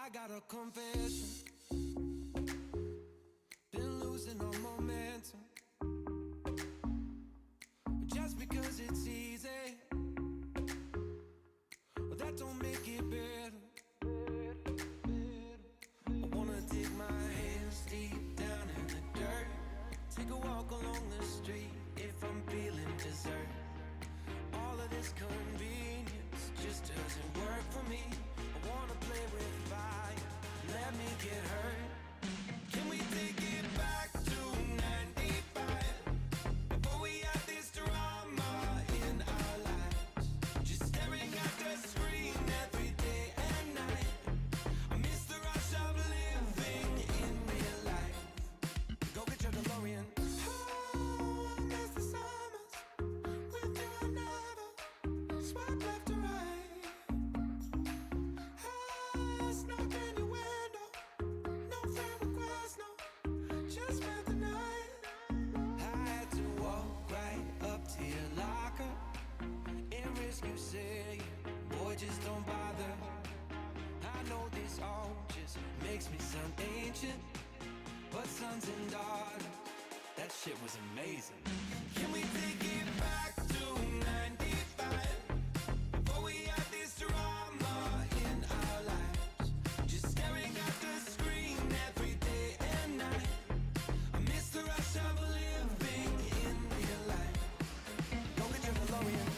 I got a confession. Been losing all momentum. Just because it's easy, well, that don't make it better. I wanna dig my hands deep down in the dirt. Take a walk along the street if I'm feeling dessert. All of this convenience just doesn't work for me. I wanna play with fire, let me get hurt. Can we take it back to 95? Before we had this drama in our lives, just staring at the screen every day and night. I miss the rush of living in real life. Go get your DeLorean. Oh, I miss the summers with you and never swipe left or right. Ah, snuck in your window, no friend request, no, just spent the night. I had to walk right up to your locker and risk you saying, boy, just don't bother. I know this all just makes me sound ancient, but sons and daughters, that shit was amazing. Can we take it back to 95? Before we had this drama in our lives, just staring at the screen every day and night. I miss the rush of living in real life. Go get your DeLorean.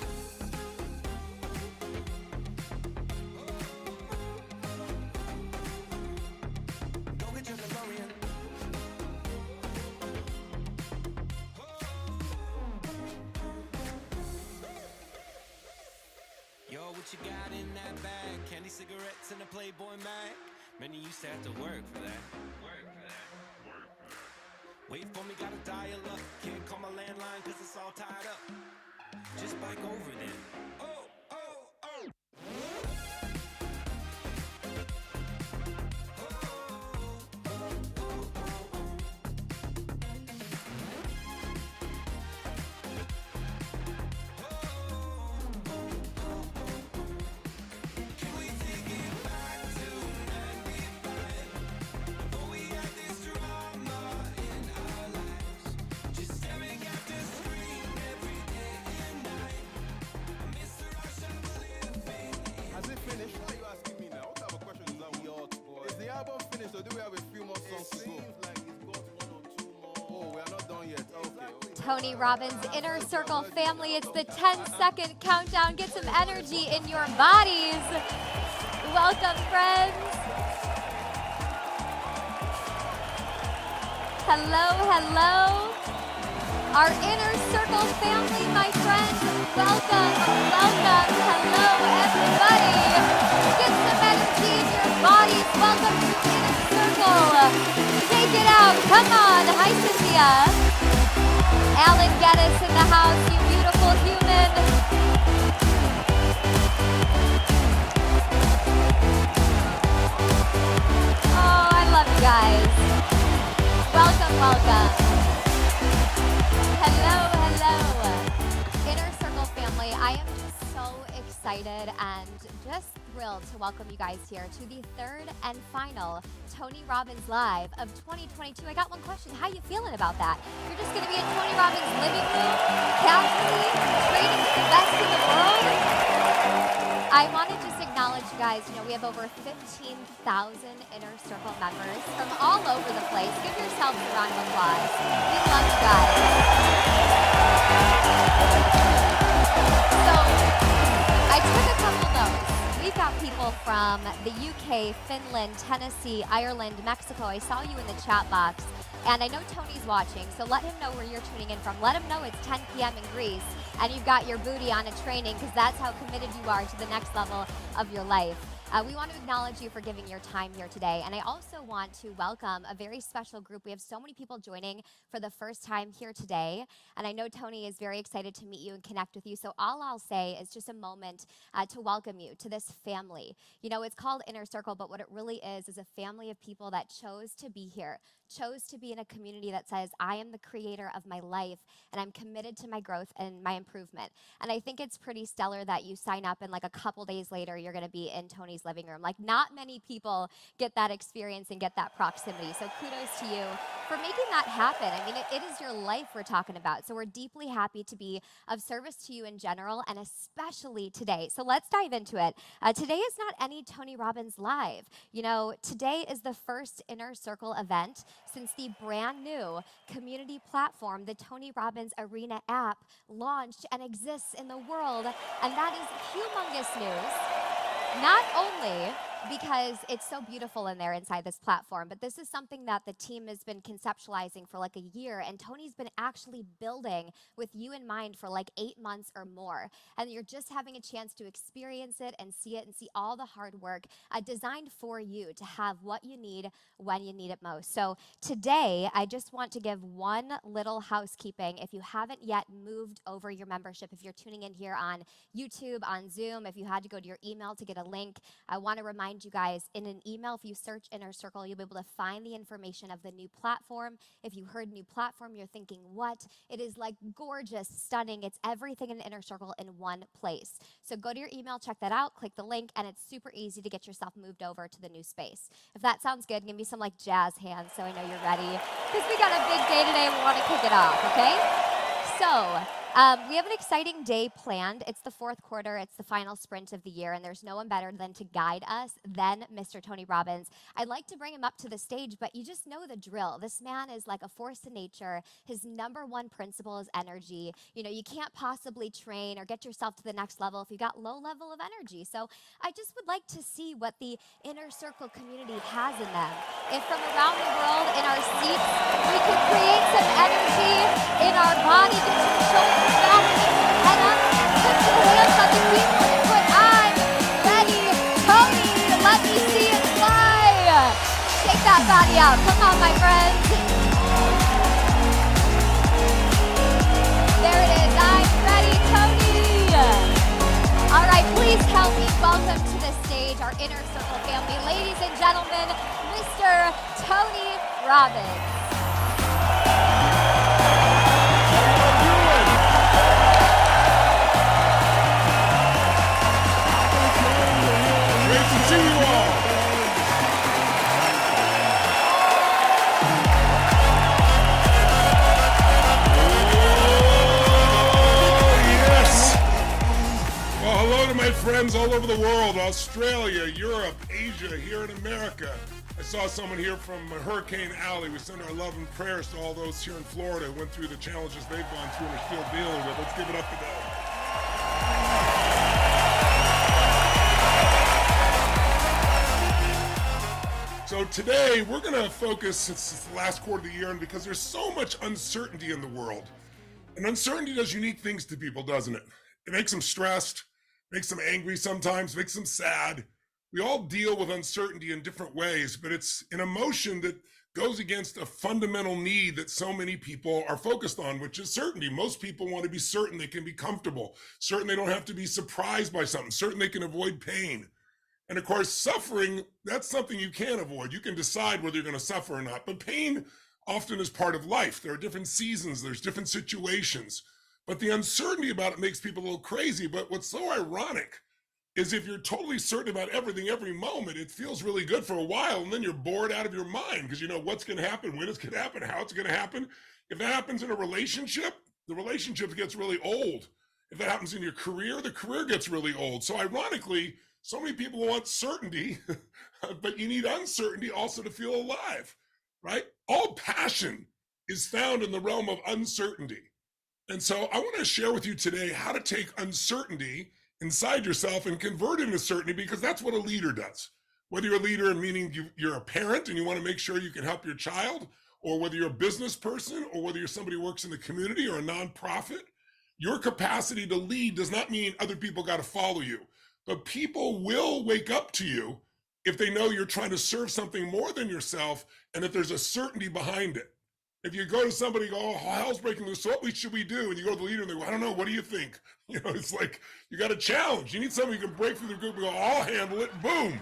Go get your DeLorean. Yo, what you got in that bag? Candy, cigarettes, and a Playboy mag. Many used to have to work for that. Wait for me, gotta dial up. Can't call my landline cause it's all tied up. Just bike over then. Oh, oh, oh. Can we take it back to 95? Before we had this drama in our lives, just staring at the screen every day and night. I miss the rush of living. Has it finished? Why are you asking me now? What type of question is that? Is the album finished or do we have a few more songs to go? Seems like it's got one or two more. Oh, we are not done yet. Okay. Tony Robbins, Inner Circle family, it's the 10-second countdown. Get some energy in your bodies. Welcome, friends. Hello, hello. Our Inner Circle family, my friends. Welcome, welcome. Hello, everybody. Get some energy in your bodies. Welcome to Inner Circle. Take it out. Come on. Hi, Cynthia. Alan Geddes in the house, you beautiful human. Oh, I love you guys. Welcome, welcome. Hello, hello. Inner Circle family, I am just so excited and just thrilled to welcome you guys here to the third and final Tony Robbins Live of 2022. I got one question. How you feeling about that? You're just going to be in Tony Robbins' living room, casually, trading with the best in the world? I want to just acknowledge you guys. You know, we have over 15,000 Inner Circle members from all over the place. Give yourselves a round of applause. We love you guys. So, I took a couple notes. We've got people from the UK, Finland, Tennessee, Ireland, Mexico. I saw you in the chat box. And I know Tony's watching, so let him know where you're tuning in from. Let him know it's 10 p.m. in Greece, and you've got your booty on a training, because that's how committed you are to the next level of your life. We want to acknowledge you for giving your time here today. And I also want to welcome a very special group. We have so many people joining for the first time here today. And I know Tony is very excited to meet you and connect with you. So all I'll say is just a moment to welcome you to this family. You know, it's called Inner Circle, but what it really is a family of people that chose to be here chose to be in a community that says, I am the creator of my life and I'm committed to my growth and my improvement. And I think it's pretty stellar that you sign up and like a couple days later, you're gonna be in Tony's living room. Like not many people get that experience and get that proximity. So kudos to you for making that happen. I mean, it is your life we're talking about. So we're deeply happy to be of service to you in general and especially today. So let's dive into it. Today is not any Tony Robbins Live. You know, today is the first Inner Circle event since the brand new community platform, the Tony Robbins Arena app, launched and exists in the world. And that is humongous news. Not only because it's so beautiful in there inside this platform, but this is something that the team has been conceptualizing for like a year, and Tony's been actually building with you in mind for like 8 months or more. And you're just having a chance to experience it and see all the hard work designed for you to have what you need when you need it most. So today, I just want to give one little housekeeping. If you haven't yet moved over your membership, if you're tuning in here on YouTube, on Zoom, if you had to go to your email to get a link, I want to remind you guys, in an email, if you search Inner Circle, you'll be able to find the information of the new platform. If you heard new platform, you're thinking, what? It is like gorgeous, stunning. It's everything in Inner Circle in one place. So go to your email, check that out, click the link, and it's super easy to get yourself moved over to the new space. If that sounds good, give me some like jazz hands so I know you're ready, because we got a big day today. We want to kick it off, okay? So, we have an exciting day planned. It's the fourth quarter. It's the final sprint of the year, and there's no one better than to guide us than Mr. Tony Robbins. I'd like to bring him up to the stage, but you just know the drill. This man is like a force in nature. His number one principle is energy. You know, you can't possibly train or get yourself to the next level if you got low level of energy. So I just would like to see what the Inner Circle community has in them. If from around the world in our seats, we could create some energy in our body, get some shoulders back, head up, put your hands on the keyboard, put I'm ready, Tony, let me see it fly. Shake that body out. Come on, my friends. There it is. I'm ready, Tony. All right, please help me welcome to the stage our Inner Circle family. Ladies and gentlemen, Mr. Tony Robbins. See you all. Yes. Well, hello to my friends all over the world, Australia, Europe, Asia, here in America. I saw someone here from Hurricane Alley. We send our love and prayers to all those here in Florida who went through the challenges they've gone through and are still dealing with. Let's give it up to them. So today we're going to focus, it's the last quarter of the year, and because there's so much uncertainty in the world. And uncertainty does unique things to people, doesn't it? It makes them stressed, makes them angry sometimes, makes them sad. We all deal with uncertainty in different ways, but it's an emotion that goes against a fundamental need that so many people are focused on, which is certainty. Most people want to be certain they can be comfortable, certain they don't have to be surprised by something, certain they can avoid pain. And of course, suffering, that's something you can't avoid. You can decide whether you're going to suffer or not, but pain often is part of life. There are different seasons, there's different situations, but the uncertainty about it makes people a little crazy. But what's so ironic is if you're totally certain about everything every moment, it feels really good for a while, and then you're bored out of your mind because you know what's going to happen, when it's going to happen, how it's going to happen. If that happens in a relationship, the relationship gets really old. If that happens in your career, the career gets really old. So ironically, so many people want certainty, but you need uncertainty also to feel alive, right? All passion is found in the realm of uncertainty. And so I want to share with you today how to take uncertainty inside yourself and convert it into certainty, because that's what a leader does. Whether you're a leader, meaning you're a parent and you want to make sure you can help your child, or whether you're a business person, or whether you're somebody who works in the community or a nonprofit, your capacity to lead does not mean other people got to follow you. But people will wake up to you if they know you're trying to serve something more than yourself, and if there's a certainty behind it. If you go to somebody and go, oh, hell's breaking loose, so what should we do? And you go to the leader and they go, I don't know, what do you think? You know, it's like, you got a challenge. You need somebody who can break through the group and go, I'll handle it, boom.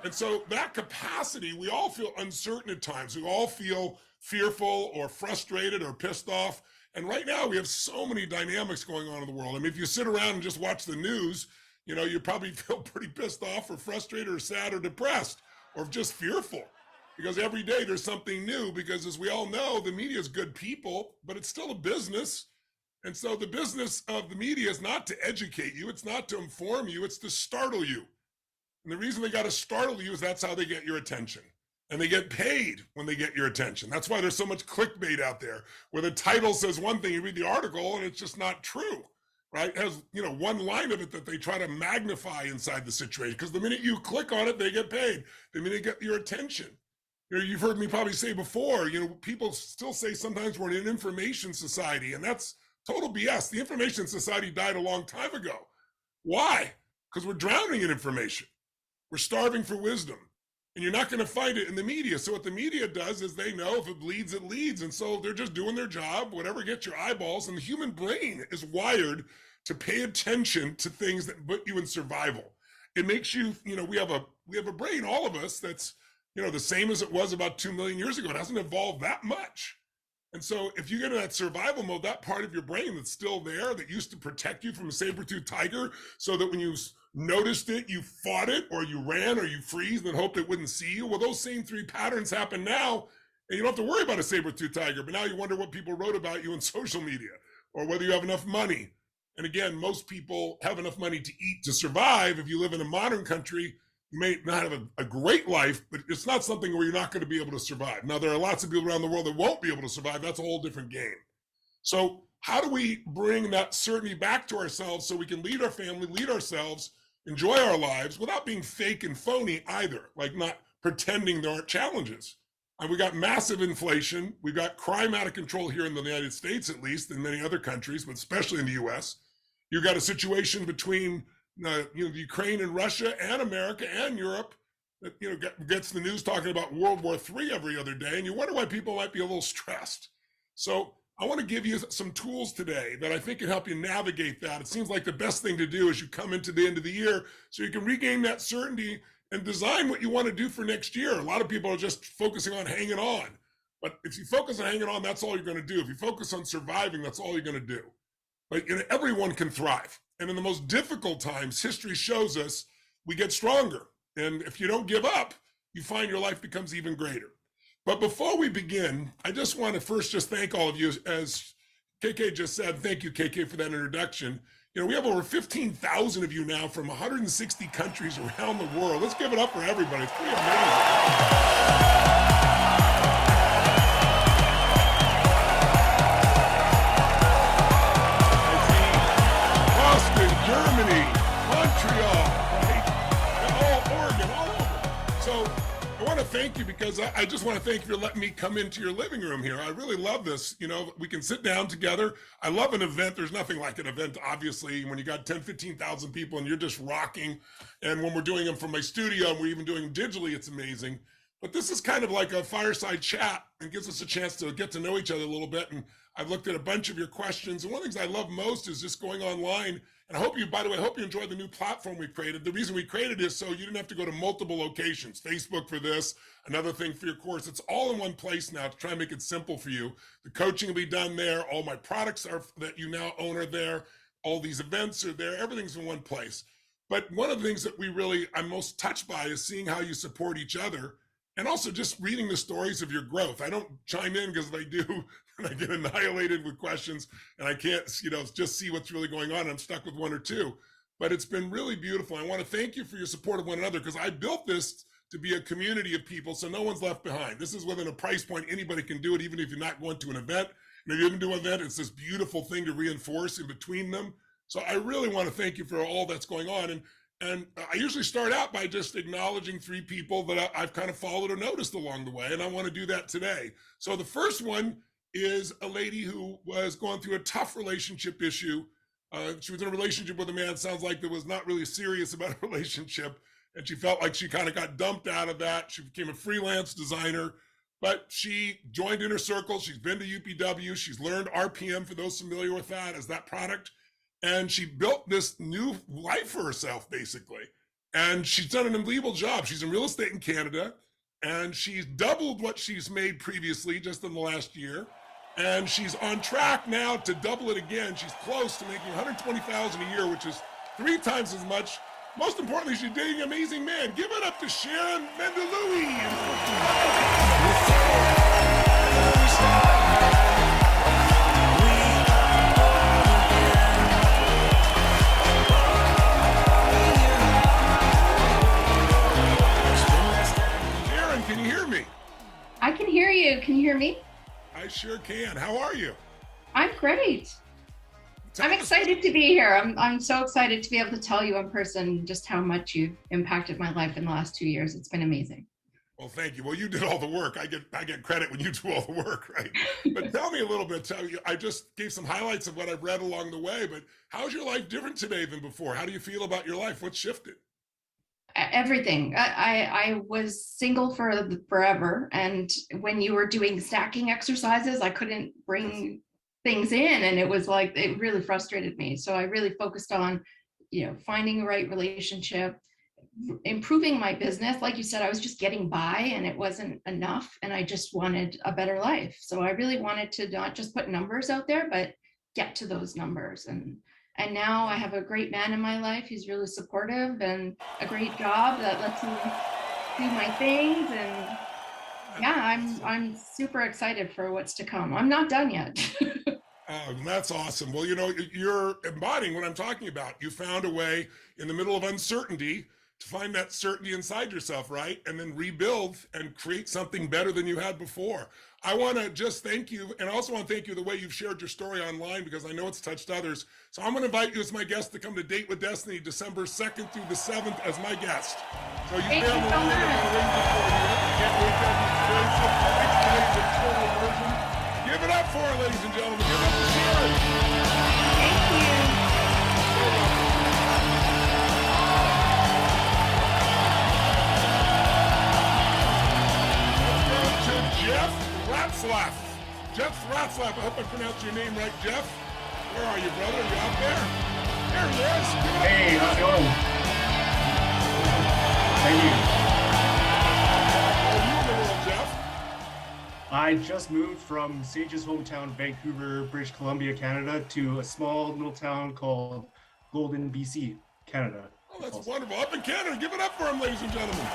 And so that capacity, we all feel uncertain at times. We all feel fearful or frustrated or pissed off. And right now we have so many dynamics going on in the world. I mean, if you sit around and just watch the news, you know, you probably feel pretty pissed off or frustrated or sad or depressed or just fearful, because every day there's something new, because as we all know, the media is good people, but it's still a business. And so the business of the media is not to educate you. It's not to inform you. It's to startle you. And the reason they got to startle you is that's how they get your attention. And they get paid when they get your attention. That's why there's so much clickbait out there, where the title says one thing, you read the article, and it's just not true, right? It has, you know, one line of it that they try to magnify inside the situation, because the minute you click on it, they get paid. The minute they get your attention. You know, you've heard me probably say before, you know, people still say sometimes we're in an information society, and that's total BS. The information society died a long time ago. Why? Because we're drowning in information. We're starving for wisdom, and you're not going to find it in the media. So what the media does is they know if it bleeds, it leads. And so they're just doing their job, whatever gets your eyeballs. And the human brain is wired to pay attention to things that put you in survival. It makes you, you know, we have a brain, all of us, that's, you know, the same as it was about 2 million years ago. It hasn't evolved that much. And so if you get in that survival mode, that part of your brain that's still there, that used to protect you from a saber-toothed tiger, so that when you noticed it, you fought it, or you ran, or you freeze and hoped it wouldn't see you. Well, those same three patterns happen now, and you don't have to worry about a saber-toothed tiger, but now you wonder what people wrote about you in social media, or whether you have enough money. And again, most people have enough money to eat to survive. If you live in a modern country, you may not have a great life, but it's not something where you're not going to be able to survive. Now, there are lots of people around the world that won't be able to survive. That's a whole different game. So how do we bring that certainty back to ourselves so we can lead our family, lead ourselves, enjoy our lives without being fake and phony either, like not pretending there aren't challenges? And we got massive inflation. We've got crime out of control here in the United States, at least, in many other countries, but especially in the US. You've got a situation between Ukraine and Russia and America and Europe that, you know, gets the news talking about World War III every other day, and you wonder why people might be a little stressed. So I want to give you some tools today that I think can help you navigate that. It seems like the best thing to do as you come into the end of the year, so you can regain that certainty and design what you want to do for next year. A lot of people are just focusing on hanging on. But if you focus on hanging on, that's all you're going to do. If you focus on surviving, that's all you're going to do. But, you know, everyone can thrive. And in the most difficult times, history shows us we get stronger. And if you don't give up, you find your life becomes even greater. But before we begin, I just want to first just thank all of you. As KK just said, thank you, KK, for that introduction. You know, we have over 15,000 of you now from 160 countries around the world. Let's give it up for everybody. It's pretty amazing. Germany, Montreal, right? Oregon, all over. So I want to thank you, because I just want to thank you for letting me come into your living room here. I really love this. You know, we can sit down together. I love an event. There's nothing like an event, obviously, when you got 10, 15,000 people and you're just rocking. And when we're doing them from my studio, and we're even doing them digitally, it's amazing. But this is kind of like a fireside chat and gives us a chance to get to know each other a little bit. And I've looked at a bunch of your questions. And one of the things I love most is just going online. And I hope you, by the way, I hope you enjoyed the new platform we created. The reason we created it is so you didn't have to go to multiple locations. Facebook for this, another thing for your course. It's all in one place now to try and make it simple for you. The coaching will be done there. All my products are that you now own are there. All these events are there. Everything's in one place. But one of the things that I'm most touched by is seeing how you support each other, and also just reading the stories of your growth. I don't chime in, because if I do, I get annihilated with questions and I can't, you know, just see what's really going on. I'm stuck with one or two. But it's been really beautiful. I want to thank you for your support of one another, because I built this to be a community of people, so no one's left behind. This is within a price point. Anybody can do it, even if you're not going to an event. And if you even do an event, it's this beautiful thing to reinforce in between them. So I really want to thank you for all that's going on. And I usually start out by just acknowledging three people that I've kind of followed or noticed along the way, and I want to do that today. So the first one is a lady who was going through a tough relationship issue. She was in a relationship with a man, sounds like, that was not really serious about a relationship, and she felt like she kind of got dumped out of that. She became a freelance designer, but she joined Inner Circle. She's been to UPW. She's learned RPM, for those familiar with that, as that product. And she built this new life for herself, basically. And she's done an unbelievable job. She's in real estate in Canada, and she's doubled what she's made previously just in the last year. And she's on track now to double it again. She's close to making $120,000 a year, which is 3 times as much. Most importantly, she's dating an amazing man. Give it up to Sharon Mendelui. Sharon, can you hear me? I can hear you. Can you hear me? I sure can. How are you? I'm great. I'm excited to be here. I'm so excited to be able to tell you in person just how much you've impacted my life in the last 2 years. It's been amazing. Well, thank you. Well, you did all the work. I get credit when you do all the work, right? But tell me a little bit. I just gave some highlights of what I've read along the way, but how's your life different today than before? How do you feel about your life? What's shifted? Everything. I was single for forever, and when you were doing stacking exercises, I couldn't bring things in, and it was like, it really frustrated me. So I really focused on, finding the right relationship, improving my business. Like you said, I was just getting by and it wasn't enough, and I just wanted a better life. So I really wanted to not just put numbers out there, but get to those numbers. And now I have a great man in my life. He's really supportive, and a great job that lets me do my things. And yeah, I'm super excited for what's to come. I'm not done yet. Oh, that's awesome. Well, you're embodying what I'm talking about. You found a way in the middle of uncertainty to find that certainty inside yourself, right? And then rebuild and create something better than you had before. I want to just thank you, and I also want to thank you the way you've shared your story online, because I know it's touched others. So I'm going to invite you as my guest to come to Date with Destiny December 2nd through the 7th as my guest. So you Thank you so much. Give it up for her, ladies and gentlemen. Give it up for Sharon. Thank you. Jeff Ratzlaff. Jeff Ratzlaff. I hope I pronounced your name right, Jeff. Where are you, brother? Are you out there? There he is. Hey, how's it going? Thank you. How are you in the world, Jeff? I just moved from Sage's hometown, Vancouver, British Columbia, Canada, to a small little town called Golden, BC, Canada. Oh, that's wonderful. Up in Canada. Give it up for him, ladies and gentlemen.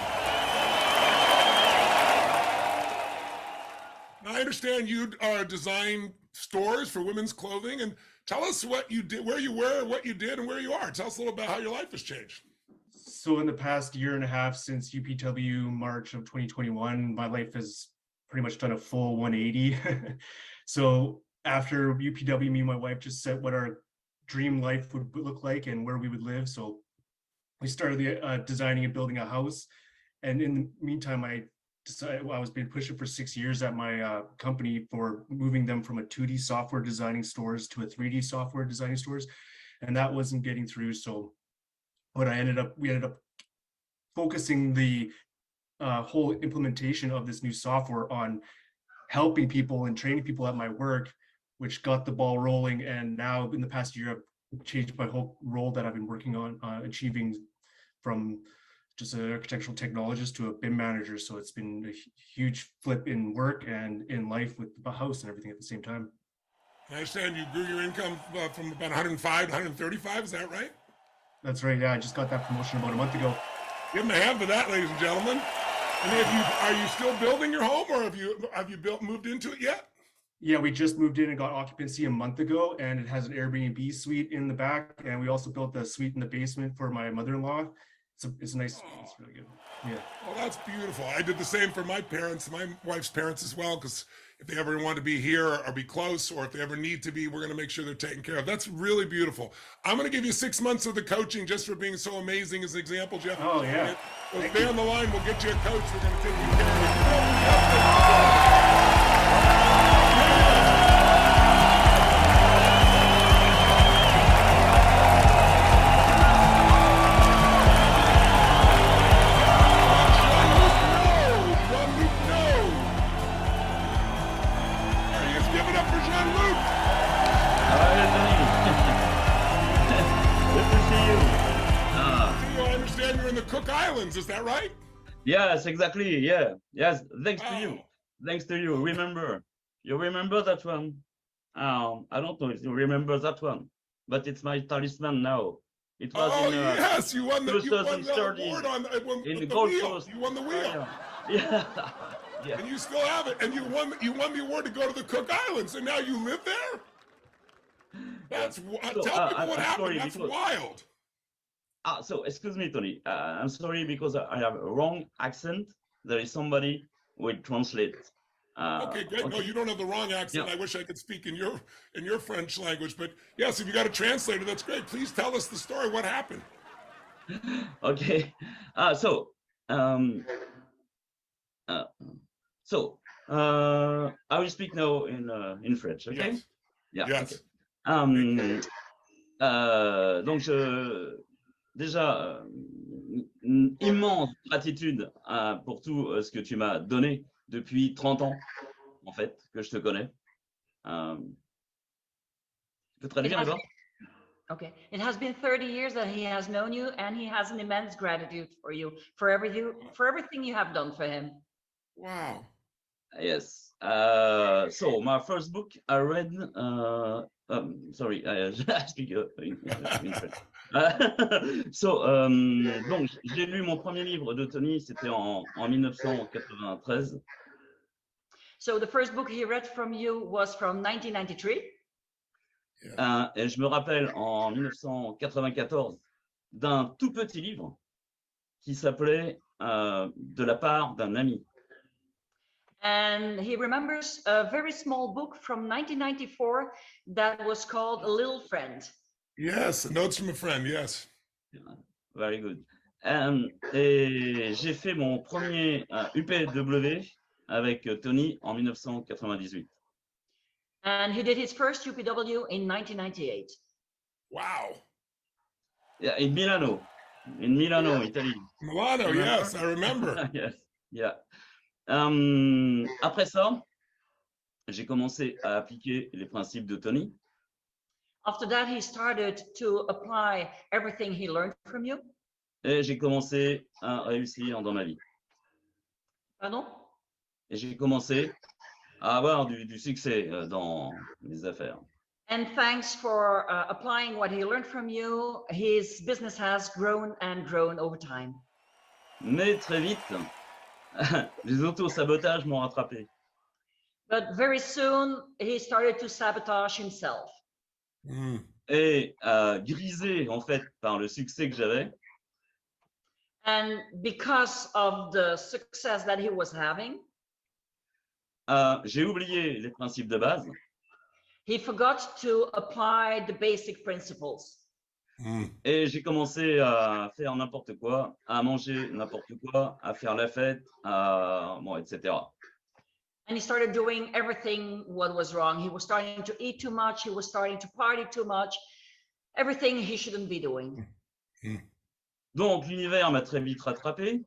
Now, I understand you design stores for women's clothing, and tell us what you did, where you were, what you did, and where you are. Tell us a little about how your life has changed. So in the past year and a half since UPW March of 2021, my life has pretty much done a full 180. So after UPW, me and my wife just set what our dream life would look like and where we would live. So we started designing and building a house. And in the meantime, I was been pushing for 6 years at my company for moving them from a 2D software designing stores to a 3D software designing stores, and that wasn't getting through. So we ended up focusing the whole implementation of this new software on helping people and training people at my work, which got the ball rolling. And now in the past year, I've changed my whole role that I've been working on achieving from just an architectural technologist to a BIM manager. So it's been a huge flip in work and in life with the house and everything at the same time. I understand you grew your income from about 105 to 135. Is that right? That's right. Yeah, I just got that promotion about a month ago. Give them a hand for that, ladies and gentlemen. And are you still building your home, or have you moved into it yet? Yeah, we just moved in and got occupancy a month ago, and it has an Airbnb suite in the back, and we also built the suite in the basement for my mother-in-law. It's nice. It's really good. Yeah. Well, that's beautiful. I did the same for my parents, my wife's parents as well, because if they ever want to be here or be close, or if they ever need to be, we're going to make sure they're taken care of. That's really beautiful. I'm going to give you 6 months of the coaching just for being so amazing as an example, Jeff. Oh, yeah. So stay on the line. We'll get you a coach. We're going to take you care of you. understand you're in the Cook Islands. Is that right? Yes, exactly. Yeah. Yes. Thanks to Wow. you. Thanks to you. Remember. You remember that one? I don't know if you remember that one, but it's my talisman now. It was Oh in yes, you won the 2013 award on in the the Gold wheel. Coast. You won the wheel, Yeah. Yeah. and you still have it. And you won the award to go to the Cook Islands, and now you live there. That's So, tell people what I'm happened. sorry That's because- wild. So excuse me, Tony. I'm sorry because I have a wrong accent. There is somebody who will translate. Okay, great. No, okay. you don't have the wrong accent. Yeah. I wish I could speak in your French language, but yes, if you got a translator, that's great. Please tell us the story. What happened? Okay. I will speak now in French. Okay. Yes. Yeah. Yes. Okay. Donc déjà une immense gratitude pour tout ce que tu m'as donné depuis 30 ans en fait que je te connais. Tu peux traduire, Eva? Okay. It has been 30 years that he has known you, and he has an immense gratitude for you, for everything you have done for him. Wow. Yes. So my first book I read. Sorry, I speak in French. Donc j'ai lu mon premier livre de Tony, c'était en 1993. So the first book he read from you was from 1993. Et je me rappelle en 1994 d'un tout petit livre qui s'appelait De la part d'un ami. And he remembers a very small book from 1994 that was called A Little Friend. Yes, notes from a friend. Yes. Very good. Et j'ai fait mon premier UPW avec Tony en 1998. And he did his first UPW in 1998. Wow. Yeah, in Milano, Italy. Milano, Remember? yes, I remember. Yes, yeah. Après ça, j'ai commencé à appliquer les principes de Tony. After that, he started to apply everything he learned from you. Et j'ai commencé à réussir dans ma vie. Pardon? Et j'ai commencé à avoir du succès dans mes affaires. And thanks for applying what he learned from you, his business has grown and grown over time. Mais très vite, les auto-sabotages m'ont rattrapé. But very soon, he started to sabotage himself. Et grisé en fait par le succès que j'avais, And because of the success that he was having, j'ai oublié les principes de base. he forgot to apply the basic principles. Et j'ai commencé à faire n'importe quoi, à manger n'importe quoi, à faire la fête, etc. And he started doing everything what was wrong. He was starting to eat too much. He was starting to party too much. Everything he shouldn't be doing. Donc l'univers m'a très vite rattrapé.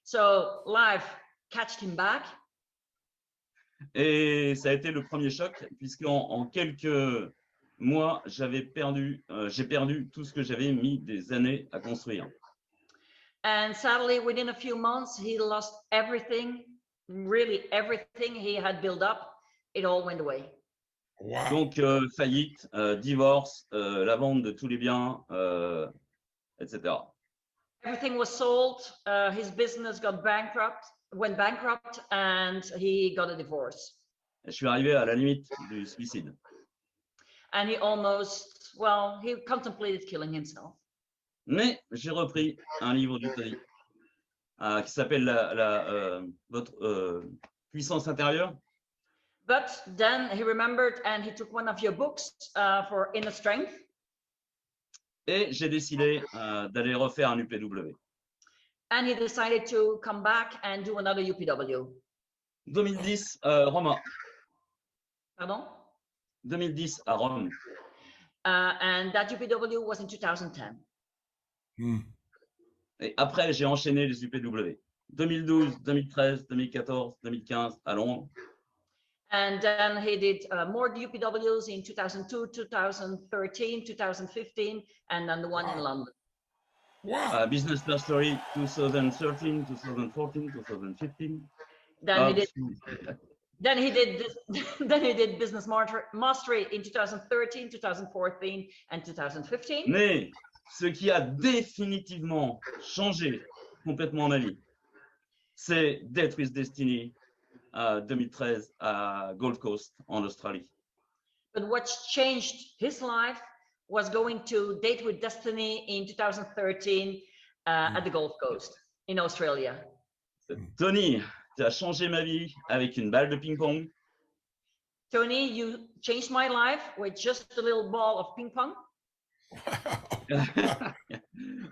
So life catched him back. Et ça a été le premier choc, puisqu'en quelques mois, j'ai perdu tout ce que j'avais mis des années à construire. And sadly, within a few months, he lost everything, really everything he had built up. It all went away. Wow. Donc faillite, divorce, la vente de tous les biens, etc. Everything was sold. His business went bankrupt, and he got a divorce. Je suis arrivé à la limite du suicide. And he contemplated killing himself. Mais j'ai repris un livre de Tony qui s'appelle votre puissance intérieure. But then he remembered and he took one of your books for inner strength. Et j'ai décidé d'aller refaire un UPW. And he decided to come back and do another UPW. 2010, Rome. Pardon? 2010 à Rome. And that UPW was in 2010. Et après, j'ai enchaîné les UPW. 2012, 2013, 2014, 2015 à Londres. And then he did more UPWs in 2002, 2013, 2015, and then the one in London. Wow. Business Star Story 2013, 2014, 2015. Then he did. Then he did this. Then he did Business Mastery in 2013, 2014, and 2015. Mais ce qui a définitivement changé complètement ma vie, c'est Date with Destiny 2013 à Gold Coast en Australie. But what changed his life was going to Date with Destiny in 2013 at the Gold Coast in Australia. Tony, tu as changé ma vie avec une balle de ping-pong. Tony, you changed my life with just a little ball of ping pong.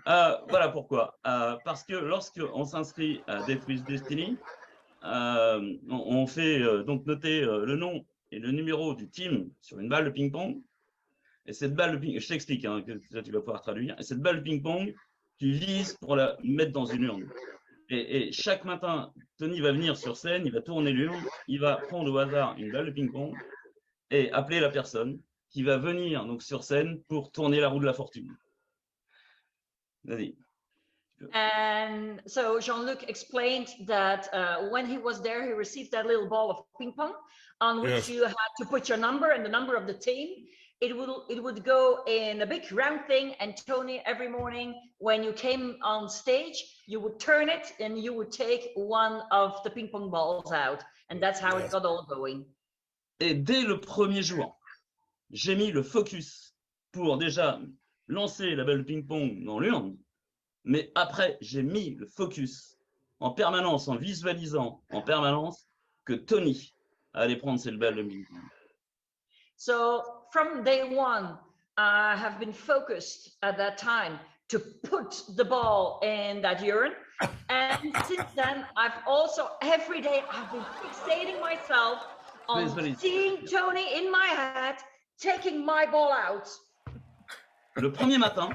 Voilà pourquoi. Parce que lorsqu'on s'inscrit à Date with Destiny, on fait donc noter le nom et le numéro du team sur une balle de ping-pong. Et cette balle de ping-pong, je t'explique, hein, que là, tu vas pouvoir traduire. Et cette balle de ping-pong, tu vises pour la mettre dans une urne. Et chaque matin, Tony va venir sur scène, il va tourner l'urne, il va prendre au hasard une balle de ping-pong et appeler la personne qui va venir donc sur scène pour tourner la roue de la fortune. Vas-y. And so Jean-Luc explained that when he was there, he received that little ball of ping pong on which you had to put your number and the number of the team. It would go in a big round thing, and Tony, every morning when you came on stage, you would turn it and you would take one of the ping pong balls out, and that's how it got all going. Et dès le premier jour, j'ai mis le focus pour déjà lancer la balle de ping-pong dans l'urne, mais après, j'ai mis le focus en permanence, en visualisant en permanence que Tony allait prendre cette balle de ping-pong. So from day one, I have been focused at that time to put the ball in that urn. And since then, I've also, every day, I've been fixating myself on seeing Tony in my head, taking my ball out. Le premier matin,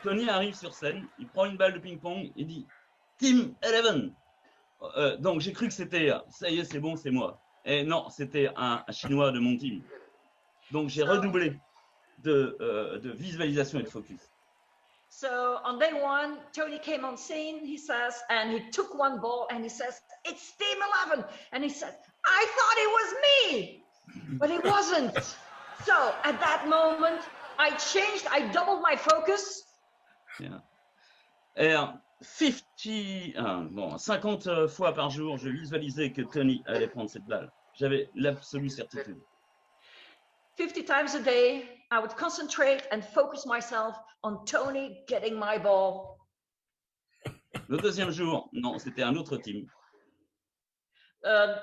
Tony arrive sur scène, il prend une balle de ping-pong, il dit « Team 11 ». Donc j'ai cru que c'était « ça y est, c'est bon, c'est moi ». Et non, c'était un Chinois de mon team. Donc j'ai redoublé de visualisation et de focus. So on day one, Tony came on scene, he says, and he took one ball and he says, "It's Team 11." And he said, "I thought it was me, but it wasn't." So at that moment, I changed, I doubled my focus. Yeah. Et 50 fois par jour, je visualisais que Tony allait prendre cette balle. J'avais l'absolue certitude. 50 times a day, I would concentrate and focus myself on Tony getting my ball. Le deuxième jour, non, c'était un autre team.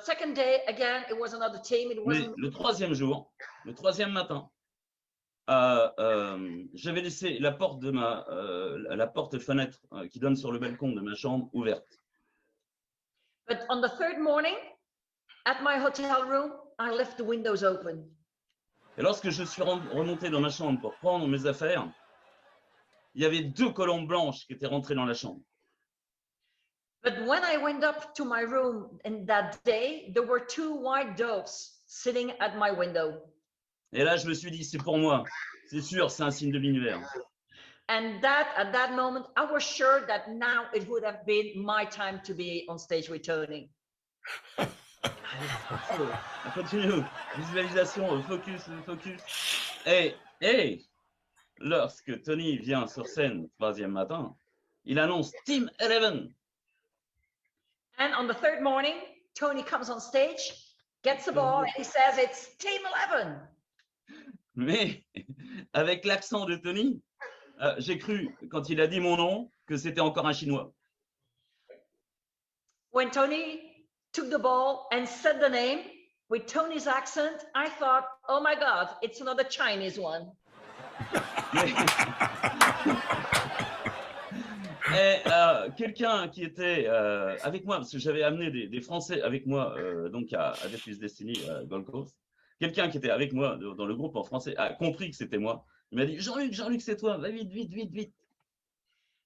Second day, again, it was another team. It Mais wasn't... le troisième jour, le troisième matin, j'avais laissé la porte de la porte-fenêtre qui donne sur le balcon de ma chambre ouverte. But on the third morning, at my hotel room, I left the windows open. Et lorsque je suis remonté dans ma chambre pour prendre mes affaires, il y avait 2 colombes blanches qui étaient rentrées dans la chambre. But when I went up to my room in that day, there were 2 white doves sitting at my window. Et là, je me suis dit, c'est pour moi. C'est sûr, c'est un signe de l'univers. And at that moment, I was sure that now it would have been my time to be on stage with Tony. On continue. Visualisation, focus. Et lorsque Tony vient sur scène le troisième matin, il annonce Team 11. And on the third morning, Tony comes on stage, gets the ball, and he says it's Team 11. Mais avec l'accent de Tony, j'ai cru, quand il a dit mon nom, que c'était encore un Chinois. When Tony took the ball and said the name with Tony's accent, I thought, oh my God, it's another Chinese one. Et quelqu'un qui était avec moi, parce que j'avais amené des Français avec moi donc à Date with Destiny Gold Coast, quelqu'un qui était avec moi dans le groupe en français a compris que c'était moi. Il m'a dit Jean-Luc, c'est toi, va vite.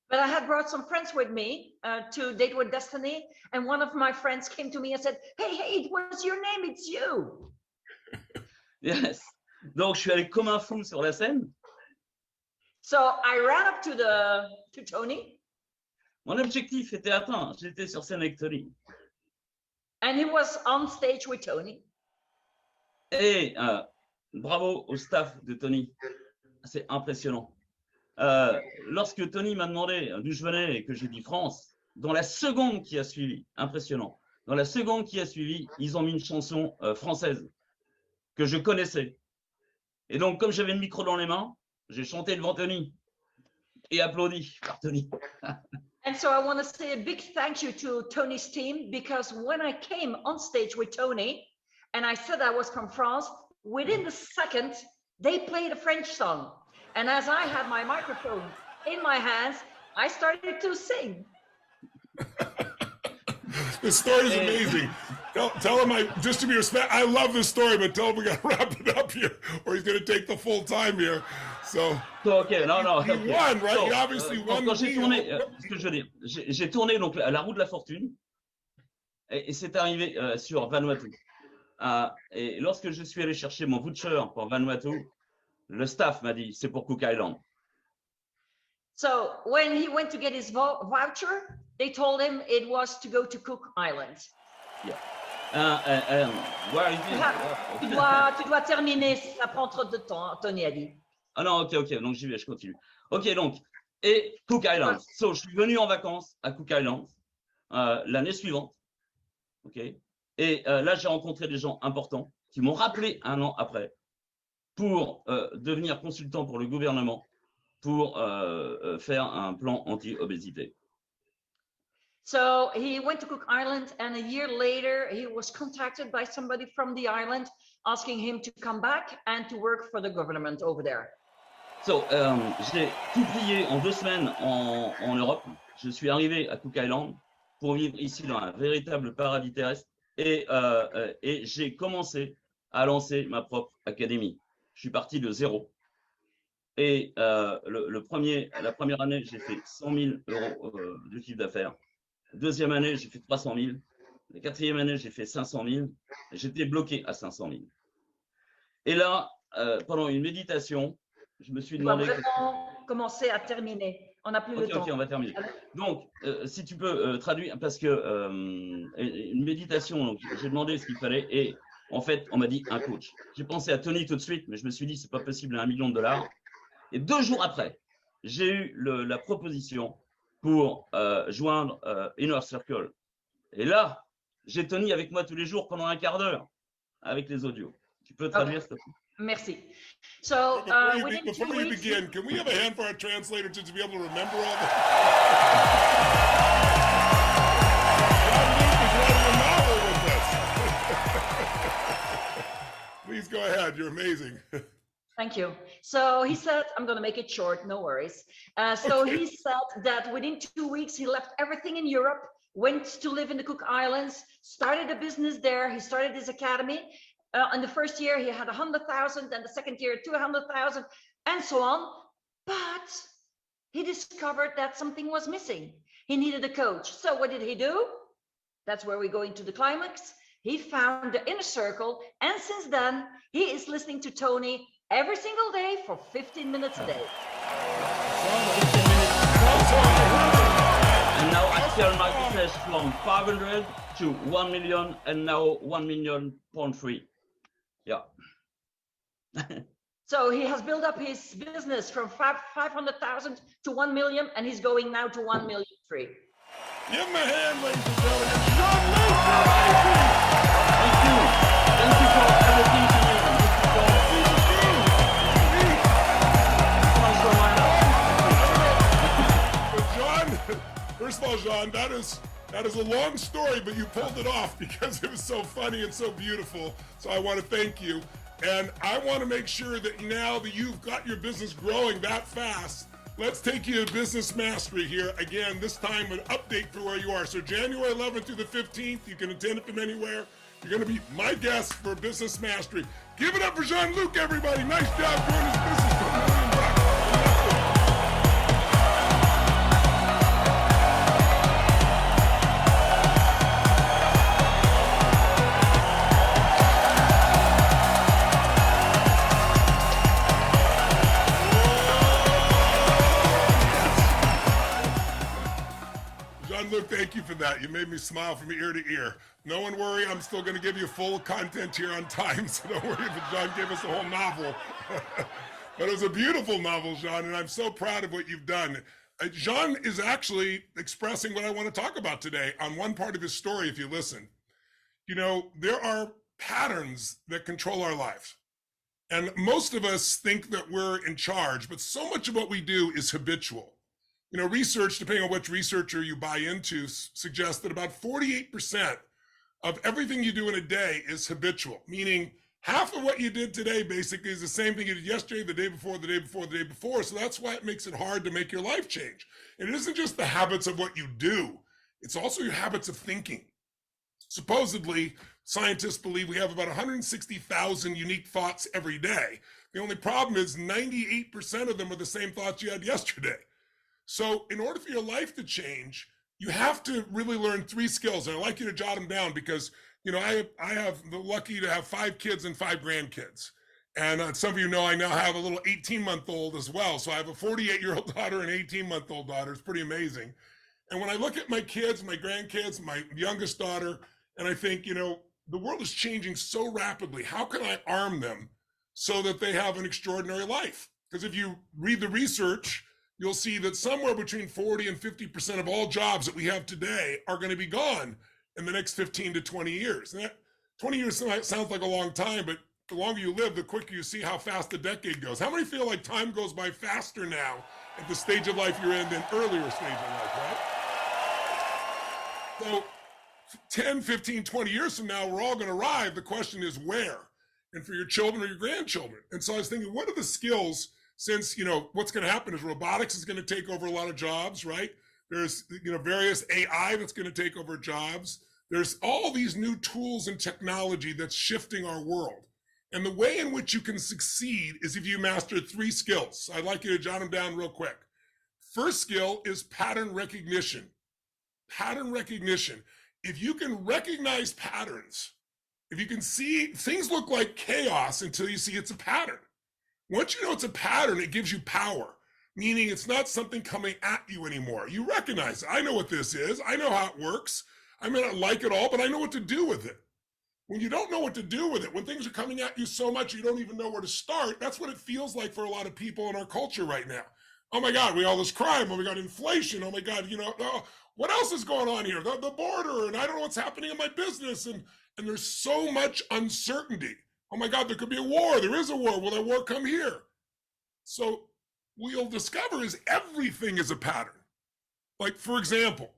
But I had brought some friends with me to Date with Destiny, and one of my friends came to me and said, hey, it was your name, it's you. Yes. Donc je suis allé comme un fou sur la scène. So I ran up to Tony. Mon objectif était atteint. J'étais sur scène avec Tony. And he was on stage with Tony. Et bravo au staff de Tony. C'est impressionnant. Lorsque Tony m'a demandé d'où je venais et que j'ai dit France, dans la seconde qui a suivi, impressionnant, dans la seconde qui a suivi, ils ont mis une chanson française que je connaissais. Et donc, comme j'avais le micro dans les mains, j'ai chanté devant Tony et applaudi par Tony. And so I want to say a big thank you to Tony's team, because when I came on stage with Tony and I said I was from France, within the second, they played a French song. And as I had my microphone in my hands, I started to sing. This story is amazing. Tell him just to be respect. I love this story, but tell him we got to wrap it up here, or he's going to take the full time here. So okay, no. You won, right? So, you obviously won. Quand j'ai tourné, ce que je veux dire, j'ai tourné donc à la roue de la fortune, et c'est arrivé sur Vanuatu. Et lorsque je suis allé chercher mon voucher pour Vanuatu, le staff m'a dit c'est pour Cook Island. So when he went to get his voucher, they told him it was to go to Cook Island. Yeah. Where is it? Tu dois terminer, ça prend trop de temps, Tony a dit. Ah non, ok, donc j'y vais, je continue. Ok, donc, et Cook Island. So, je suis venu en vacances à Cook Island l'année suivante. Ok. Et là, j'ai rencontré des gens importants qui m'ont rappelé un an après pour devenir consultant pour le gouvernement pour faire un plan anti-obésité. So he went to Cook Island, and a year later, he was contacted by somebody from the island asking him to come back and to work for the government over there. So, j'ai tout plié en 2 semaines en Europe. Je suis arrivé à Cook Island pour vivre ici dans un véritable paradis terrestre et j'ai commencé à lancer ma propre académie. Je suis parti de zéro. Et la première année, j'ai fait 100 000 euros de chiffre d'affaires. Deuxième année, j'ai fait 300 000. La quatrième année, j'ai fait 500 000. J'étais bloqué à 500 000. Et là, pendant une méditation, je me suis demandé… On va vraiment commencer à terminer. On n'a plus le temps. Ok, on va terminer. Donc, si tu peux traduire, parce que une méditation, donc j'ai demandé ce qu'il fallait et en fait, on m'a dit un coach. J'ai pensé à Tony tout de suite, mais je me suis dit, c'est pas possible à $1 million. Et 2 jours après, j'ai eu la proposition pour joindre Inner Circle. Et là, j'ai Tony avec moi tous les jours pendant un quart d'heure avec les audios. Tu peux traduire, s'il te plaît? Merci. So, before you begin, can we have a hand for our translator to be able to remember all that? Please go ahead. You're amazing. Thank you. So he said, I'm going to make it short, no worries. He said that within 2 weeks, he left everything in Europe, went to live in the Cook Islands, started a business there. He started his academy. In the first year, he had 100,000, and the second year, 200,000, and so on. But he discovered that something was missing. He needed a coach. So what did he do? That's where we go into the climax. He found the Inner Circle, and since then, he is listening to Tony every single day for 15 minutes a day. And now I scale my business from 500 to 1 million, and now 1.3 million. Yeah. So he has built up his business from 500,000 to 1 million, and he's going now to 1.3 million. Give him a hand, ladies and gentlemen. Thank you. Thank you for everything to me. John, first of all, John, that is a long story, but you pulled it off because it was so funny and so beautiful. So I want to thank you. And I want to make sure that now that you've got your business growing that fast, let's take you to Business Mastery here. Again, this time an update for where you are. So January 11th through the 15th, you can attend it from anywhere. You're going to be my guest for Business Mastery. Give it up for Jean-Luc, everybody. Nice job doing his business to $1 million. Look, thank you for that. You made me smile from ear to ear. No one worry, I'm still going to give you full content here on time, so don't worry if John gave us a whole novel. But it was a beautiful novel, Jean, and I'm so proud of what you've done. Jean is actually expressing what I want to talk about today on one part of his story, if you listen. You know, there are patterns that control our lives. And most of us think that we're in charge, but so much of what we do is habitual. You know, research, depending on which researcher you buy into, suggests that about 48% of everything you do in a day is habitual, meaning half of what you did today basically is the same thing you did yesterday, the day before, the day before, the day before. So that's why it makes it hard to make your life change. And it isn't just the habits of what you do, it's also your habits of thinking. Supposedly, scientists believe we have about 160,000 unique thoughts every day. The only problem is 98% of them are the same thoughts you had yesterday. So in order for your life to change, you have to really learn 3 skills. And I'd like you to jot them down because, you know, I have the lucky to have 5 kids and 5 grandkids. And some of you know I now have a little 18-month-old as well. So I have a 48-year-old daughter and an 18-month-old daughter. It's pretty amazing. And when I look at my kids, my grandkids, my youngest daughter, and I think, you know, the world is changing so rapidly. How can I arm them so that they have an extraordinary life? Because if you read the research, you'll see that somewhere between 40 and 50% of all jobs that we have today are going to be gone in the next 15 to 20 years. And that 20 years sounds like a long time, but the longer you live, the quicker you see how fast the decade goes. How many feel like time goes by faster now at the stage of life you're in than earlier stage of life, right? So 10, 15, 20 years from now, we're all going to arrive. The question is where, and for your children or your grandchildren. And so I was thinking, what are the skills, since, you know, what's going to happen is robotics is going to take over a lot of jobs, right? There's, you know, various AI that's going to take over jobs. There's all these new tools and technology that's shifting our world. And the way in which you can succeed is if you master 3 skills. I'd like you to jot them down real quick. First skill is pattern recognition. Pattern recognition. If you can recognize patterns, if you can see things look like chaos until you see it's a pattern. Once you know it's a pattern, it gives you power, meaning it's not something coming at you anymore. You recognize it. I know what this is. I know how it works. I may not like it all, but I know what to do with it. When you don't know what to do with it, when things are coming at you so much you don't even know where to start, that's what it feels like for a lot of people in our culture right now. Oh my God, we got all this crime. Oh my God, inflation. Oh my God, you know, what else is going on here? The border, and I don't know what's happening in my business. And there's so much uncertainty. Oh my God, there could be a war. There is a war. Will that war come here? So what you'll discover is everything is a pattern. Like, for example,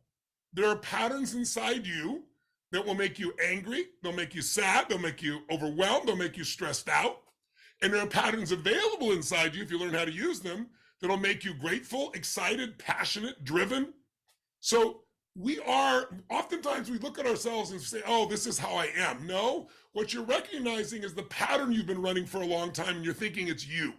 there are patterns inside you that will make you angry. They'll make you sad. They'll make you overwhelmed. They'll make you stressed out. And there are patterns available inside you, if you learn how to use them, that'll make you grateful, excited, passionate, driven. So oftentimes we look at ourselves and say, oh, this is how I am. No, what you're recognizing is the pattern you've been running for a long time, and you're thinking it's you.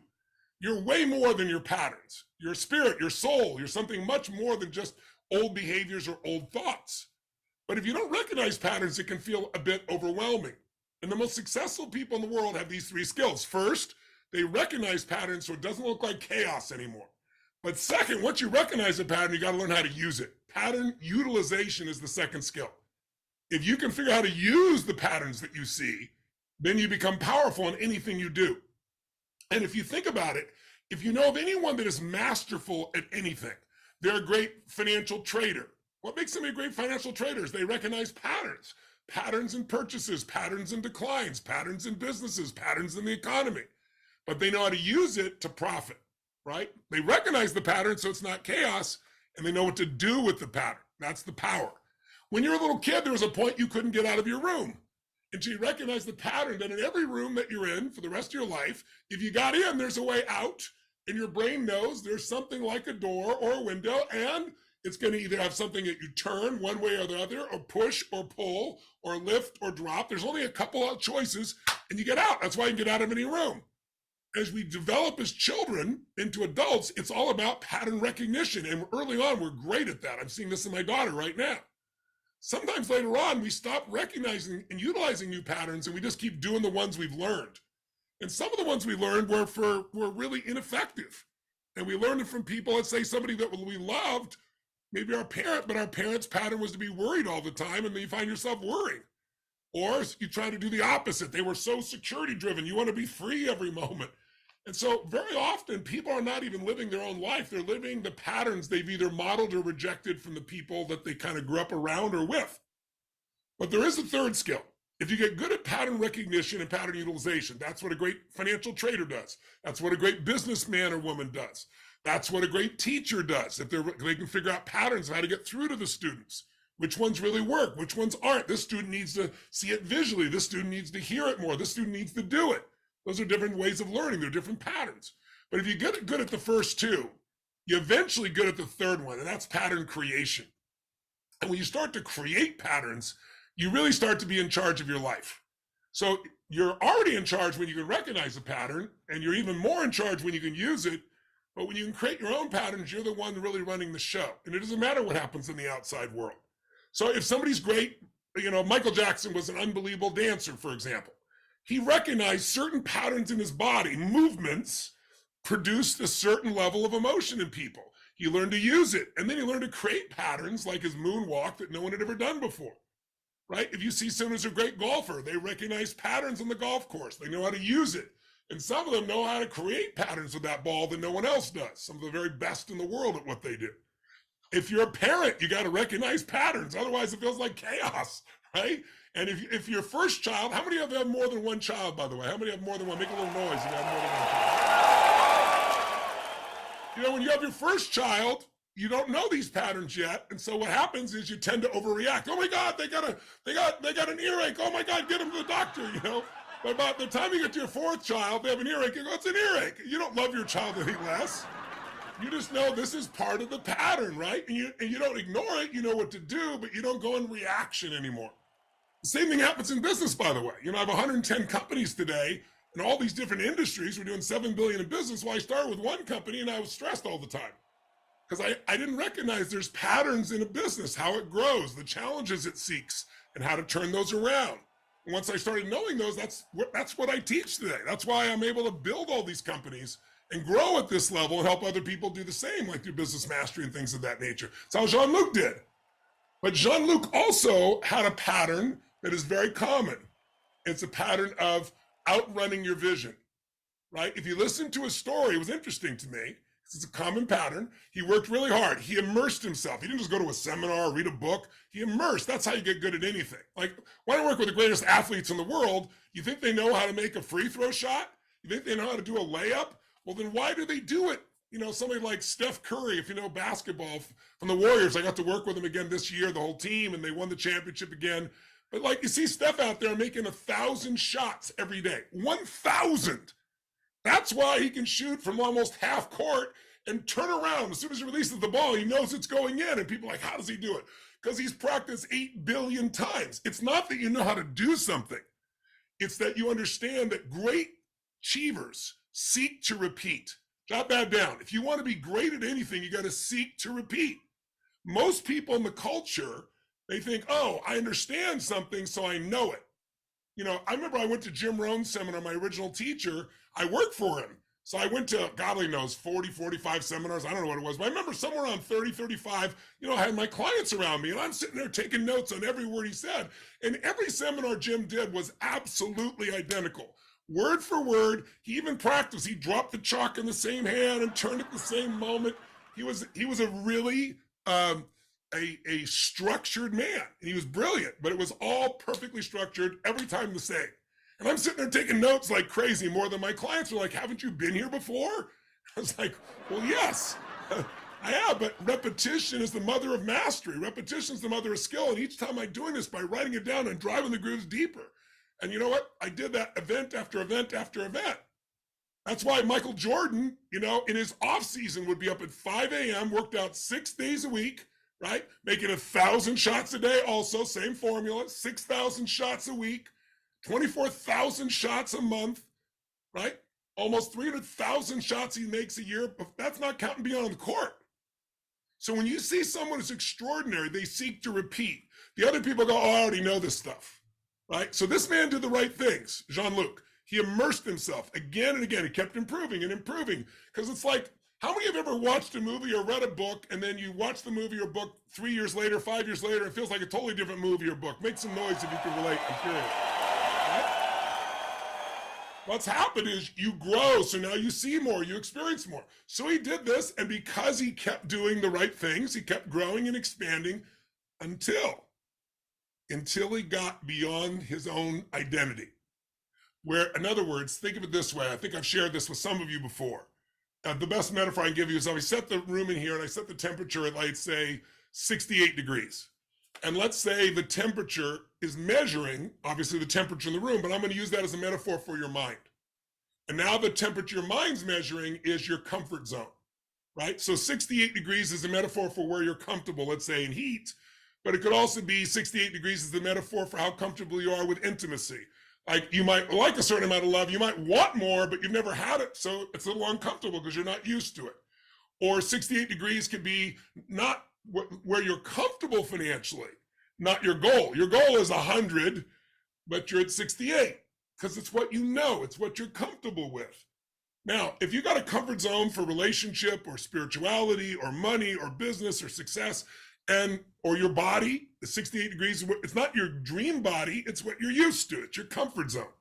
You're way more than your patterns. Your spirit, your soul, you're something much more than just old behaviors or old thoughts. But if you don't recognize patterns, it can feel a bit overwhelming. And the most successful people in the world have these 3 skills. First, they recognize patterns so it doesn't look like chaos anymore. But second, once you recognize a pattern, you got to learn how to use it. Pattern utilization is the second skill. If you can figure out how to use the patterns that you see, then you become powerful in anything you do. And if you think about it, if you know of anyone that is masterful at anything, they're a great financial trader. What makes them a great financial trader is they recognize patterns. Patterns in purchases, patterns in declines, patterns in businesses, patterns in the economy. But they know how to use it to profit, right? They recognize the pattern so it's not chaos, and they know what to do with the pattern. That's the power. When you're a little kid, there was a point you couldn't get out of your room until you recognize the pattern that in every room that you're in for the rest of your life, if you got in, there's a way out, and your brain knows there's something like a door or a window, and it's going to either have something that you turn one way or the other, or push or pull or lift or drop. There's only a couple of choices, and you get out. That's why you can get out of any room. As we develop as children into adults, it's all about pattern recognition. And early on, we're great at that. I'm seeing this in my daughter right now. Sometimes later on, we stop recognizing and utilizing new patterns, and we just keep doing the ones we've learned. And some of the ones we learned were really ineffective. And we learned it from people, let's say somebody that we loved, maybe our parent, but our parent's pattern was to be worried all the time, and then you find yourself worrying. Or you try to do the opposite. They were so security driven. You want to be free every moment. And so very often people are not even living their own life. They're living the patterns they've either modeled or rejected from the people that they kind of grew up around or with. But there is a third skill. If you get good at pattern recognition and pattern utilization, that's what a great financial trader does. That's what a great businessman or woman does. That's what a great teacher does. If they can figure out patterns of how to get through to the students. Which ones really work? Which ones aren't? This student needs to see it visually. This student needs to hear it more. This student needs to do it. Those are different ways of learning. They're different patterns. But if you get good at the first two, you're eventually good at the third one, and that's pattern creation. And when you start to create patterns, you really start to be in charge of your life. So you're already in charge when you can recognize a pattern, and you're even more in charge when you can use it. But when you can create your own patterns, you're the one really running the show. And it doesn't matter what happens in the outside world. So if somebody's great, Michael Jackson was an unbelievable dancer, for example. He recognized certain patterns in his body, movements produced a certain level of emotion in people. He learned to use it. And then he learned to create patterns like his moonwalk that no one had ever done before, right? If you see someone who's a great golfer, they recognize patterns on the golf course. They know how to use it. And some of them know how to create patterns with that ball that no one else does. Some of the very best in the world at what they do. If you're a parent, you got to recognize patterns. Otherwise, it feels like chaos, right? And if your first child, how many of you have more than one child, by the way? How many have more than one? Make a little noise if you have more than one child. When you have your first child, you don't know these patterns yet. And so what happens is you tend to overreact. Oh my God, they got an earache. Oh my God, get them to the doctor, But about the time you get to your fourth child, they have an earache. You go, it's an earache. You don't love your child any less. You just know this is part of the pattern, right? And you don't ignore it. You know what to do, but you don't go in reaction anymore. The same thing happens in business, by the way. I have 110 companies today in all these different industries. We're doing $7 billion in business. Well, I started with one company and I was stressed all the time because I didn't recognize there's patterns in a business, how it grows, the challenges it seeks, and how to turn those around. And once I started knowing those, that's what I teach today. That's why I'm able to build all these companies and grow at this level and help other people do the same, like do business mastery and things of that nature. That's how Jean-Luc did. But Jean-Luc also had a pattern that is very common. It's a pattern of outrunning your vision, right? If you listen to his story, it was interesting to me. It's a common pattern. He worked really hard. He immersed himself. He didn't just go to a seminar or read a book. He immersed. That's how you get good at anything. Like, when I work with the greatest athletes in the world, you think they know how to make a free throw shot? You think they know how to do a layup? Well, then why do they do it? Somebody like Steph Curry, if you know basketball from the Warriors, I got to work with him again this year, the whole team, and they won the championship again. But you see Steph out there making 1,000 shots every day, 1,000. That's why he can shoot from almost half court and turn around. As soon as he releases the ball, he knows it's going in. And people are like, how does he do it? Because he's practiced 8 billion times. It's not that you know how to do something. It's that you understand that great achievers seek to repeat. Jot that down. If you want to be great at anything, you got to seek to repeat. Most people in the culture, they think, oh, I understand something, so I know it. I remember I went to Jim Rohn's seminar, my original teacher. I worked for him. So I went to, God only knows, 40, 45 seminars. I don't know what it was, but I remember somewhere around 30, 35, I had my clients around me and I'm sitting there taking notes on every word he said. And every seminar Jim did was absolutely identical. Word for word. He even practiced. He dropped the chalk in the same hand and turned at the same moment. He was a really a structured man, and he was brilliant, but it was all perfectly structured every time the same. And I'm sitting there taking notes like crazy. More than my clients were like, haven't you been here before? I was like, well, yes, I have, but repetition is the mother of mastery. Repetition is the mother of skill. And each time I'm doing this by writing it down and driving the grooves deeper. And you know what? I did that event after event after event. That's why Michael Jordan, in his off season would be up at 5 a.m., worked out 6 days a week, right? Making 1,000 shots a day also, same formula, 6,000 shots a week, 24,000 shots a month, right? Almost 300,000 shots he makes a year, but that's not counting being on the court. So when you see someone who's extraordinary, they seek to repeat. The other people go, oh, I already know this stuff, right? So this man did the right things, Jean-Luc. He immersed himself again and again. He kept improving and improving because it's like, How many have ever watched a movie or read a book, and then you watch the movie or book 3 years later, 5 years later, it feels like a totally different movie or book? Make some noise if you can relate. I'm curious. Right? What's happened is you grow, so now you see more, you experience more. So he did this, and because he kept doing the right things, he kept growing and expanding until he got beyond his own identity. Where, in other words, think of it this way. I think I've shared this with some of you before. The best metaphor I can give you is I set the room in here and I set the temperature at, like, say, 68 degrees. And let's say the temperature is measuring, obviously, the temperature in the room, but I'm going to use that as a metaphor for your mind. And now the temperature your mind's measuring is your comfort zone, right? So 68 degrees is a metaphor for where you're comfortable, let's say, in heat. But it could also be 68 degrees is the metaphor for how comfortable you are with intimacy. Like, you might like a certain amount of love, you might want more, but you've never had it, so it's a little uncomfortable because you're not used to it. Or 68 degrees could be not where you're comfortable financially, not your goal. Your goal is 100, but you're at 68 because it's what you know, it's what you're comfortable with. Now, if you got a comfort zone for relationship or spirituality or money or business or success, or your body, the 68 degrees, it's not your dream body, it's what you're used to, it's your comfort zone.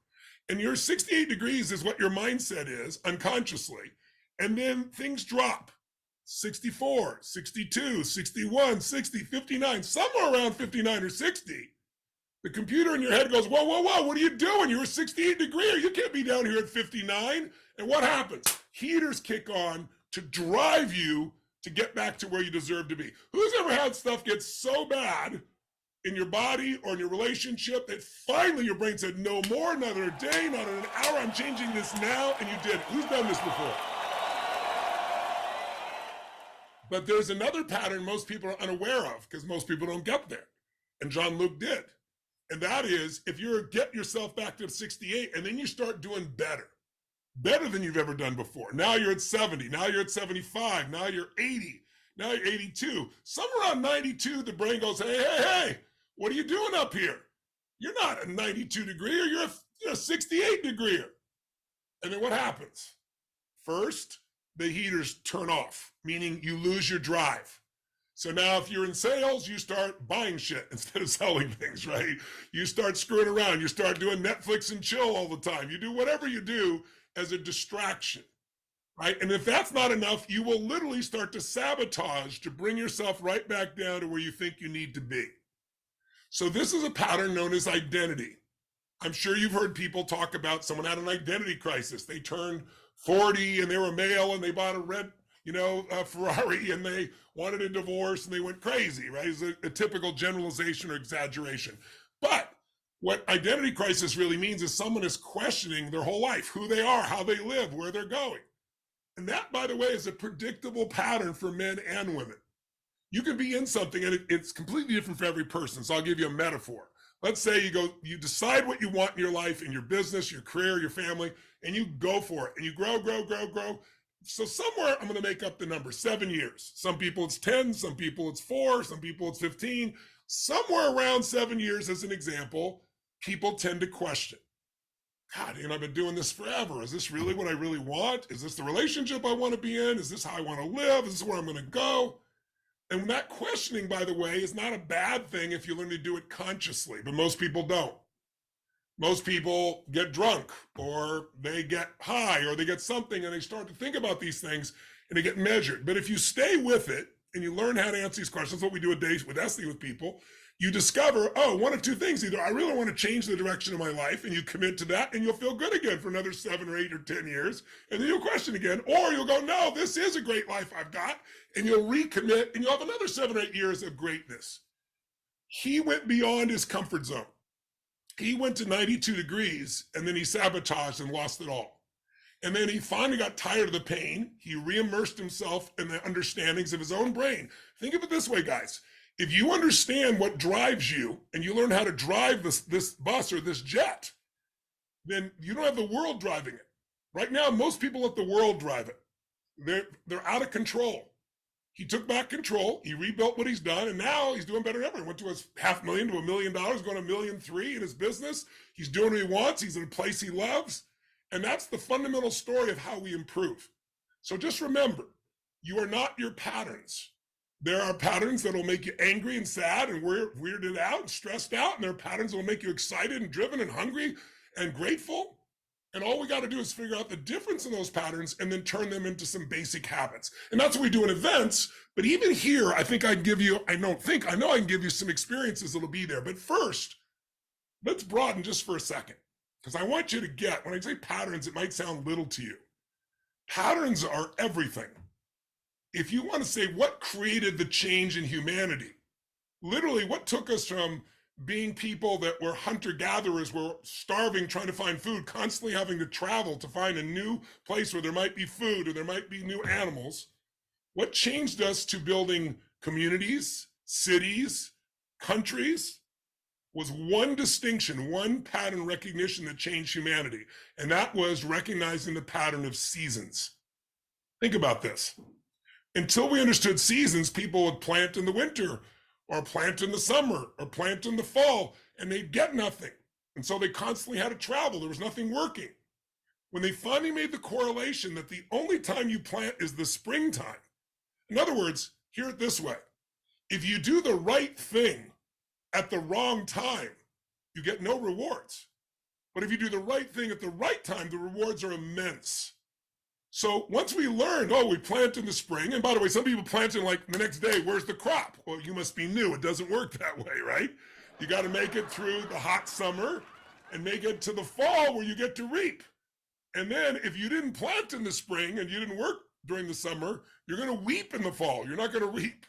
And your 68 degrees is what your mindset is unconsciously. And then things drop. 64, 62, 61, 60, 59, somewhere around 59 or 60. The computer in your head goes, whoa, whoa, whoa, what are you doing? You're a 68 degree, you can't be down here at 59. And what happens? Heaters kick on to drive you to get back to where you deserve to be. Who's ever had stuff get so bad in your body or in your relationship that finally your brain said, no more, not another day, not an hour, I'm changing this now, and you did it? Who's done this before? But there's another pattern most people are unaware of because most people don't get there. And Jean-Luc did. And that is, if you get yourself back to 68 and then you start doing better than you've ever done before. Now you're at 70, now you're at 75, now you're 80, now you're 82. Somewhere around 92, the brain goes, hey, what are you doing up here? You're not a 92 degreer, you're a 68 degreer. And then what happens? First, the heaters turn off, meaning you lose your drive. So now if you're in sales, you start buying shit instead of selling things, right? You start screwing around. You start doing Netflix and chill all the time. You do whatever you do as a distraction, right? And if that's not enough, you will literally start to sabotage to bring yourself right back down to where you think you need to be. So this is a pattern known as identity. I'm sure you've heard people talk about someone had an identity crisis. They turned 40 and they were male and they bought a red, Ferrari and they wanted a divorce and they went crazy, right? It's a typical generalization or exaggeration. But what identity crisis really means is someone is questioning their whole life, who they are, how they live, where they're going. And that, by the way, is a predictable pattern for men and women. You could be in something and it's completely different for every person. So I'll give you a metaphor. Let's say you decide what you want in your life, in your business, your career, your family, and you go for it and you grow. So somewhere I'm going to make up the number, 7 years. Some people it's 10, some people it's 4, some people it's 15. Somewhere around 7 years, as an example, people tend to question. God, I've been doing this forever. Is this really what I really want? Is this the relationship I want to be in? Is this how I want to live? Is this where I'm going to go? And that questioning, by the way, is not a bad thing if you learn to do it consciously, but most people don't. Most people get drunk or they get high or they get something and they start to think about these things and they get measured. But if you stay with it and you learn how to answer these questions, what we do with Esty with people, you discover, one of two things. Either I really want to change the direction of my life and you commit to that and you'll feel good again for another 7 or 8 or 10 years. And then you'll question again, or you'll go, no, this is a great life I've got. And you'll recommit and you'll have another 7 or 8 years of greatness. He went beyond his comfort zone. He went to 92 degrees and then he sabotaged and lost it all. And then he finally got tired of the pain. He re-immersed himself in the understandings of his own brain. Think of it this way, guys. If you understand what drives you and you learn how to drive this bus or this jet, then you don't have the world driving it. Right now, most people let the world drive it. They're out of control. He took back control, he rebuilt what he's done, and now he's doing better than ever. He went to his $500,000 to $1 million, going to $1.3 million in his business. He's doing what he wants, he's in a place he loves. And that's the fundamental story of how we improve. So just remember, You are not your patterns. There are patterns that will make you angry and sad and weirded out and stressed out. And there are patterns that will make you excited and driven and hungry and grateful. And all we got to do is figure out the difference in those patterns and then turn them into some basic habits. And that's what we do in events. But even here, I think I know I can give you some experiences that'll be there. But first, let's broaden just for a second, because I want you to get, when I say patterns, it might sound little to you. Patterns are everything. If you want to say what created the change in humanity, literally what took us from being people that were hunter-gatherers, were starving, trying to find food, constantly having to travel to find a new place where there might be food or there might be new animals, what changed us to building communities, cities, countries, was one distinction, one pattern recognition that changed humanity. And that was recognizing the pattern of seasons. Think about this. Until we understood seasons, people would plant in the winter or plant in the summer or plant in the fall, and they'd get nothing. And so they constantly had to travel. There was nothing working. When they finally made the correlation that the only time you plant is the springtime. In other words, hear it this way. If you do the right thing at the wrong time, you get no rewards. But if you do the right thing at the right time, the rewards are immense. So once we learned, we plant in the spring, and by the way, some people plant in like the next day, where's the crop? Well, you must be new. It doesn't work that way, right? You got to make it through the hot summer and make it to the fall where you get to reap. And then if you didn't plant in the spring and you didn't work during the summer, you're going to weep in the fall. You're not going to reap.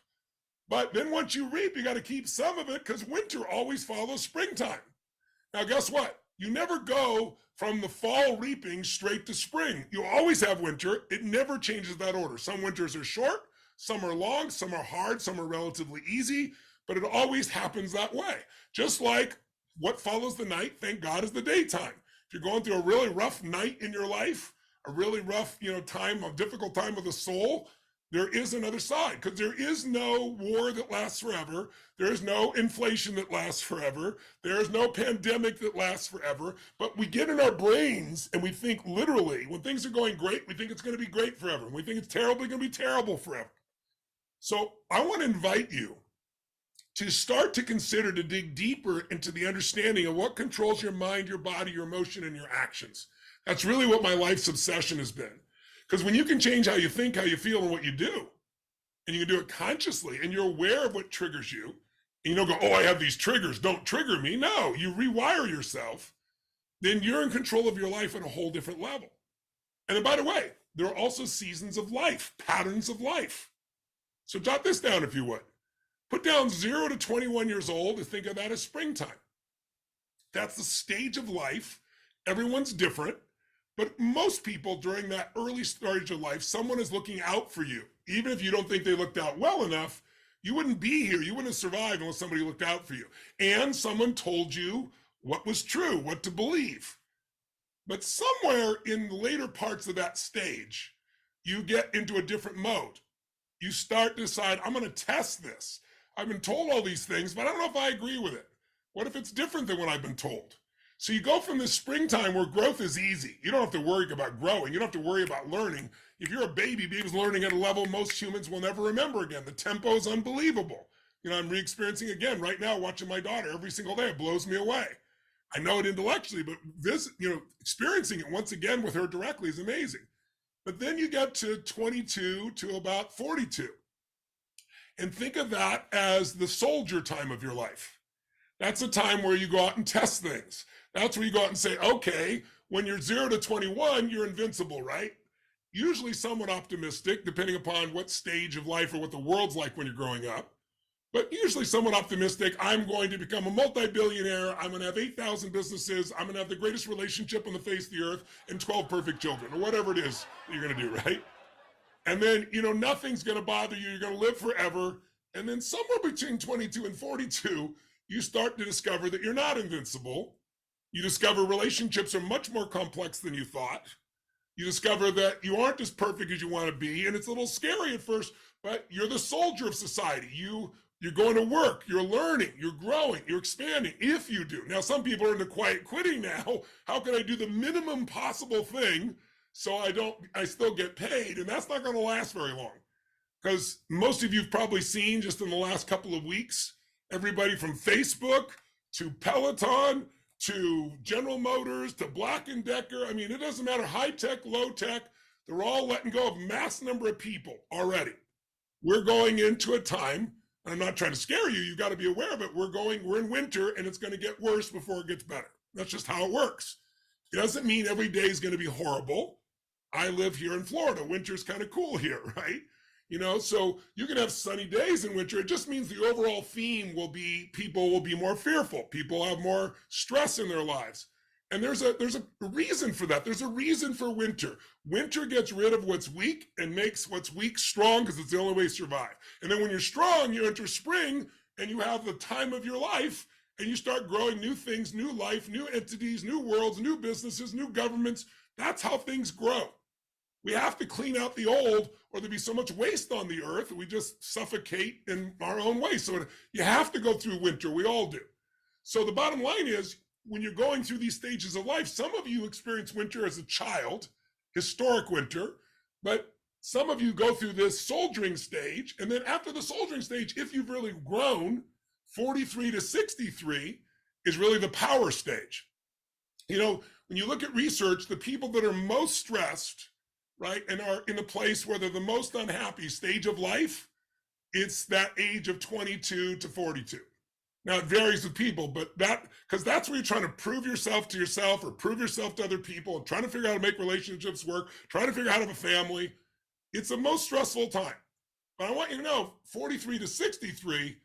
But then once you reap, you got to keep some of it because winter always follows springtime. Now, guess what? You never go from the fall reaping straight to spring. You always have winter. It never changes that order. Some winters are short, some are long, some are hard, some are relatively easy, but it always happens that way. Just like what follows the night, thank God, is the daytime. If you're going through a really rough night in your life, a really rough, time, a difficult time with the soul, there is another side, because there is no war that lasts forever. There is no inflation that lasts forever. There is no pandemic that lasts forever. But we get in our brains and we think literally, when things are going great, we think it's going to be great forever. When we think it's terrible, going to be terrible forever. So I want to invite you to start to consider, to dig deeper into the understanding of what controls your mind, your body, your emotion, and your actions. That's really what my life's obsession has been. Because when you can change how you think, how you feel, and what you do, and you can do it consciously, and you're aware of what triggers you, and you don't go, I have these triggers, don't trigger me. No, you rewire yourself, then you're in control of your life at a whole different level. And then, by the way, there are also seasons of life, patterns of life. So jot this down if you would. Put down 0 to 21 years old and think of that as springtime. That's the stage of life. Everyone's different. But most people during that early stage of life, someone is looking out for you. Even if you don't think they looked out well enough, you wouldn't be here. You wouldn't have survived unless somebody looked out for you. And someone told you what was true, what to believe. But somewhere in the later parts of that stage, you get into a different mode. You start to decide, I'm going to test this. I've been told all these things, but I don't know if I agree with it. What if it's different than what I've been told? So you go from this springtime where growth is easy. You don't have to worry about growing. You don't have to worry about learning. If you're a baby, baby's learning at a level most humans will never remember again. The tempo is unbelievable. I'm re-experiencing again right now, watching my daughter every single day. It blows me away. I know it intellectually, but this, experiencing it once again with her directly is amazing. But then you get to 22 to about 42. And think of that as the soldier time of your life. That's a time where you go out and test things. That's where you go out and say, okay, when you're 0 to 21, you're invincible, right? Usually somewhat optimistic, depending upon what stage of life or what the world's like when you're growing up. But usually somewhat optimistic. I'm going to become a multi-billionaire. I'm going to have 8,000 businesses. I'm going to have the greatest relationship on the face of the earth and 12 perfect children, or whatever it is that you're going to do, right? And then, nothing's going to bother you. You're going to live forever. And then somewhere between 22 and 42, you start to discover that you're not invincible. You discover relationships are much more complex than you thought. You discover that you aren't as perfect as you want to be. And it's a little scary at first, but you're the soldier of society. You're going to work, you're learning, you're growing, you're expanding, if you do. Now, some people are into quiet quitting now. How can I do the minimum possible thing so I still get paid? And that's not going to last very long. because most of you've probably seen just in the last couple of weeks, everybody from Facebook to Peloton to General Motors to Black & Decker. I mean, it doesn't matter, high tech, low tech, they're all letting go of mass number of people already. We're going into a time, and I'm not trying to scare you, you got to be aware of it. We're in winter and it's going to get worse before it gets better. That's just how it works. It doesn't mean every day is going to be horrible. I live here in Florida. Winter's kind of cool here, right? You know, so you can have sunny days in winter. It just means the overall theme will be people will be more fearful. People have more stress in their lives. And there's a reason for that. There's a reason for winter. Winter gets rid of what's weak and makes what's weak strong because it's the only way to survive. And then when you're strong, you enter spring and you have the time of your life and you start growing new things, new life, new entities, new worlds, new businesses, new governments. That's how things grow. We have to clean out the old or there'd be so much waste on the earth we just suffocate in our own way. So you have to go through winter. We all do. So the bottom line is when you're going through these stages of life, some of you experience winter as a child, historic winter, but some of you go through this soldiering stage. And then after the soldiering stage, if you've really grown, 43 to 63 is really the power stage. You know, when you look at research, the people that are most stressed, right, and are in a place where they're the most unhappy stage of life, it's that age of 22 to 42. Now it varies with people, but because that's where you're trying to prove yourself to yourself or prove yourself to other people and trying to figure out how to make relationships work, trying to figure out how to have a family. It's the most stressful time. But I want you to know, 43 to 63,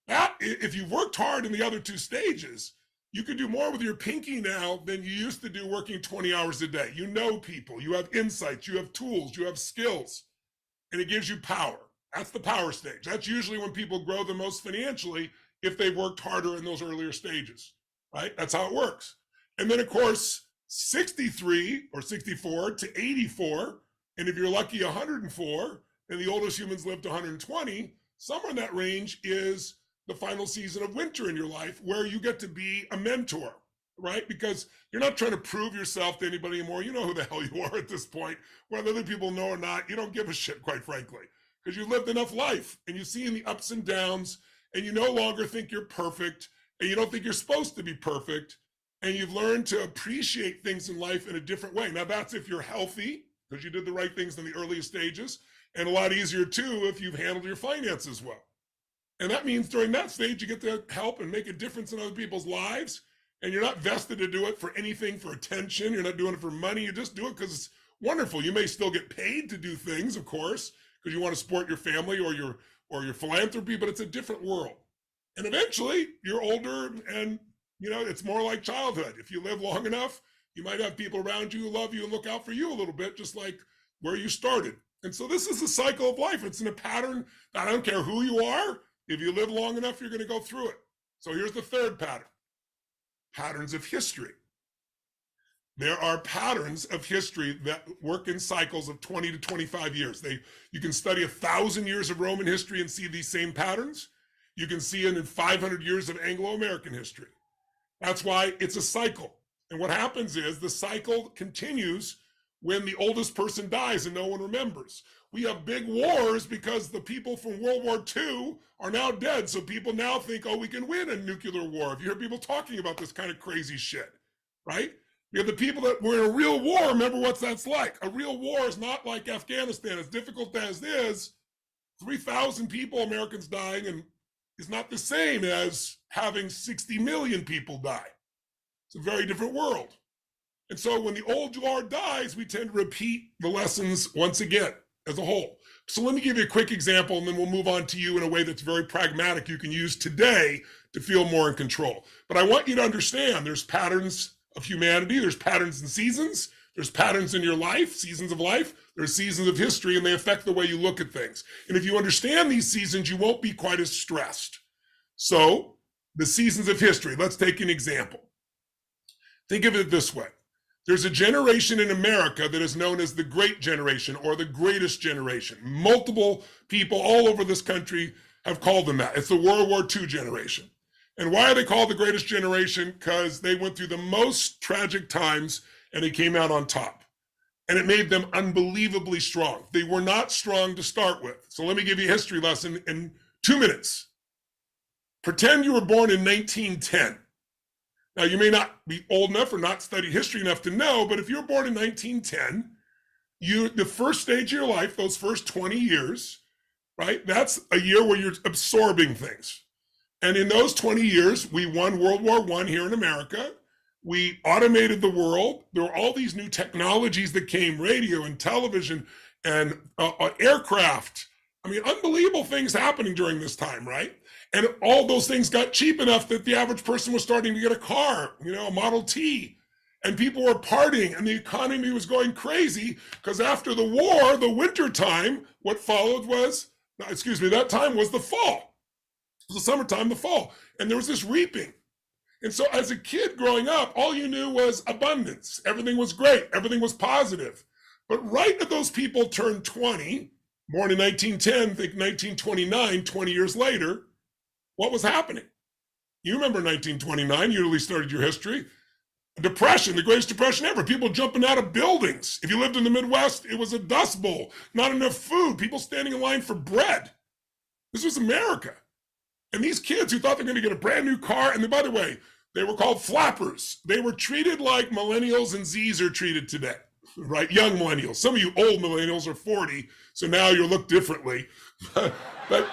that if you've worked hard in the other two stages, you can do more with your pinky now than you used to do working 20 hours a day. You know people, you have insights, you have tools, you have skills, and it gives you power. That's the power stage. That's usually when people grow the most financially if they've worked harder in those earlier stages, right? That's how it works. And then of course, 63 or 64 to 84, and if you're lucky, 104, and the oldest humans live to 120, somewhere in that range is the final season of winter in your life where you get to be a mentor, right? Because you're not trying to prove yourself to anybody anymore. You know who the hell you are at this point. Whether other people know or not, you don't give a shit, quite frankly, because you lived enough life and you've seen the ups and downs and you no longer think you're perfect and you don't think you're supposed to be perfect. And you've learned to appreciate things in life in a different way. Now that's if you're healthy, because you did the right things in the earliest stages, and a lot easier too if you've handled your finances well. And that means during that stage, you get to help and make a difference in other people's lives. And you're not vested to do it for anything, for attention. You're not doing it for money. You just do it because it's wonderful. You may still get paid to do things, of course, because you want to support your family or your philanthropy, but it's a different world. And eventually you're older and, you know, it's more like childhood. If you live long enough, you might have people around you who love you and look out for you a little bit, just like where you started. And so this is the cycle of life. It's in a pattern that I don't care who you are. If you live long enough, you're going to go through it. So here's the third pattern. Patterns of history. There are patterns of history that work in cycles of 20 to 25 years. You can study 1,000 years of Roman history and see these same patterns. You can see it in 500 years of Anglo-American history. That's why it's a cycle. And what happens is the cycle continues when the oldest person dies and no one remembers. We have big wars because the people from World War II are now dead. So people now think, oh, we can win a nuclear war. If you hear people talking about this kind of crazy shit, right? We have the people that were in a real war. Remember what that's like. A real war is not like Afghanistan. As difficult as it is, 3,000 people, Americans dying, and is not the same as having 60 million people die. It's a very different world. And so when the old guard dies, we tend to repeat the lessons once again as a whole. So let me give you a quick example and then we'll move on to you in a way that's very pragmatic you can use today to feel more in control. But I want you to understand there's patterns of humanity, there's patterns in seasons, there's patterns in your life, seasons of life, there's seasons of history, and they affect the way you look at things. And if you understand these seasons, you won't be quite as stressed. So the seasons of history, let's take an example. Think of it this way. There's a generation in America that is known as the Great Generation or the Greatest Generation. Multiple people all over this country have called them that. It's the World War II generation. And why are they called the Greatest Generation? Because they went through the most tragic times and they came out on top. and it made them unbelievably strong. They were not strong to start with. So let me give you a history lesson in 2 minutes. Pretend you were born in 1910. Now, you may not be old enough or not studied history enough to know, but if you were born in 1910, the first stage of your life, those first 20 years, right? That's a year where you're absorbing things. And in those 20 years, we won World War I here in America. We automated the world. There were all these new technologies that came, radio and television and aircraft. I mean, unbelievable things happening during this time, right? And all those things got cheap enough that the average person was starting to get a car, a Model T. And people were partying and the economy was going crazy because after the war, the winter time, what followed was, that time was the fall. It was the summertime, the fall. And there was this reaping. And so as a kid growing up, all you knew was abundance. Everything was great. Everything was positive. But right as those people turned 20, born in 1910, think 1929, 20 years later, what was happening? You remember 1929, you at least started your history. Depression, the greatest depression ever. People jumping out of buildings. If you lived in the Midwest, it was a dust bowl. Not enough food. People standing in line for bread. This was America. And these kids who thought they're going to get a brand new car, and by the way, they were called flappers. They were treated like millennials and Zs are treated today, right? Young millennials. Some of you old millennials are 40, so now you look differently. But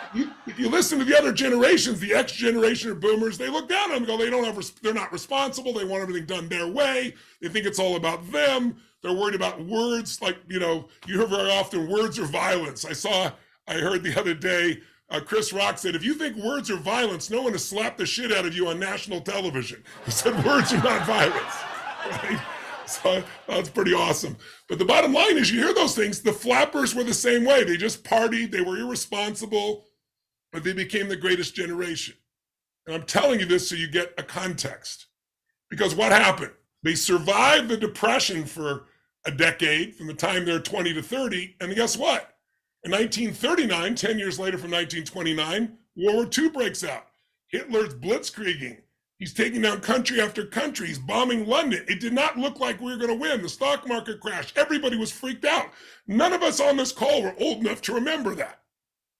if you listen to the other generations, the X generation or boomers, they look down on them and go, they're not responsible. They want everything done their way. They think it's all about them. They're worried about words. Like, you hear very often words are violence. I heard the other day, Chris Rock said, if you think words are violence, no one has slapped the shit out of you on national television. He said words are not violence. Right? So that's pretty awesome. But the bottom line is, you hear those things, the flappers were the same way. They just partied, they were irresponsible, but they became the greatest generation. And I'm telling you this so you get a context. Because what happened? They survived the Depression for a decade, from the time they're 20 to 30, and guess what? In 1939, 10 years later from 1929, World War II breaks out. Hitler's blitzkrieging. He's taking down country after country. He's bombing London. It did not look like we were going to win. The stock market crashed. Everybody was freaked out. None of us on this call were old enough to remember that.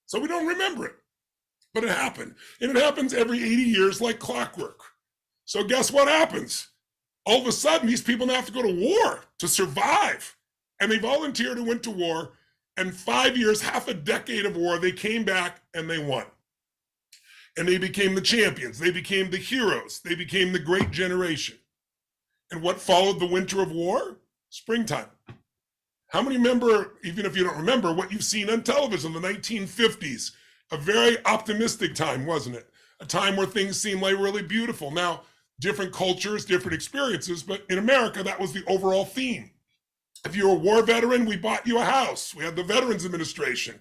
So we don't remember it. But it happened. And it happens every 80 years like clockwork. So guess what happens? All of a sudden, these people now have to go to war to survive. And they volunteered and went to war. And 5 years, half a decade of war, they came back and they won. And they became the champions. They became the heroes. They became the great generation. And what followed the winter of war? Springtime. How many remember, even if you don't remember, what you've seen on television, the 1950s? A very optimistic time, wasn't it? A time where things seemed like really beautiful. Now, different cultures, different experiences, but in America, that was the overall theme. If you're a war veteran, we bought you a house. We had the Veterans Administration.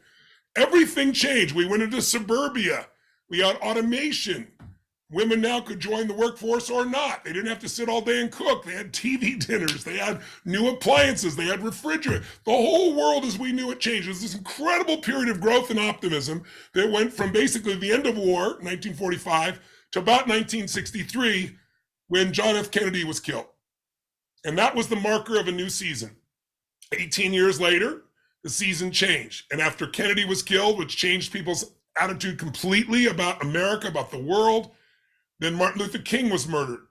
Everything changed. We went into suburbia. We had automation. Women now could join the workforce or not. They didn't have to sit all day and cook. They had TV dinners. They had new appliances. They had refrigerators. The whole world as we knew it changed. It was this incredible period of growth and optimism that went from basically the end of war, 1945, to about 1963, when John F. Kennedy was killed. And that was the marker of a new season. 18 years later, the season changed. And after Kennedy was killed, which changed people's attitude completely about America, about the world, then Martin Luther King was murdered.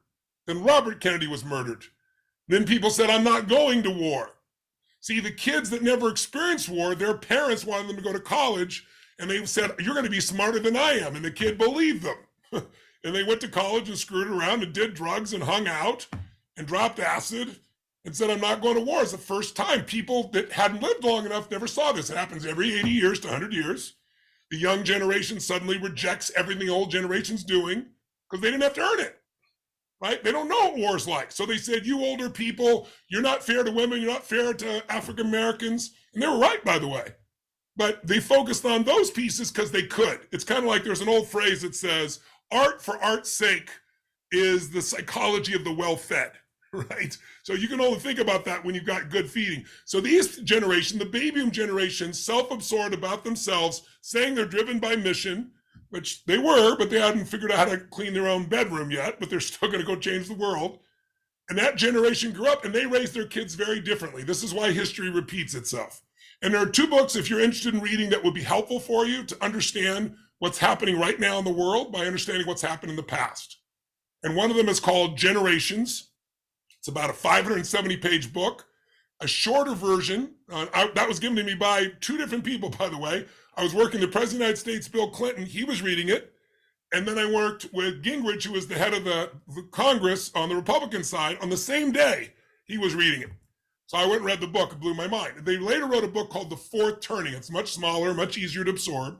Then Robert Kennedy was murdered. Then people said, I'm not going to war. See, the kids that never experienced war, their parents wanted them to go to college, and they said, you're going to be smarter than I am. And the kid believed them. And they went to college and screwed around and did drugs and hung out and dropped acid and said, I'm not going to war. It's the first time. People that hadn't lived long enough never saw this. It happens every 80 years to 100 years. The young generation suddenly rejects everything the old generation's doing because they didn't have to earn it, right? They don't know what war's like. So they said, you older people, you're not fair to women, you're not fair to African Americans. And they were right, by the way. But they focused on those pieces because they could. It's kind of like there's an old phrase that says, art for art's sake is the psychology of the well-fed, right? So you can only think about that when you've got good feeding. So these generation, the baby boom generation, self-absorbed about themselves, saying they're driven by mission, which they were, but they hadn't figured out how to clean their own bedroom yet, but they're still going to go change the world. And that generation grew up and they raised their kids very differently. This is why history repeats itself. And there are 2 books, if you're interested in reading, that would be helpful for you to understand what's happening right now in the world by understanding what's happened in the past. And one of them is called Generations. It's about a 570-page book. A shorter version, that was given to me by 2 different people, by the way. I was working with the President of the United States, Bill Clinton. He was reading it. And then I worked with Gingrich, who was the head of the Congress on the Republican side. On the same day, he was reading it. So I went and read the book. It blew my mind. They later wrote a book called The Fourth Turning. It's much smaller, much easier to absorb.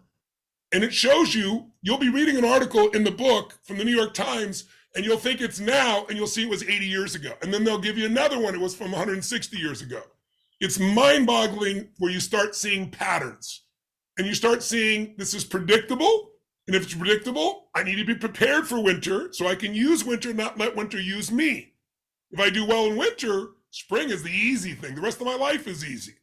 And it shows you'll be reading an article in the book from the New York Times, and you'll think it's now, and you'll see it was 80 years ago. And then they'll give you another one. It was from 160 years ago. It's mind-boggling where you start seeing patterns. And you start seeing this is predictable. And if it's predictable, I need to be prepared for winter so I can use winter, not let winter use me. If I do well in winter, spring is the easy thing. The rest of my life is easy.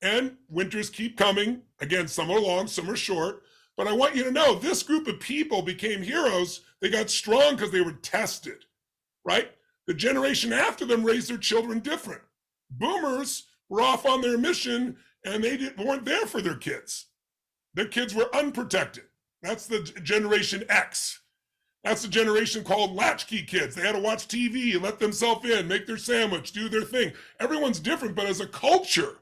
And winters keep coming. Again, some are long, some are short. But I want you to know this group of people became heroes. They got strong because they were tested, right? The generation after them raised their children different. Boomers were off on their mission and they weren't there for their kids. Their kids were unprotected. That's the Generation X. That's the generation called latchkey kids. They had to watch TV, let themselves in, make their sandwich, do their thing. Everyone's different, but as a culture,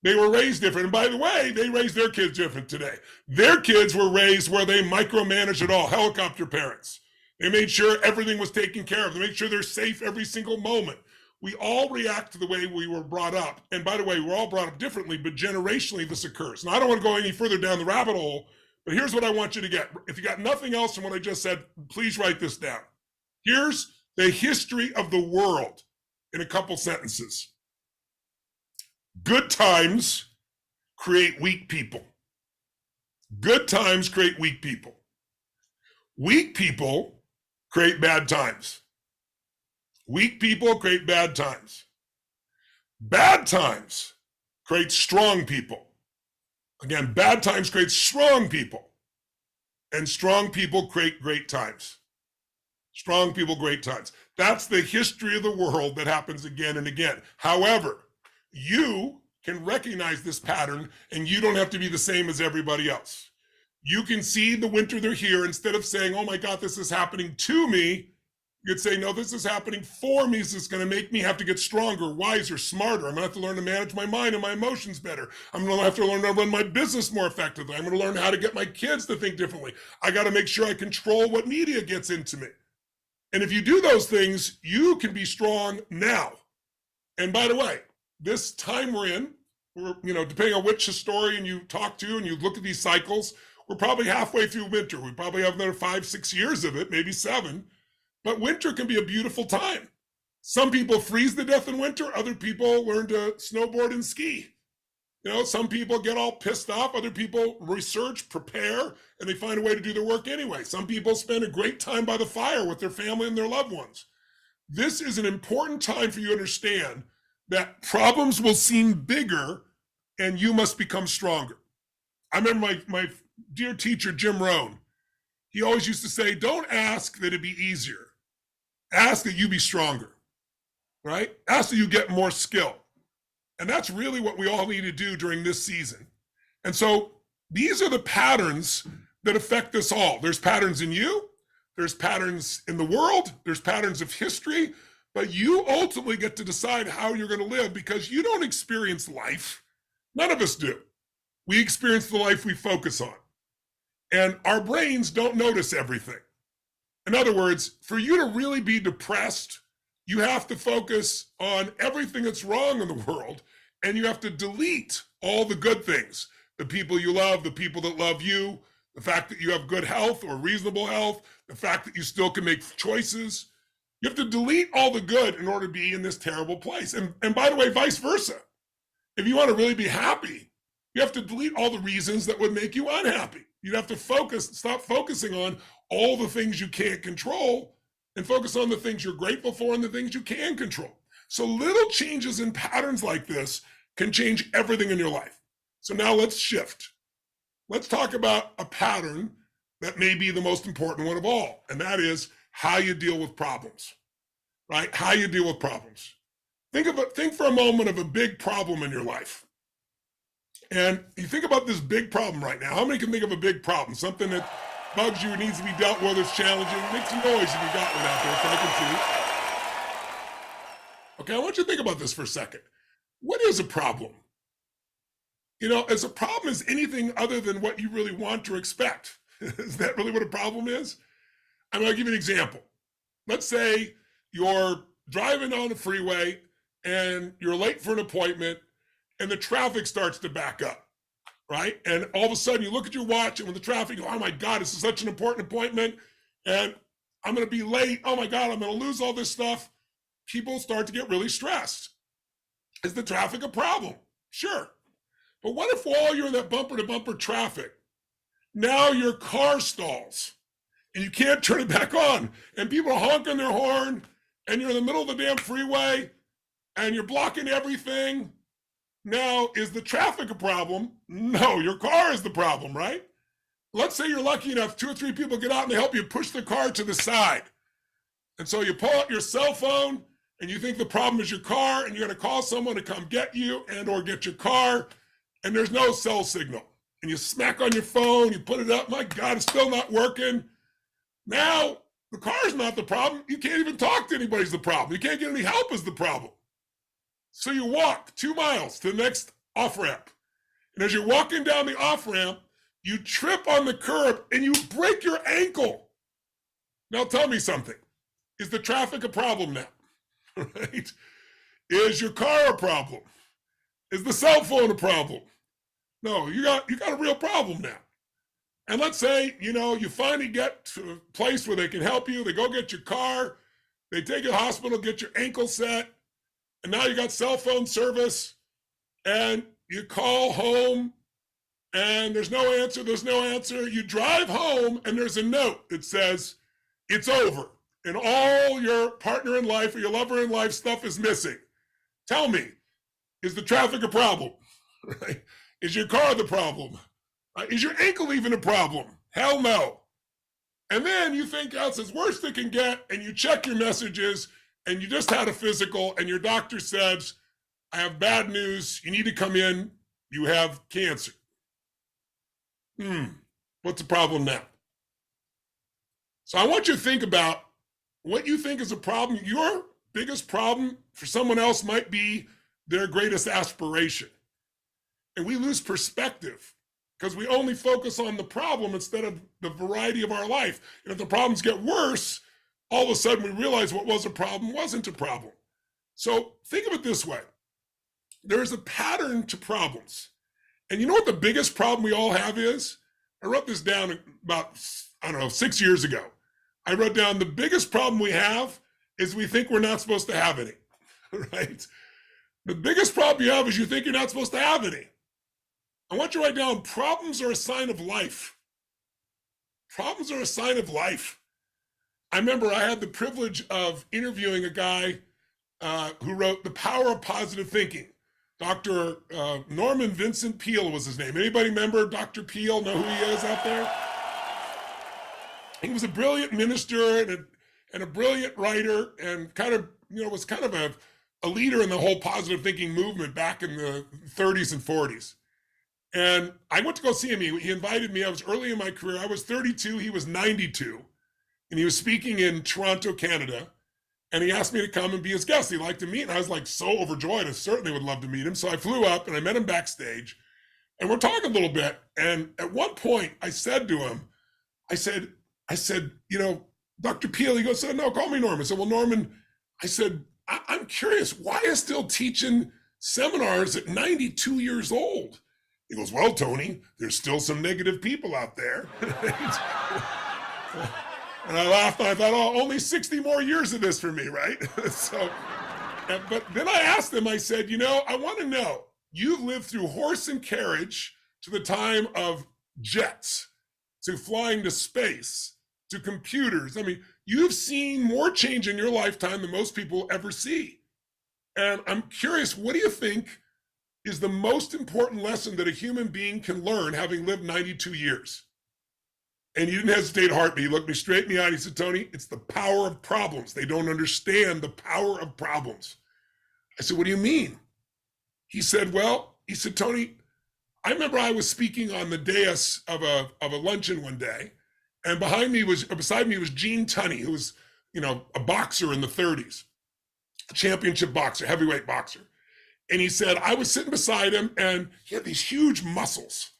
they were raised different. And by the way, they raised their kids different today. Their kids were raised where they micromanaged it all, helicopter parents. They made sure everything was taken care of. They make sure they're safe every single moment. We all react to the way we were brought up. And by the way, we're all brought up differently, but generationally this occurs. Now, I don't want to go any further down the rabbit hole, but here's what I want you to get. If you got nothing else from what I just said, please write this down. Here's the history of the world in a couple sentences. Good times create weak people. Good times create weak people. Weak people create bad times. Weak people create bad times. Bad times create strong people. Again, bad times create strong people. And strong people create great times. Strong people, great times. That's the history of the world that happens again and again. However, you can recognize this pattern and you don't have to be the same as everybody else. You can see the winter they're here. Instead of saying, oh my God, this is happening to me, you could say, no, this is happening for me. This is going to make me have to get stronger, wiser, smarter. I'm going to have to learn to manage my mind and my emotions better. I'm going to have to learn to run my business more effectively. I'm going to learn how to get my kids to think differently. I got to make sure I control what media gets into me. And if you do those things, you can be strong now. And by the way, this time we're in, depending on which historian you talk to and you look at these cycles, we're probably halfway through winter. We probably have another 5-6 years of it, maybe 7. But winter can be a beautiful time. Some people freeze to death in winter. Other people learn to snowboard and ski. Some people get all pissed off. Other people research, prepare, and they find a way to do their work anyway. Some people spend a great time by the fire with their family and their loved ones. This is an important time for you to understand that problems will seem bigger and you must become stronger. I remember my dear teacher, Jim Rohn, he always used to say, don't ask that it be easier. Ask that you be stronger, right? Ask that you get more skill. And that's really what we all need to do during this season. And so these are the patterns that affect us all. There's patterns in you, there's patterns in the world, there's patterns of history, but you ultimately get to decide how you're going to live because you don't experience life. None of us do. We experience the life we focus on. And our brains don't notice everything. In other words, for you to really be depressed, you have to focus on everything that's wrong in the world, and you have to delete all the good things. The people you love, the people that love you, the fact that you have good health or reasonable health, the fact that you still can make choices. You have to delete all the good in order to be in this terrible place. And by the way, vice versa. If you want to really be happy, you have to delete all the reasons that would make you unhappy. You'd have to stop focusing on all the things you can't control and focus on the things you're grateful for and the things you can control. So little changes in patterns like this can change everything in your life. So now let's shift. Let's talk about a pattern that may be the most important one of all, and that is how you deal with problems. right? How you deal with problems. Think for a moment of a big problem in your life. And you think about this big problem right now. How many can think of a big problem? Something that bugs you, needs to be dealt with, it's challenging. Make some noise if you got one out there, so I can see. Okay, I want you to think about this for a second. What is a problem? You know, as a problem is anything other than what you really want or expect. Is that really what a problem is? I'm going to give you an example. Let's say you're driving on the freeway and you're late for an appointment and the traffic starts to back up, right? And all of a sudden you look at your watch and when the traffic, you go, oh my God, this is such an important appointment and I'm going to be late. Oh my God, I'm going to lose all this stuff. People start to get really stressed. Is the traffic a problem? Sure. But what if while you're in that bumper to bumper traffic, now your car stalls and you can't turn it back on and people are honking their horn and you're in the middle of the damn freeway and you're blocking everything? Now, is the traffic a problem? No, your car is the problem, right? Let's say you're lucky enough, 2 or 3 people get out and they help you push the car to the side. And so you pull out your cell phone and you think the problem is your car and you're gonna call someone to come get you and or get your car and there's no cell signal. And you smack on your phone, you put it up, my God, it's still not working. Now, the car's not the problem. You can't even talk to anybody's the problem. You can't get any help is the problem. So you walk 2 miles to the next off-ramp. And as you're walking down the off-ramp, you trip on the curb and you break your ankle. Now tell me something. Is the traffic a problem now? Right? Is your car a problem? Is the cell phone a problem? No, you got a real problem now. And let's say, you know, you finally get to a place where they can help you. They go get your car. They take you to the hospital, get your ankle set. And now you got cell phone service and you call home and there's no answer. You drive home and there's a note that says, it's over. And all your partner in life or your lover in life stuff is missing. Tell me, is the traffic a problem? Right? Is your car the problem? Is your ankle even a problem? Hell no. And then you think that's as worst it can get and you check your messages and you just had a physical and your doctor says, I have bad news, you need to come in, you have cancer. What's the problem now? So I want you to think about what you think is a problem. Your biggest problem for someone else might be their greatest aspiration. And we lose perspective because we only focus on the problem instead of the variety of our life. And if the problems get worse, all of a sudden we realize what was a problem wasn't a problem. So think of it this way. There is a pattern to problems. And you know what the biggest problem we all have is? I wrote this down about, 6 years ago. I wrote down the biggest problem we have is we think we're not supposed to have any, right? The biggest problem you have is you think you're not supposed to have any. I want you to write down problems are a sign of life. Problems are a sign of life. I remember I had the privilege of interviewing a guy who wrote The Power of Positive Thinking. Dr. Norman Vincent Peale was his name. Anybody remember Dr. Peale, know who he is out there? He was a brilliant minister and a brilliant writer and was kind of a leader in the whole positive thinking movement back in the 30s and 40s. And I went to go see him. He invited me. I was early in my career. I was 32. He was 92. And he was speaking in Toronto, Canada. And he asked me to come and be his guest. He'd like to meet. And I was like so overjoyed. I certainly would love to meet him. So I flew up and I met him backstage. And we're talking a little bit. And at one point, I said to him, I said, you know, Dr. Peale, he goes, no, call me Norman. I said, well, Norman, I said, I'm curious, why is still teaching seminars at 92 years old? He goes, well, Tony, there's still some negative people out there. And I laughed and I thought, oh, only 60 more years of this for me, right? But then I asked him, I said, you know, I want to know, you've lived through horse and carriage to the time of jets, to flying to space, to computers. I mean, you've seen more change in your lifetime than most people ever see. And I'm curious, what do you think is the most important lesson that a human being can learn having lived 92 years? And he didn't hesitate to heartbeat. He looked me straight in the eye and he said, Tony, it's the power of problems. They don't understand the power of problems. I said, what do you mean? He said, Tony, I remember I was speaking on the dais of a luncheon one day, and beside me was Gene Tunney, who was, a boxer in the 30s, a championship boxer, heavyweight boxer. And he said, I was sitting beside him and he had these huge muscles.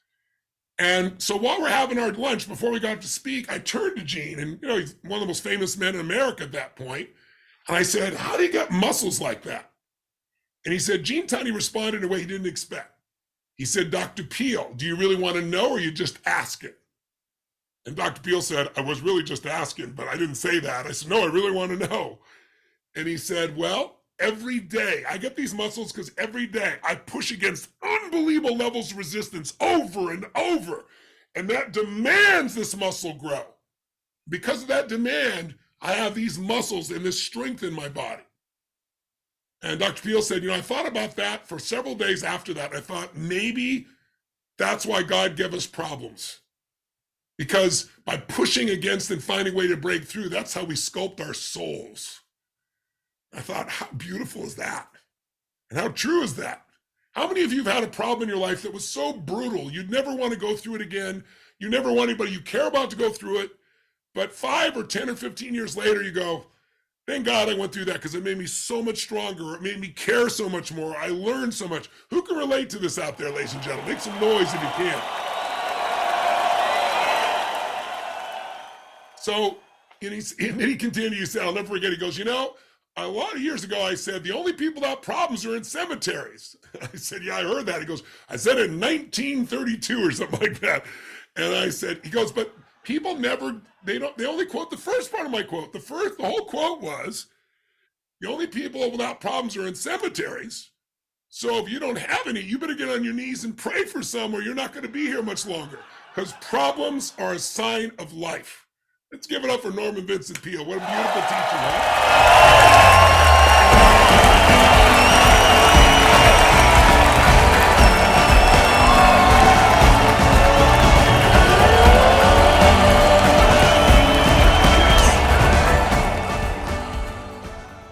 And so while we're having our lunch, before we got to speak, I turned to Gene, and he's one of the most famous men in America at that point. And I said, how do you get muscles like that? And he said, Gene Tunney responded in a way he didn't expect. He said, Dr. Peel, do you really want to know, or are you just asking? And Dr. Peel said, I was really just asking, but I didn't say that. I said, no, I really want to know. And he said, well, every day I get these muscles because every day I push against unbelievable levels of resistance over and over. And that demands this muscle grow. Because of that demand, I have these muscles and this strength in my body. And Dr. Peel said, I thought about that for several days after that. I thought maybe that's why God gave us problems. Because by pushing against and finding a way to break through, that's how we sculpt our souls. I thought, how beautiful is that? And how true is that? How many of you have had a problem in your life that was so brutal, you'd never want to go through it again? You never want anybody you care about to go through it. But 5 or 10 or 15 years later, you go, thank God I went through that because it made me so much stronger. It made me care so much more. I learned so much. Who can relate to this out there, ladies and gentlemen? Make some noise if you can. So, and then he continued, he said, I'll never forget, he goes, a lot of years ago, I said, the only people that have problems are in cemeteries. I said, yeah, I heard that. He goes, I said it in 1932 or something like that. And I said, he goes, but people they only quote the first part of my quote. The whole quote was, the only people without problems are in cemeteries. So if you don't have any, you better get on your knees and pray for some, or you're not going to be here much longer. Because problems are a sign of life. Let's give it up for Norman Vincent Peale. What a beautiful teacher, huh?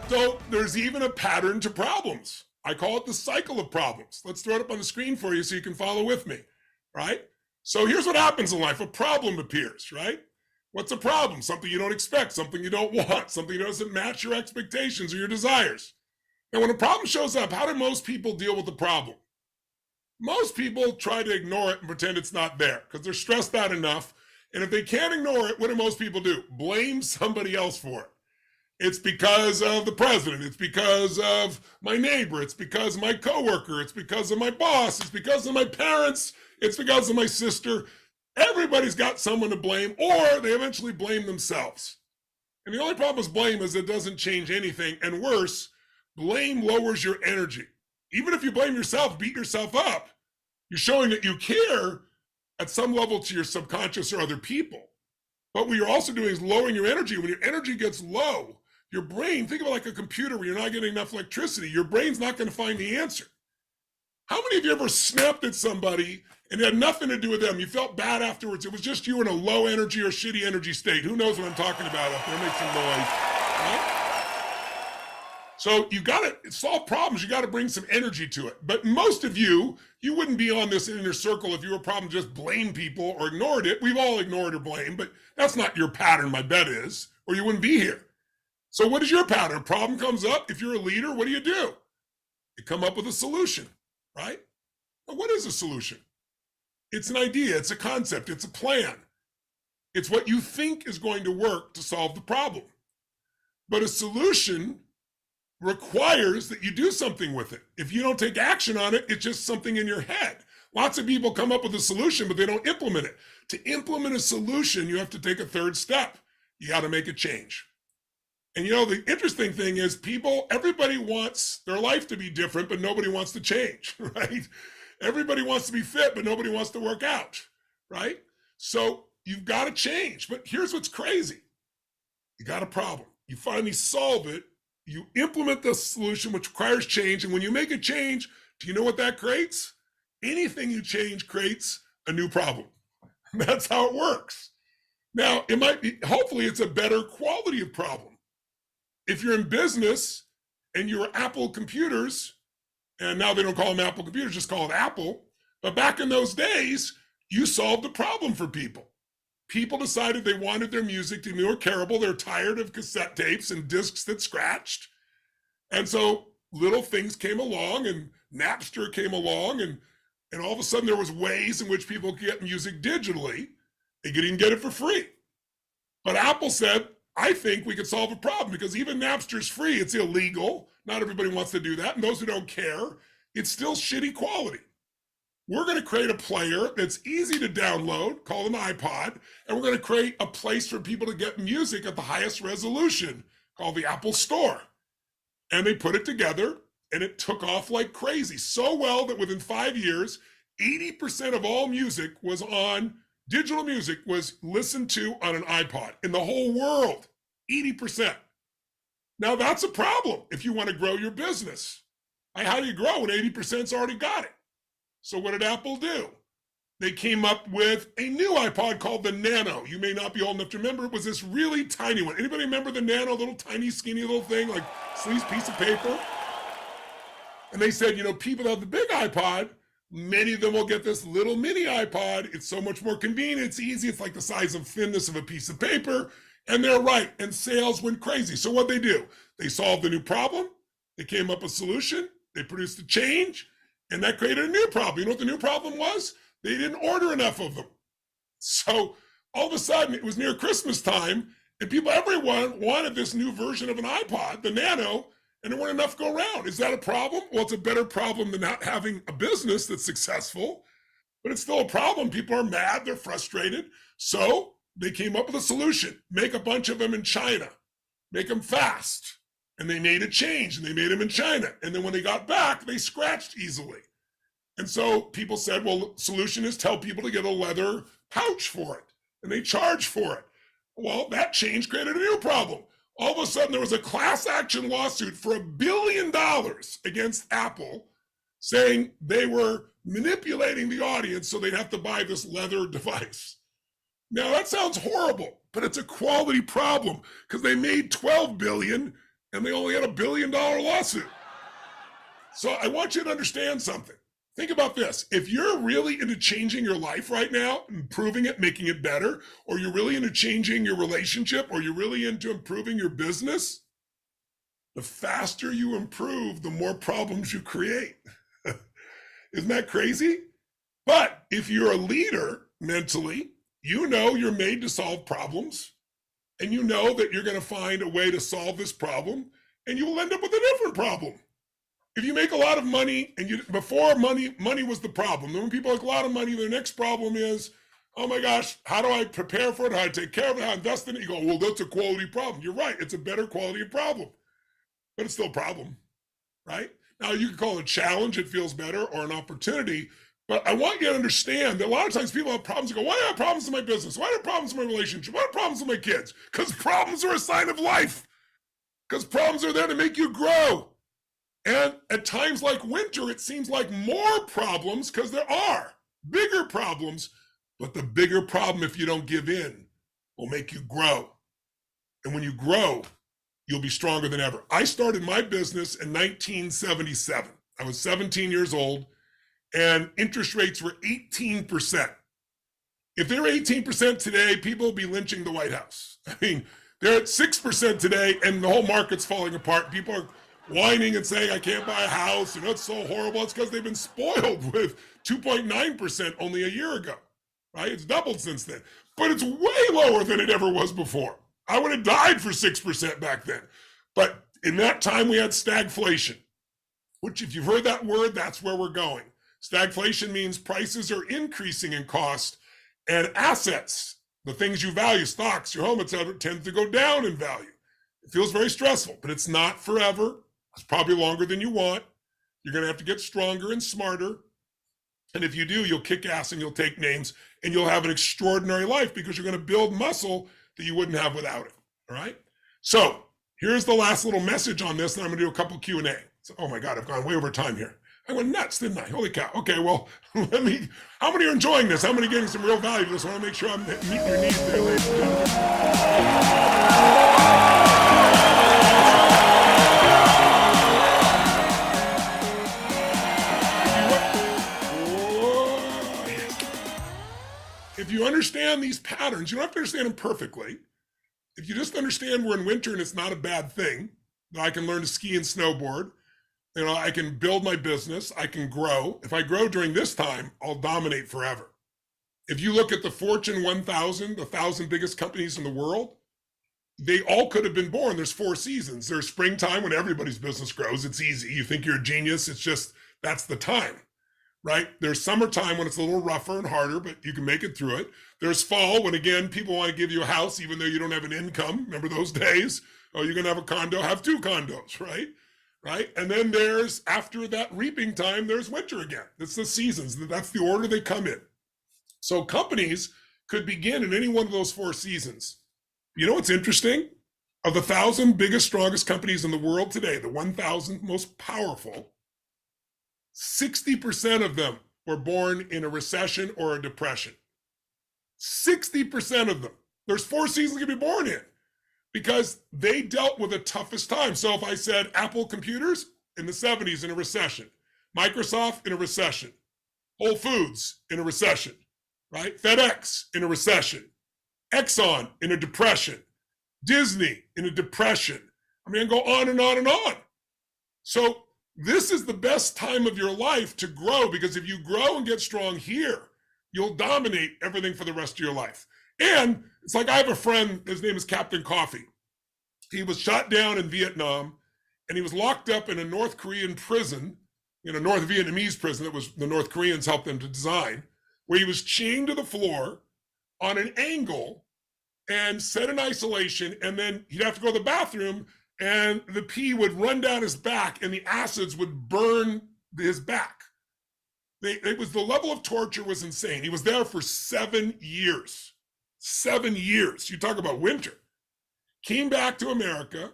So there's even a pattern to problems. I call it the cycle of problems. Let's throw it up on the screen for you so you can follow with me, right? So here's what happens in life. A problem appears, right? What's a problem? Something you don't expect, something you don't want, something that doesn't match your expectations or your desires. And when a problem shows up, how do most people deal with the problem? Most people try to ignore it and pretend it's not there because they're stressed out enough. And if they can't ignore it, what do most people do? Blame somebody else for it. It's because of the president. It's because of my neighbor. It's because of my coworker. It's because of my boss. It's because of my parents. It's because of my sister. Everybody's got someone to blame, or they eventually blame themselves. And the only problem with blame is it doesn't change anything. And worse, blame lowers your energy. Even if you blame yourself, beat yourself up, you're showing that you care at some level to your subconscious or other people. But what you're also doing is lowering your energy. When your energy gets low, your brain, think of it like a computer where you're not getting enough electricity. Your brain's not going to find the answer. How many of you ever snapped at somebody and it had nothing to do with them? You felt bad afterwards. It was just you in a low energy or shitty energy state. Who knows what I'm talking about up there? Make some noise. Right? So you got to solve problems. You got to bring some energy to it. But most of you wouldn't be on this inner circle if your problem just blame people or ignored it. We've all ignored or blamed, but that's not your pattern, my bet is, or you wouldn't be here. So what is your pattern? A problem comes up. If you're a leader, what do? You come up with a solution, right? Now, what is a solution? It's an idea. It's a concept. It's a plan. It's what you think is going to work to solve the problem. But a solution requires that you do something with it. If you don't take action on it, it's just something in your head. Lots of people come up with a solution, but they don't implement it. To implement a solution, you have to take a third step. You got to make a change. And the interesting thing is everybody wants their life to be different, but nobody wants to change, right? Everybody wants to be fit, but nobody wants to work out, right? So you've got to change. But here's what's crazy. You got a problem. You finally solve it. You implement the solution, which requires change. And when you make a change, do you know what that creates? Anything you change creates a new problem. That's how it works. Now, it might be, hopefully it's a better quality of problem. If you're in business and you're Apple computers, and now they don't call them Apple computers, just call it Apple. But back in those days, you solved the problem for people. People decided they wanted their music to be more carable. They're tired of cassette tapes and discs that scratched. And so little things came along, and Napster came along, and all of a sudden there was ways in which people could get music digitally. They could even get it for free. But Apple said, I think we could solve a problem, because even Napster's free. It's illegal. Not everybody wants to do that. And those who don't care, it's still shitty quality. We're going to create a player that's easy to download, called an iPod, and we're going to create a place for people to get music at the highest resolution, called the Apple Store. And they put it together, and it took off like crazy. So well that within 5 years, 80% of all music was on, digital music was listened to on an iPod in the whole world, 80%. Now that's a problem if you want to grow your business. How do you grow when 80%'s already got it? So what did Apple do? They came up with a new iPod called the Nano. You may not be old enough to remember. It was this really tiny one. Anybody remember the Nano, little tiny skinny little thing, like sleeves piece of paper? And they said, you know, people that have the big iPod, many of them will get this little mini iPod. It's so much more convenient. It's easy. It's like the size of thinness of a piece of paper. And they're right. And sales went crazy. So what'd they do? They solved a new problem. They came up with a solution. They produced a change. And that created a new problem. You know what the new problem was? They didn't order enough of them. So all of a sudden, it was near Christmas time, and everyone wanted this new version of an iPod, the Nano, and there weren't enough to go around. Is that a problem? Well, it's a better problem than not having a business that's successful, but it's still a problem. People are mad, they're frustrated. So they came up with a solution: make a bunch of them in China, make them fast. And they made a change, and they made them in China. And then when they got back, they scratched easily. And so people said, well, the solution is tell people to get a leather pouch for it, and they charge for it. Well, that change created a new problem. All of a sudden, there was a class action lawsuit for $1 billion against Apple, saying they were manipulating the audience so they'd have to buy this leather device. Now, that sounds horrible, but it's a quality problem, because they made $12 billion and they only had $1 billion lawsuit. So I want you to understand something. Think about this. If you're really into changing your life right now, improving it, making it better, or you're really into changing your relationship, or you're really into improving your business, the faster you improve, the more problems you create. Isn't that crazy? But if you're a leader mentally, you know you're made to solve problems, and you know that you're going to find a way to solve this problem, and you will end up with a different problem. If you make a lot of money, and before money was the problem. Then when people make a lot of money, their next problem is, oh my gosh, how do I prepare for it? How do I take care of it? How do I invest in it? You go, well, that's a quality problem. You're right. It's a better quality of problem, but it's still a problem, right? Now you can call it a challenge. It feels better, or an opportunity. But I want you to understand that a lot of times people have problems. You go, why do I have problems in my business? Why do I have problems in my relationship? Why do I have problems with my kids? Because problems are a sign of life. Because problems are there to make you grow. And at times like winter, it seems like more problems, because there are bigger problems. But the bigger problem, if you don't give in, will make you grow. And when you grow, you'll be stronger than ever. I started my business in 1977. I was 17 years old. And interest rates were 18%. If they're 18% today, people will be lynching the White House. I mean, they're at 6% today, and the whole market's falling apart. People are whining and saying, I can't buy a house, and it's so horrible. It's because they've been spoiled with 2.9% only a year ago, right? It's doubled since then. But it's way lower than it ever was before. I would have died for 6% back then. But in that time, we had stagflation, which, if you've heard that word, that's where we're going. Stagflation means prices are increasing in cost, and assets, the things you value, stocks, your home, etc., tend to go down in value. It feels very stressful, but it's not forever. It's probably longer than you want. You're going to have to get stronger and smarter. And if you do, you'll kick ass and you'll take names, and you'll have an extraordinary life, because you're going to build muscle that you wouldn't have without it. All right. So here's the last little message on this, and I'm going to do a couple Q&A. So, oh my God, I've gone way over time here. I went nuts, didn't I? Holy cow. Okay, well, how many are enjoying this? How many are getting some real value to this? I want to make sure I'm meeting your needs there, ladies. If you understand these patterns, you don't have to understand them perfectly. If you just understand we're in winter and it's not a bad thing, that I can learn to ski and snowboard, I can build my business, I can grow. If I grow during this time, I'll dominate forever. If you look at the Fortune 1000, the 1,000 biggest companies in the world, they all could have been born. There's 4 seasons. There's springtime when everybody's business grows. It's easy. You think you're a genius. It's just, that's the time, right? There's summertime when it's a little rougher and harder, but you can make it through it. There's fall when, again, people want to give you a house even though you don't have an income. Remember those days? Oh, you're going to have a condo, have 2 condos, right? Right? And then there's, after that reaping time, there's winter again. It's the seasons. That's the order they come in. So companies could begin in any one of those 4 seasons. You know what's interesting? Of the 1,000 biggest, strongest companies in the world today, the 1,000 most powerful, 60% of them were born in a recession or a depression. 60% of them. There's 4 seasons you can be born in because they dealt with the toughest time. So if I said Apple Computers in the 70s in a recession, Microsoft in a recession, Whole Foods in a recession, right? FedEx in a recession, Exxon in a depression, Disney in a depression. I mean, I go on and on and on. So this is the best time of your life to grow, because if you grow and get strong here, you'll dominate everything for the rest of your life. And it's like, I have a friend, his name is Captain Coffee. He was shot down in Vietnam and he was locked up in a North Korean prison, in a North Vietnamese prison that was the North Koreans helped them to design, where he was chained to the floor on an angle and set in isolation, and then he'd have to go to the bathroom and the pee would run down his back and the acids would burn his back. It was, the level of torture was insane. He was there for 7 years. 7 years. You talk about winter. Came back to America.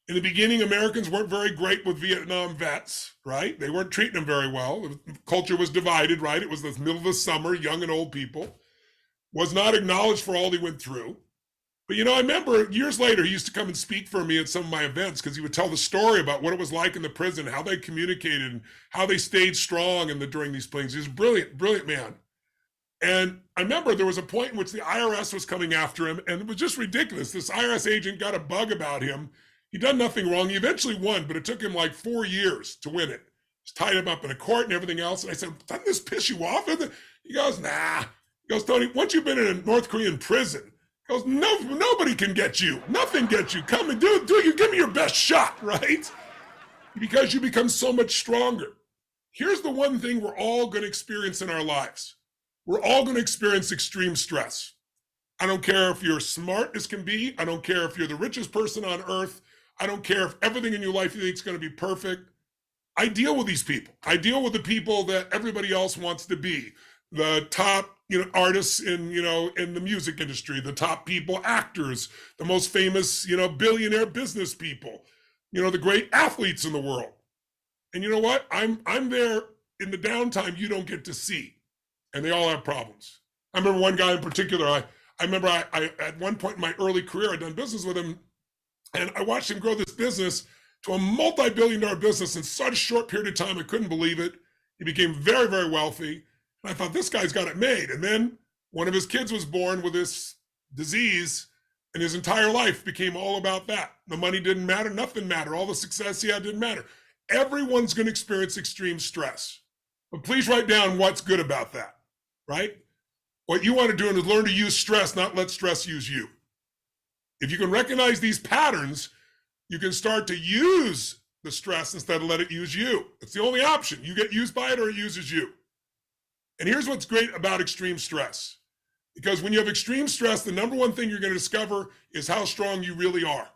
In the beginning, Americans weren't very great with Vietnam vets, right? They weren't treating them very well. The culture was divided, right? It was the middle of the summer, young and old people. Was not acknowledged for all he went through. But I remember years later, he used to come and speak for me at some of my events because he would tell the story about what it was like in the prison, how they communicated, and how they stayed strong during these things. He was a brilliant, brilliant man. And I remember there was a point in which the IRS was coming after him, and it was just ridiculous. This IRS agent got a bug about him. He'd done nothing wrong. He eventually won, but it took him like 4 years to win it. Just tied him up in a court and everything else. And I said, doesn't this piss you off? He goes, nah. He goes, Tony, once you've been in a North Korean prison, he goes, no, nobody can get you. Nothing gets you. Come and do you. Give me your best shot, right? Because you become so much stronger. Here's the one thing we're all going to experience in our lives. We're all going to experience extreme stress. I don't care if you're smart as can be. I don't care if you're the richest person on earth. I don't care if everything in your life you think is going to be perfect. I deal with these people. I deal with the people that everybody else wants to be. The top, artists in the music industry, the top people, actors, the most famous, billionaire business people, the great athletes in the world. And you know what? I'm there in the downtime you don't get to see. And they all have problems. I remember one guy in particular, I remember I at one point in my early career, I'd done business with him, and I watched him grow this business to a multi-billion-dollar business in such a short period of time. I couldn't believe it. He became very, very wealthy. And I thought, this guy's got it made. And then one of his kids was born with this disease, and his entire life became all about that. The money didn't matter, nothing mattered. All the success he had didn't matter. Everyone's going to experience extreme stress. But please write down what's good about that, right? What you want to do is learn to use stress, not let stress use you. If you can recognize these patterns, you can start to use the stress instead of let it use you. It's the only option. You get used by it or it uses you. And here's what's great about extreme stress. Because when you have extreme stress, the number one thing you're going to discover is how strong you really are.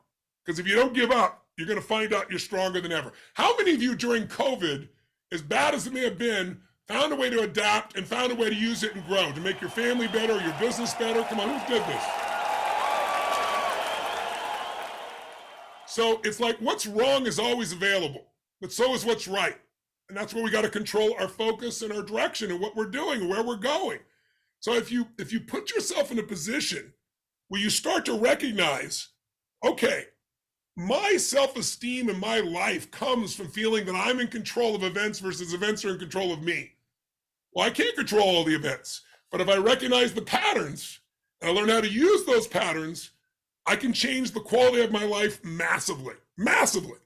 Because if you don't give up, you're going to find out you're stronger than ever. How many of you during COVID, as bad as it may have been, found a way to adapt and found a way to use it and grow, to make your family better, your business better? Come on, who did this? So it's like what's wrong is always available, but so is what's right. And that's where we got to control our focus and our direction and what we're doing and where we're going. So if you put yourself in a position where you start to recognize, okay, my self-esteem in my life comes from feeling that I'm in control of events versus events are in control of me. Well, I can't control all the events, but if I recognize the patterns and I learn how to use those patterns, I can change the quality of my life massively, massively.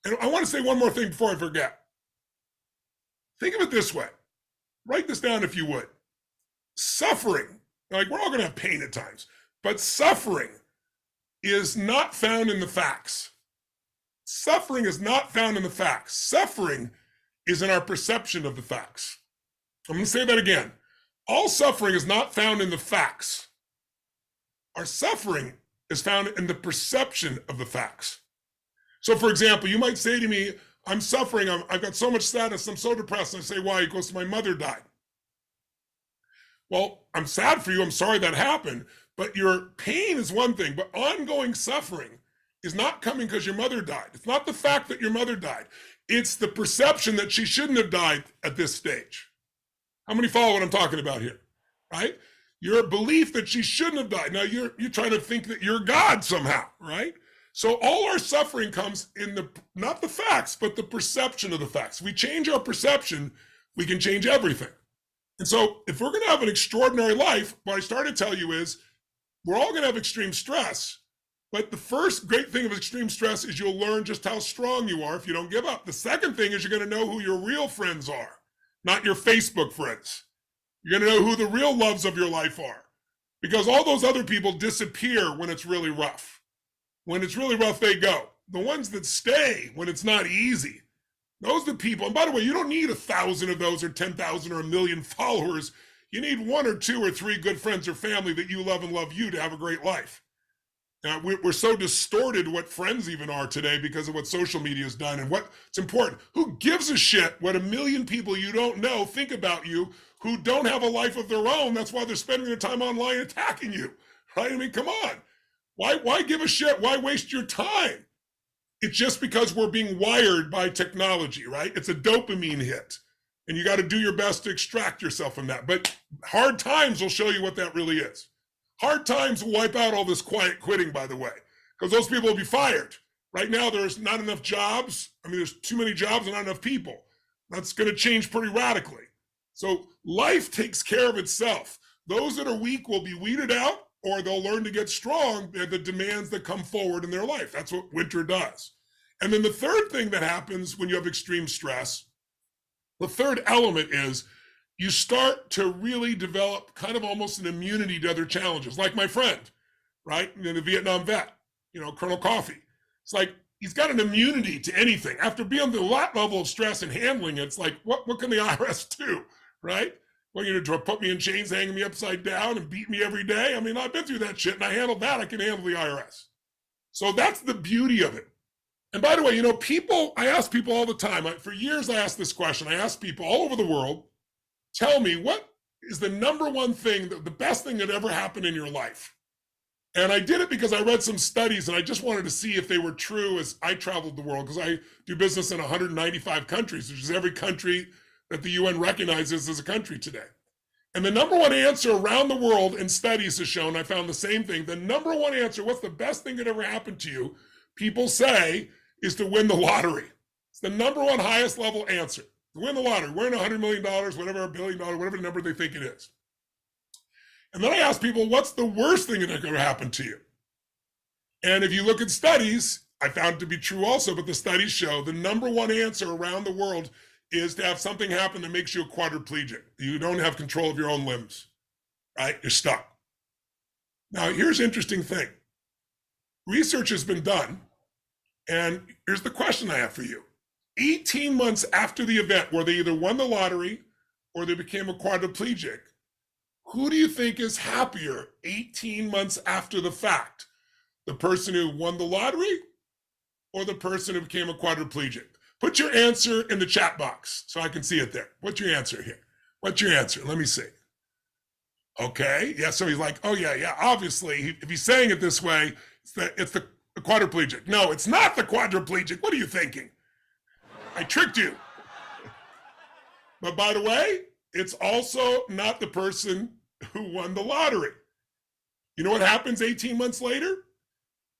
And I want to say one more thing before I forget. Think of it this way. Write this down if you would. Suffering, like we're all going to have pain at times, but suffering is not found in the facts. Suffering is not found in the facts. Suffering is in our perception of the facts. I'm going to say that again. All suffering is not found in the facts. Our suffering is found in the perception of the facts. So for example, you might say to me, I'm suffering, I've got so much sadness, I'm so depressed. And I say, why? He goes, my mother died. Well, I'm sad for you, I'm sorry that happened, but your pain is one thing, but ongoing suffering is not coming because your mother died. It's not the fact that your mother died. It's the perception that she shouldn't have died at this stage. How many follow what I'm talking about here, right? Your belief that she shouldn't have died. Now you're trying to think that you're God somehow, right? So all our suffering comes in not the facts, but the perception of the facts. If we change our perception, we can change everything. And so if we're going to have an extraordinary life, what I started to tell you is we're all going to have extreme stress, but the first great thing of extreme stress is you'll learn just how strong you are if you don't give up. The second thing is you're going to know who your real friends are, not your Facebook friends. You're going to know who the real loves of your life are, because all those other people disappear when it's really rough. When it's really rough, they go. The ones that stay when it's not easy, those are the people. And by the way, you don't need 1,000 of those or 10,000 or 1 million followers. You need 1 or 2 or 3 good friends or family that you love and love you to have a great life. Now, we're so distorted what friends even are today because of what social media has done and what's important. Who gives a shit what 1 million people you don't know think about you who don't have a life of their own? That's why they're spending their time online attacking you, right? I mean, come on. Why give a shit? Why waste your time? It's just because we're being wired by technology, right? It's a dopamine hit. And you got to do your best to extract yourself from that. But hard times will show you what that really is. Hard times will wipe out all this quiet quitting, by the way, because those people will be fired. Right now, there's not enough jobs. I mean, there's too many jobs and not enough people. That's going to change pretty radically. So life takes care of itself. Those that are weak will be weeded out, or they'll learn to get strong at the demands that come forward in their life. That's what winter does. And then the third thing that happens when you have extreme stress, the third element is you start to really develop kind of almost an immunity to other challenges. Like my friend, right? The Vietnam vet, Colonel Coffee. It's like he's got an immunity to anything. After being on the level of stress and handling it, it's like, what can the IRS do, right? Well, to put me in chains, hanging me upside down and beat me every day. I mean, I've been through that shit and I handled that. I can handle the IRS. So that's the beauty of it. And by the way, I ask people all the time, for years I asked this question. I asked people all over the world, tell me what is the number one thing, the best thing that ever happened in your life? And I did it because I read some studies and I just wanted to see if they were true as I traveled the world, because I do business in 195 countries, which is every country that the UN recognizes as a country today. And the number one answer around the world in studies has shown, I found the same thing, the number one answer, what's the best thing that ever happened to you, people say, is to win the lottery. It's the number one highest level answer, to win the lottery, win $100 million, whatever, $1 billion, whatever the number they think it is. And then I ask people, what's the worst thing that ever happened to you? And if you look at studies, I found it to be true also, but the studies show the number one answer around the world is to have something happen that makes you a quadriplegic. You don't have control of your own limbs, right? You're stuck. Now, here's an interesting thing. Research has been done, and here's the question I have for you. 18 months after the event where they either won the lottery or they became a quadriplegic, who do you think is happier 18 months after the fact? The person who won the lottery or the person who became a quadriplegic? Put your answer in the chat box so I can see it there. What's your answer here? What's your answer? Let me see. Okay, yeah, so he's like, oh yeah, obviously, if he's saying it this way, it's the quadriplegic. No, it's not the quadriplegic. What are you thinking? I tricked you. But by the way, it's also not the person who won the lottery. You know what happens 18 months later?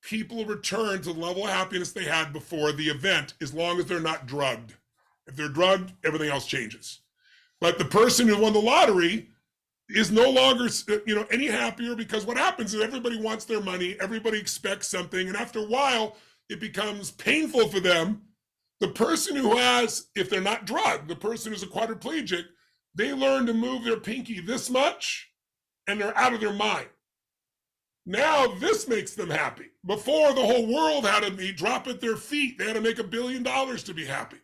People return to the level of happiness they had before the event, as long as they're not drugged. If they're drugged, everything else changes. But the person who won the lottery is no longer, any happier, because what happens is everybody wants their money, everybody expects something, and after a while, it becomes painful for them. The person who has, if they're not drugged, the person who's a quadriplegic, they learn to move their pinky this much, and they're out of their mind. Now this makes them happy. Before, the whole world had to be drop at their feet. They had to make $1 billion to be happy.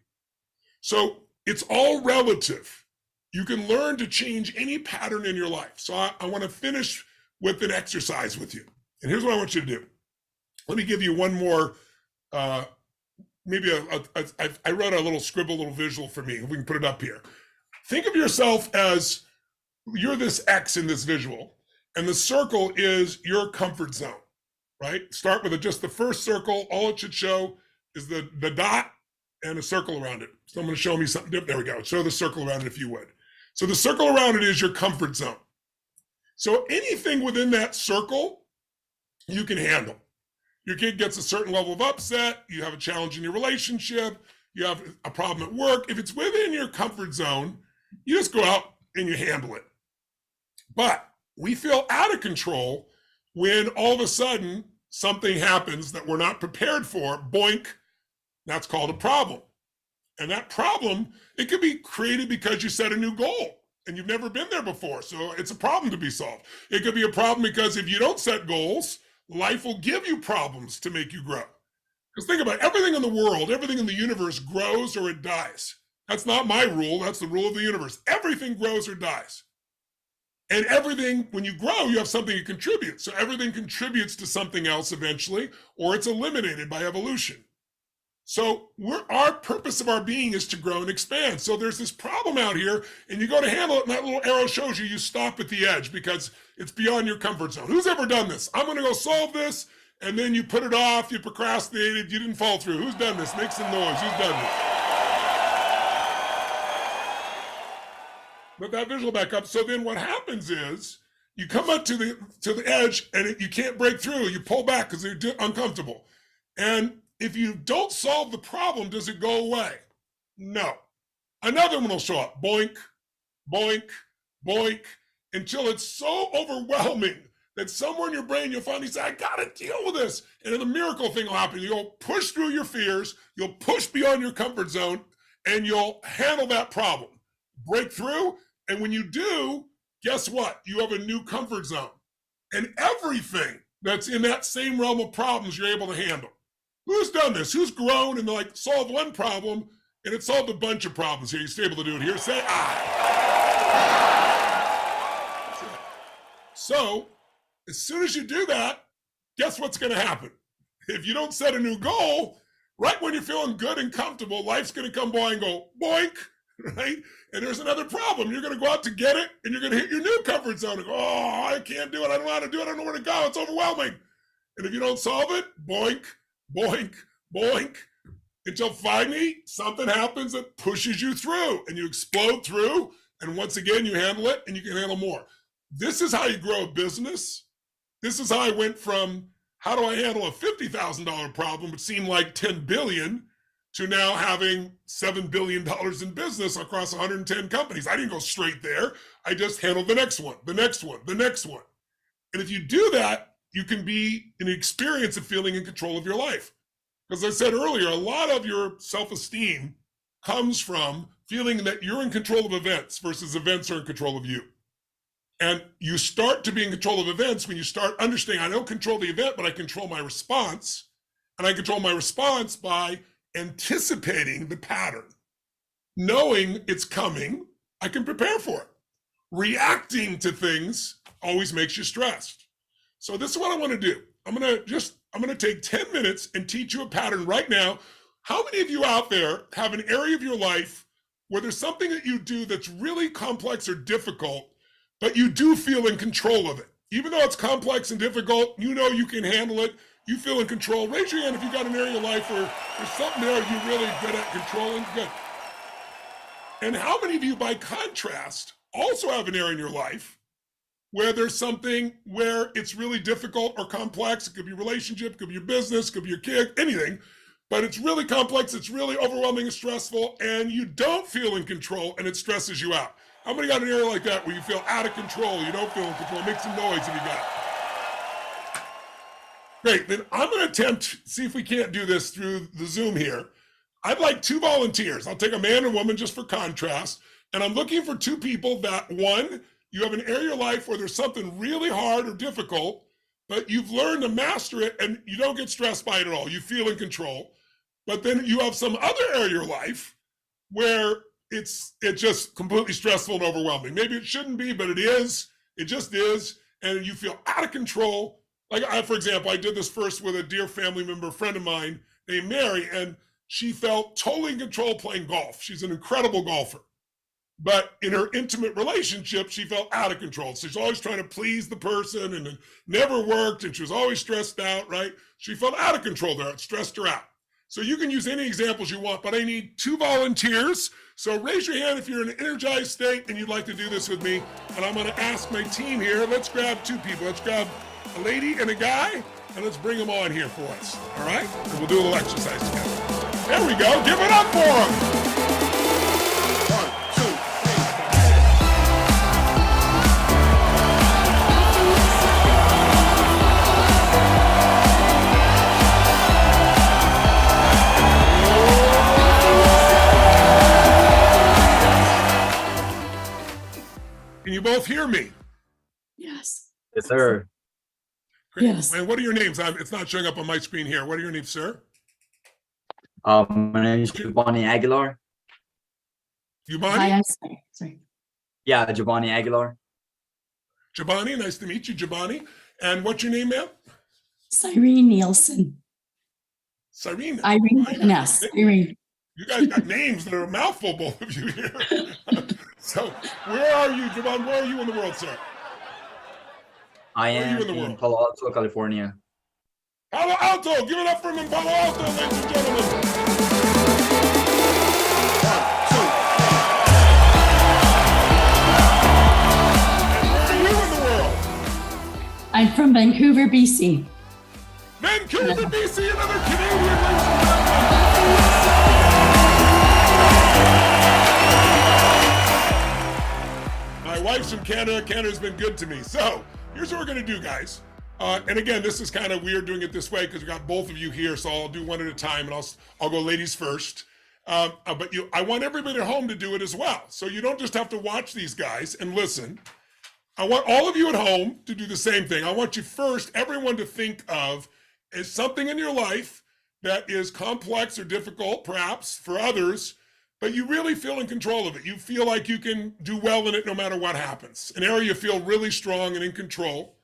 So it's all relative. You can learn to change any pattern in your life. So I want to finish with an exercise with you. And here's what I want you to do. Let me give you one more, I wrote a little scribble, little visual for me. We can put it up here. Think of yourself as you're this X in this visual, and the circle is your comfort zone, right? Start with just the first circle. All it should show is the dot and a circle around it. Someone show me something different. There we go. Show the circle around it if you would. So the circle around it is your comfort zone. So anything within that circle, you can handle. Your kid gets a certain level of upset, you have a challenge in your relationship, you have a problem at work. If it's within your comfort zone, you just go out and you handle it. But we feel out of control when all of a sudden something happens that we're not prepared for. Boink, that's called a problem. And that problem, it could be created because you set a new goal and you've never been there before. So it's a problem to be solved. It could be a problem because if you don't set goals, life will give you problems to make you grow. Because think about it, everything in the world, everything in the universe grows or it dies. That's not my rule, that's the rule of the universe. Everything grows or dies. And everything, when you grow, you have something to contribute. So everything contributes to something else eventually, or it's eliminated by evolution. So our purpose of our being is to grow and expand. So there's this problem out here, and you go to handle it, and that little arrow shows you stop at the edge because it's beyond your comfort zone. Who's ever done this? I'm going to go solve this, and then you put it off, you procrastinated, you didn't follow through. Who's done this? Make some noise. Who's done this? Put that visual back up. So then what happens is you come up to the edge, and you can't break through. You pull back because you're uncomfortable. And if you don't solve the problem, does it go away? No. Another one will show up. Boink, boink, boink, until it's so overwhelming that somewhere in your brain you'll finally say, I gotta deal with this. And then the miracle thing will happen. You'll push through your fears, you'll push beyond your comfort zone, and you'll handle that problem. Break through, and when you do, guess what? You have a new comfort zone. And everything that's in that same realm of problems you're able to handle. Who's done this? Who's grown and solved one problem and it solved a bunch of problems here? You're able to do it here. Say, So as soon as you do that, guess what's going to happen? If you don't set a new goal, right when you're feeling good and comfortable, life's going to come by and go boink, right? And there's another problem. You're going to go out to get it and you're going to hit your new comfort zone and go, oh, I can't do it. I don't know how to do it. I don't know where to go. It's overwhelming. And if you don't solve it, boink, boink, boink, until finally something happens that pushes you through and you explode through. And once again, you handle it and you can handle more. This is how you grow a business. This is how I went from how do I handle a $50,000 problem, which seemed like 10 billion, to now having $7 billion in business across 110 companies. I didn't go straight there. I just handled the next one, the next one, the next one. And if you do that, you can be in an experience of feeling in control of your life. As I said earlier, a lot of your self-esteem comes from feeling that you're in control of events versus events are in control of you. And you start to be in control of events when you start understanding, I don't control the event, but I control my response. And I control my response by anticipating the pattern. Knowing it's coming, I can prepare for it. Reacting to things always makes you stressed. So this is what I want to do. I'm going to take 10 minutes and teach you a pattern right now. How many of you out there have an area of your life where there's something that you do that's really complex or difficult, but you do feel in control of it? Even though it's complex and difficult, you know you can handle it. You feel in control. Raise your hand if you've got an area of your life where there's something there you're really good at controlling. Good. And how many of you, by contrast, also have an area in your life where there's something where it's really difficult or complex. It could be a relationship, it could be your business, it could be your kid, anything. But it's really complex, it's really overwhelming and stressful, and you don't feel in control, and it stresses you out. How many got an area like that where you feel out of control, you don't feel in control? Make some noise if you got it. Great, then I'm gonna attempt, see if we can't do this through the Zoom here. I'd like 2 volunteers. I'll take a man and woman just for contrast. And I'm looking for 2 people that, one, you have an area of your life where there's something really hard or difficult, but you've learned to master it and you don't get stressed by it at all. You feel in control. But then you have some other area of your life where it's just completely stressful and overwhelming. Maybe it shouldn't be, but it is. It just is. And you feel out of control. Like for example, I did this first with a dear family member, friend of mine named Mary, and she felt totally in control playing golf. She's an incredible golfer. But in her intimate relationship, she felt out of control. So she's always trying to please the person, and it never worked, and she was always stressed out, right? She felt out of control there. It stressed her out. So you can use any examples you want, but I need 2 volunteers. So raise your hand if you're in an energized state and you'd like to do this with me. And I'm going to ask my team here. Let's grab 2 people. Let's grab a lady and a guy, and let's bring them on here for us. All right? And we'll do a little exercise together. There we go. Give it up for them. 1, 2, 3. Can you both hear me? Yes. Yes, sir. Great. Yes. And what are your names? It's not showing up on my screen here. What are your names, sir? My name is Giovanni Aguilar. Giovanni? Sorry. Yeah, Giovanni Aguilar. Giovanni, nice to meet you, Giovanni. And what's your name, ma'am? Cyrene Nielsen. Cyrene. Irene. Yes. Irene. You guys got names that are a mouthful, both of you here. So, where are you, Giovanni? Where are you in the world, sir? I Where are am you in the in world? Palo Alto, California. Palo Alto! Give it up for him in Palo Alto, ladies and gentlemen. 1, 2. And where are you in the world? I'm from Vancouver, BC. Vancouver, BC, another Canadian, ladies and gentlemen. My wife's from Canada. Canada's been good to me. So here's what we're going to do, guys. And again, this is kind of weird doing it this way because we got both of you here. So I'll do one at a time, and I'll go ladies first. But I want everybody at home to do it as well. So you don't just have to watch these guys and listen. I want all of you at home to do the same thing. I want you first, everyone to think of is something in your life that is complex or difficult, perhaps for others, but you really feel in control of it. You feel like you can do well in it no matter what happens. An area you feel really strong and in control.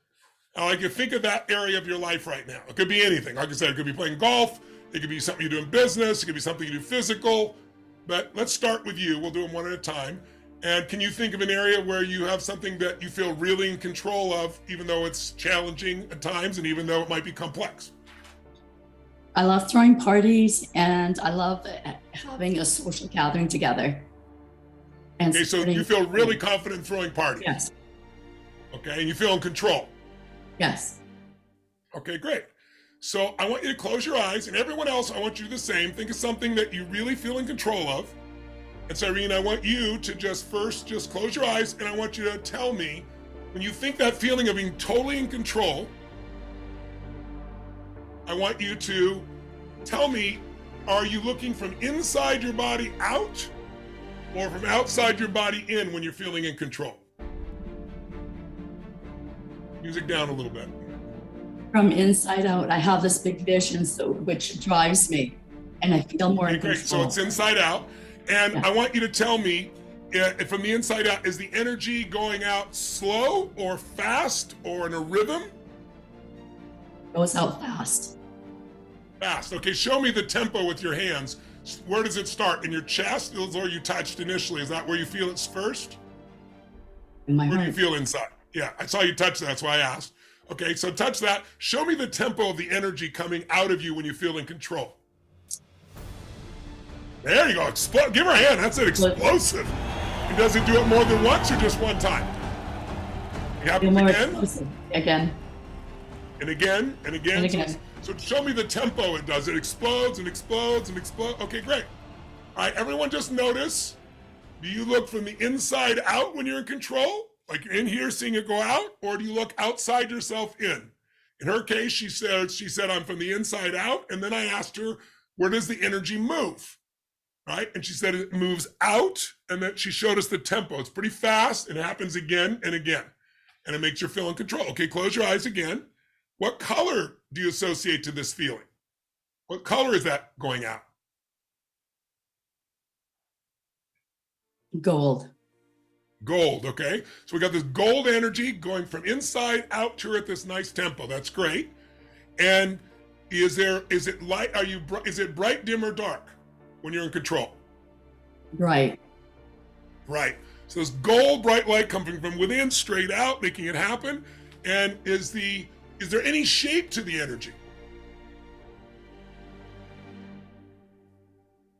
I like you think of that area of your life right now. It could be anything. Like I said, it could be playing golf. It could be something you do in business. It could be something you do physical. But let's start with you. We'll do them one at a time. And can you think of an area where you have something that you feel really in control of, even though it's challenging at times and even though it might be complex? I love throwing parties and I love having a social gathering together. And Okay, so you feel really confident throwing parties? Yes. Okay, and you feel in control? Yes. Okay, great. So I want you to close your eyes, and everyone else, I want you to do the same. Think of something that you really feel in control of. And Cyrene, I want you to just close your eyes, and I want you to tell me, when you think that feeling of being totally in control, I want you to tell me, are you looking from inside your body out or from outside your body in when you're feeling in control? Music down a little bit. From inside out, I have this big vision, which drives me, and I feel more in Great. control. So it's inside out. And I want you to tell me, from the inside out, is the energy going out slow or fast or in a rhythm? Goes out fast. Fast. Okay, show me the tempo with your hands. Where does it start? In your chest or you touched initially? Is that where you feel it's first? In my Where heart. do you feel inside? Yeah, I saw you touch that. That's why I asked. Okay, so touch that. Show me the tempo of the energy coming out of you when you feel in control. There you go. Give her a hand. That's an explosive. And does it do it more than once or just one time? It Feel happens more again explosive again. and again and again. And again. So show me the tempo it does. It explodes and explodes and explodes. Okay, great. All right, everyone just notice. Do you look from the inside out when you're in control? Like you're in here seeing it go out? Or do you look outside yourself in? In her case, she said, I'm from the inside out. And then I asked her, where does the energy move? Right? And she said it moves out. And then she showed us the tempo. It's pretty fast. And it happens again and again. And it makes you feel in control. Okay, close your eyes again. What color do you associate to this feeling? What color is that going out? Gold. Gold, okay? So we got this gold energy going from inside out to her at this nice tempo. That's great. And is it light? Is it bright, dim, or dark when you're in control? Right. Right. So this gold bright light coming from within straight out, making it happen. And is there any shape to the energy?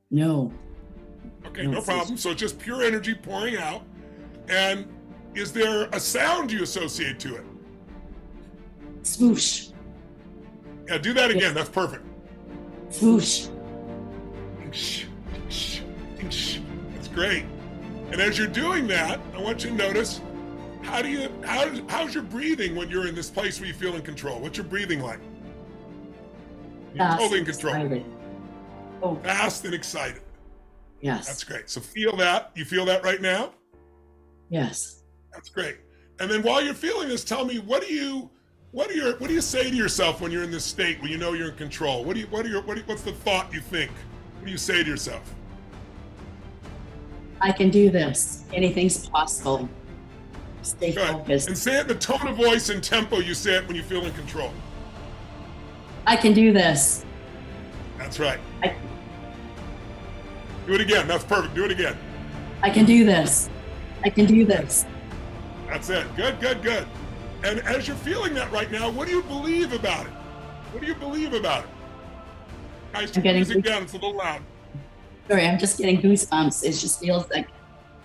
No. Okay, no problem. So it's just pure energy pouring out. And is there a sound you associate to it? Swoosh. Yeah, do that again. That's perfect. Swoosh. That's great. And as you're doing that, I want you to notice how's your breathing when you're in this place where you feel in control? What's your breathing like? You're totally in control. Excited. Oh. Fast and excited. Yes. That's great. So feel that. You feel that right now? Yes. That's great. And then while you're feeling this, tell me what do you say to yourself when you're in this state when you know you're in control? What's the thought you think? What do you say to yourself? I can do this. Anything's possible. Stay Good. focused. And say it in the tone of voice and tempo you say it when you feel in control. I can do this. That's right. Do it again. That's perfect. Do it again. I can do this. I can do this. That's it. Good, good, good. And as you're feeling that right now, what do you believe about it? What do you believe about it? Guys, turn the music down. It's a little loud. Sorry, I'm just getting goosebumps. It just feels like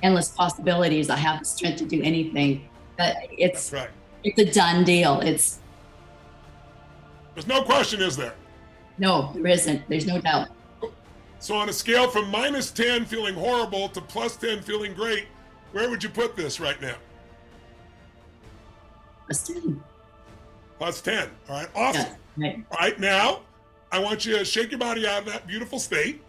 endless possibilities. I have the strength to do anything. But it's That's right. It's a done deal. There's no question, is there? No, there isn't. There's no doubt. So on a scale from -10 feeling horrible to +10 feeling great, where would you put this right now? +10. +10. All right, awesome. Yeah, right. All right, now I want you to shake your body out of that beautiful state.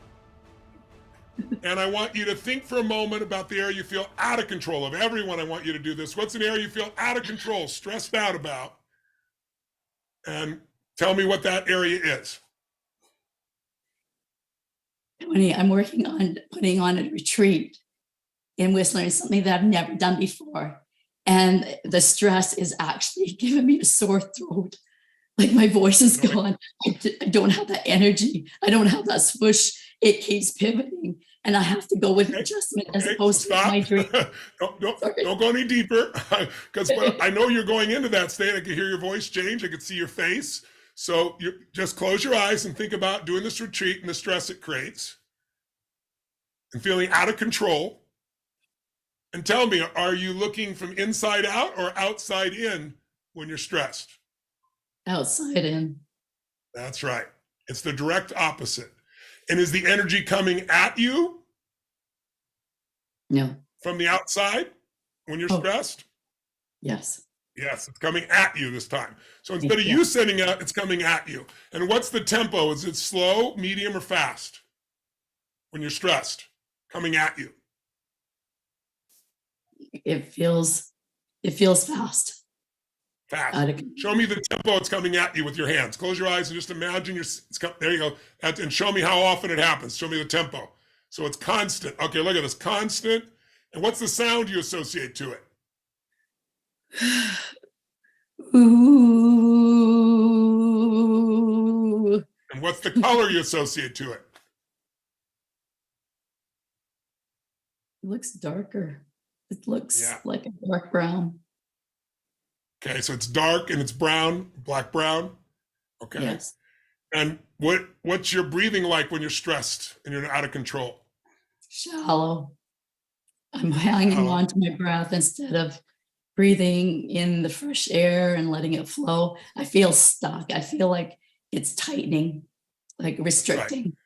And I want you to think for a moment about the area you feel out of control of. Everyone, I want you to do this. What's an area you feel out of control, stressed out about? And tell me what that area is. Tony, I'm working on putting on a retreat in Whistler. It's something that I've never done before. And the stress is actually giving me a sore throat. Like my voice is gone. I don't have that energy. I don't have that swoosh. It keeps pivoting. And I have to go with adjustment as opposed to my dream. Don't go any deeper. Because I know you're going into that state. I can hear your voice change. I can see your face. So you just close your eyes and think about doing this retreat and the stress it creates and feeling out of control. And tell me, are you looking from inside out or outside in when you're stressed? Outside in. That's right. It's the direct opposite. And is the energy coming at you? No. From the outside when you're stressed? Yes. Yes, it's coming at you this time. So instead of you sending out, it's coming at you. And what's the tempo? Is it slow, medium, or fast? When you're stressed, coming at you. It feels fast. Fast. Show me the tempo it's coming at you with your hands. Close your eyes and just imagine there you go. And show me how often it happens. Show me the tempo. So it's constant. Okay, look at this, constant. And what's the sound you associate to it? Ooh. And what's the color you associate to it? It looks darker. It looks like a dark brown. Okay, so it's dark and it's brown, black brown. Okay. Yes. And what's your breathing like when you're stressed and you're out of control? Shallow. I'm hanging on to my breath instead of breathing in the fresh air and letting it flow, I feel stuck. I feel like it's tightening, like restricting.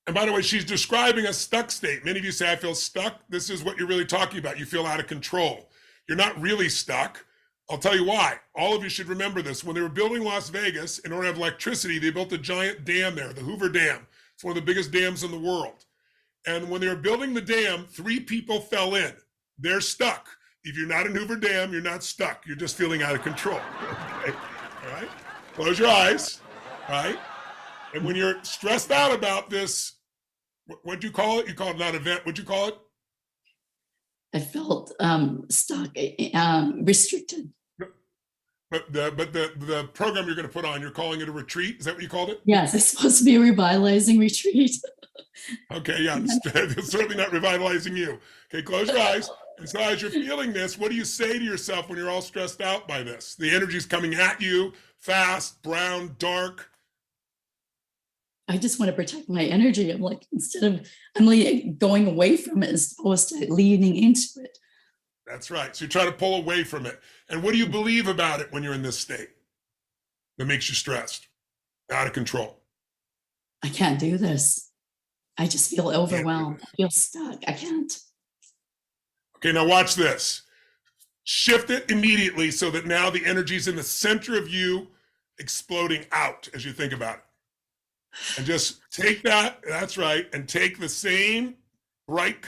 And by the way, she's describing a stuck state. Many of you say, I feel stuck. This is what you're really talking about. You feel out of control. You're not really stuck. I'll tell you why. All of you should remember this. When they were building Las Vegas, in order to have electricity, they built a giant dam there, the Hoover Dam. It's one of the biggest dams in the world. And when they were building the dam, 3 people fell in. They're stuck. If you're not in Hoover Dam, you're not stuck. You're just feeling out of control. Okay? All right? Close your eyes. All right? And when you're stressed out about this, what'd you call it? You call it not event. What'd you call it? I felt stuck, restricted. But the program you're going to put on, you're calling it a retreat. Is that what you called it? Yes, it's supposed to be a revitalizing retreat. Okay, yeah, it's certainly not revitalizing you. Okay, close your eyes. And so as you're feeling this, what do you say to yourself when you're all stressed out by this? The energy's coming at you, fast, brown, dark. I just want to protect my energy. I'm like, instead of, I'm like going away from it as opposed to leaning into it. That's right. So you try to pull away from it. And what do you believe about it when you're in this state that makes you stressed, out of control? I can't do this. I just feel overwhelmed. I feel stuck. I can't. Okay, now watch this. Shift it immediately so that now the energy's in the center of you, exploding out as you think about it. And just take that, that's right, and take the same bright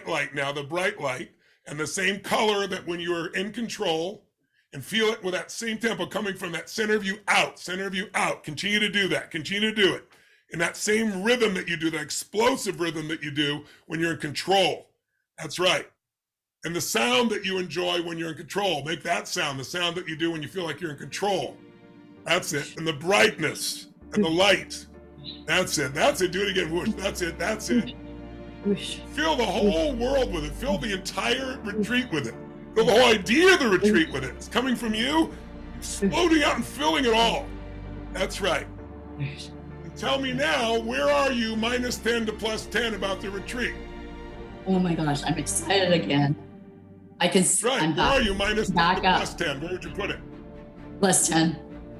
light now, the bright light, and the same color that when you are in control, and feel it with that same tempo coming from that center of you out, center of you out. Continue to do that. Continue to do it in that same rhythm that you do, that explosive rhythm that you do when you're in control. That's right. And the sound that you enjoy when you're in control, make that sound, the sound that you do when you feel like you're in control. That's it. And the brightness and the light. That's it. That's it. Do it again. Whoosh. That's it. That's it. Whoosh. Fill the whole world with it. Fill the entire retreat with it. Fill the whole idea of the retreat with it. It's coming from you, exploding out and filling it all. That's right. And tell me now, where are you minus 10 to plus 10 about the retreat? Oh my gosh, I'm excited again. I can see. That's right. Where are you minus 10 to plus 10? Where would you put it? Plus 10.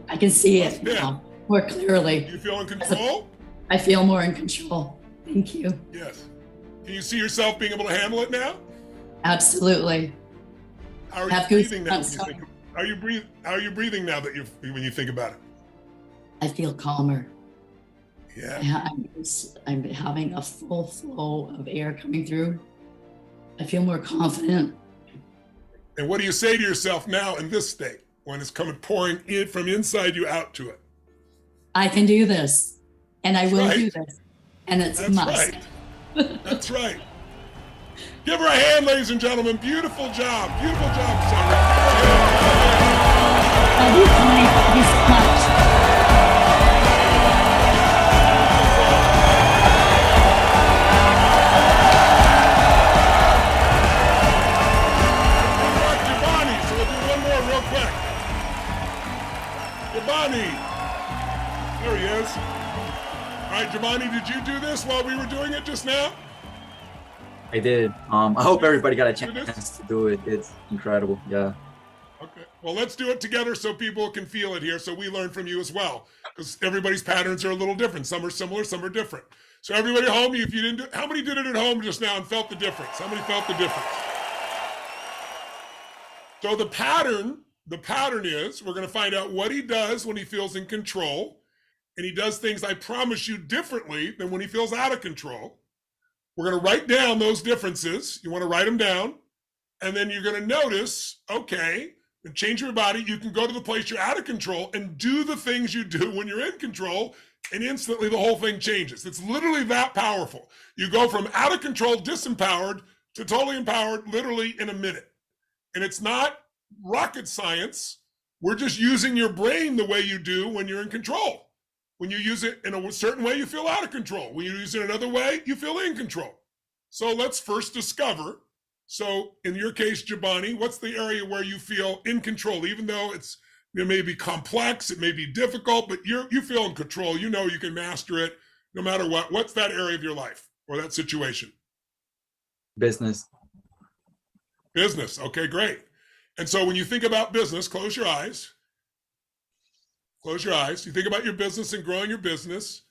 I can see it now more clearly. Do you feel in control? I feel more in control. Thank you. Yes. Can you see yourself being able to handle it now? Absolutely. How are you breathing now? How are you breathing now that when you think about it? I feel calmer. Yeah. I'm having a full flow of air coming through. I feel more confident. And what do you say to yourself now in this state when it's coming pouring in from inside you out to it? I can do this, and I will do this, and it's a must. Right. That's right. Give her a hand, ladies and gentlemen. Beautiful job. Beautiful job, Sarah. Thank you so much. Giovanni, so we'll do one more real quick. Giovanni. There he is. All right, Giovanni, did you do this while we were doing it just now? I did. I hope everybody got a chance to do it. It's incredible. Yeah. Okay. Well, let's do it together so people can feel it here, so we learn from you as well, because everybody's patterns are a little different. Some are similar, some are different. So everybody at home, if you didn't do, how many did it at home just now and felt the difference? How many felt the difference? So the pattern is, we're going to find out what he does when he feels in control, and he does things, I promise you, differently than when he feels out of control. We're going to write down those differences. You want to write them down. And then you're going to notice, okay, and change your body. You can go to the place you're out of control and do the things you do when you're in control, and instantly the whole thing changes. It's literally that powerful. You go from out of control, disempowered, to totally empowered, literally in a minute. And it's not rocket science. We're just using your brain the way you do when you're in control. When you use it in a certain way, you feel out of control. When you use it another way, you feel in control. So let's first discover. So in your case, Giovanni, what's the area where you feel in control? Even though it may be complex, it may be difficult, but you feel in control. You know you can master it no matter what. What's that area of your life or that situation? Business. Business. Okay, great. And so when you think about business, close your eyes. Close your eyes. You think about your business and growing your business.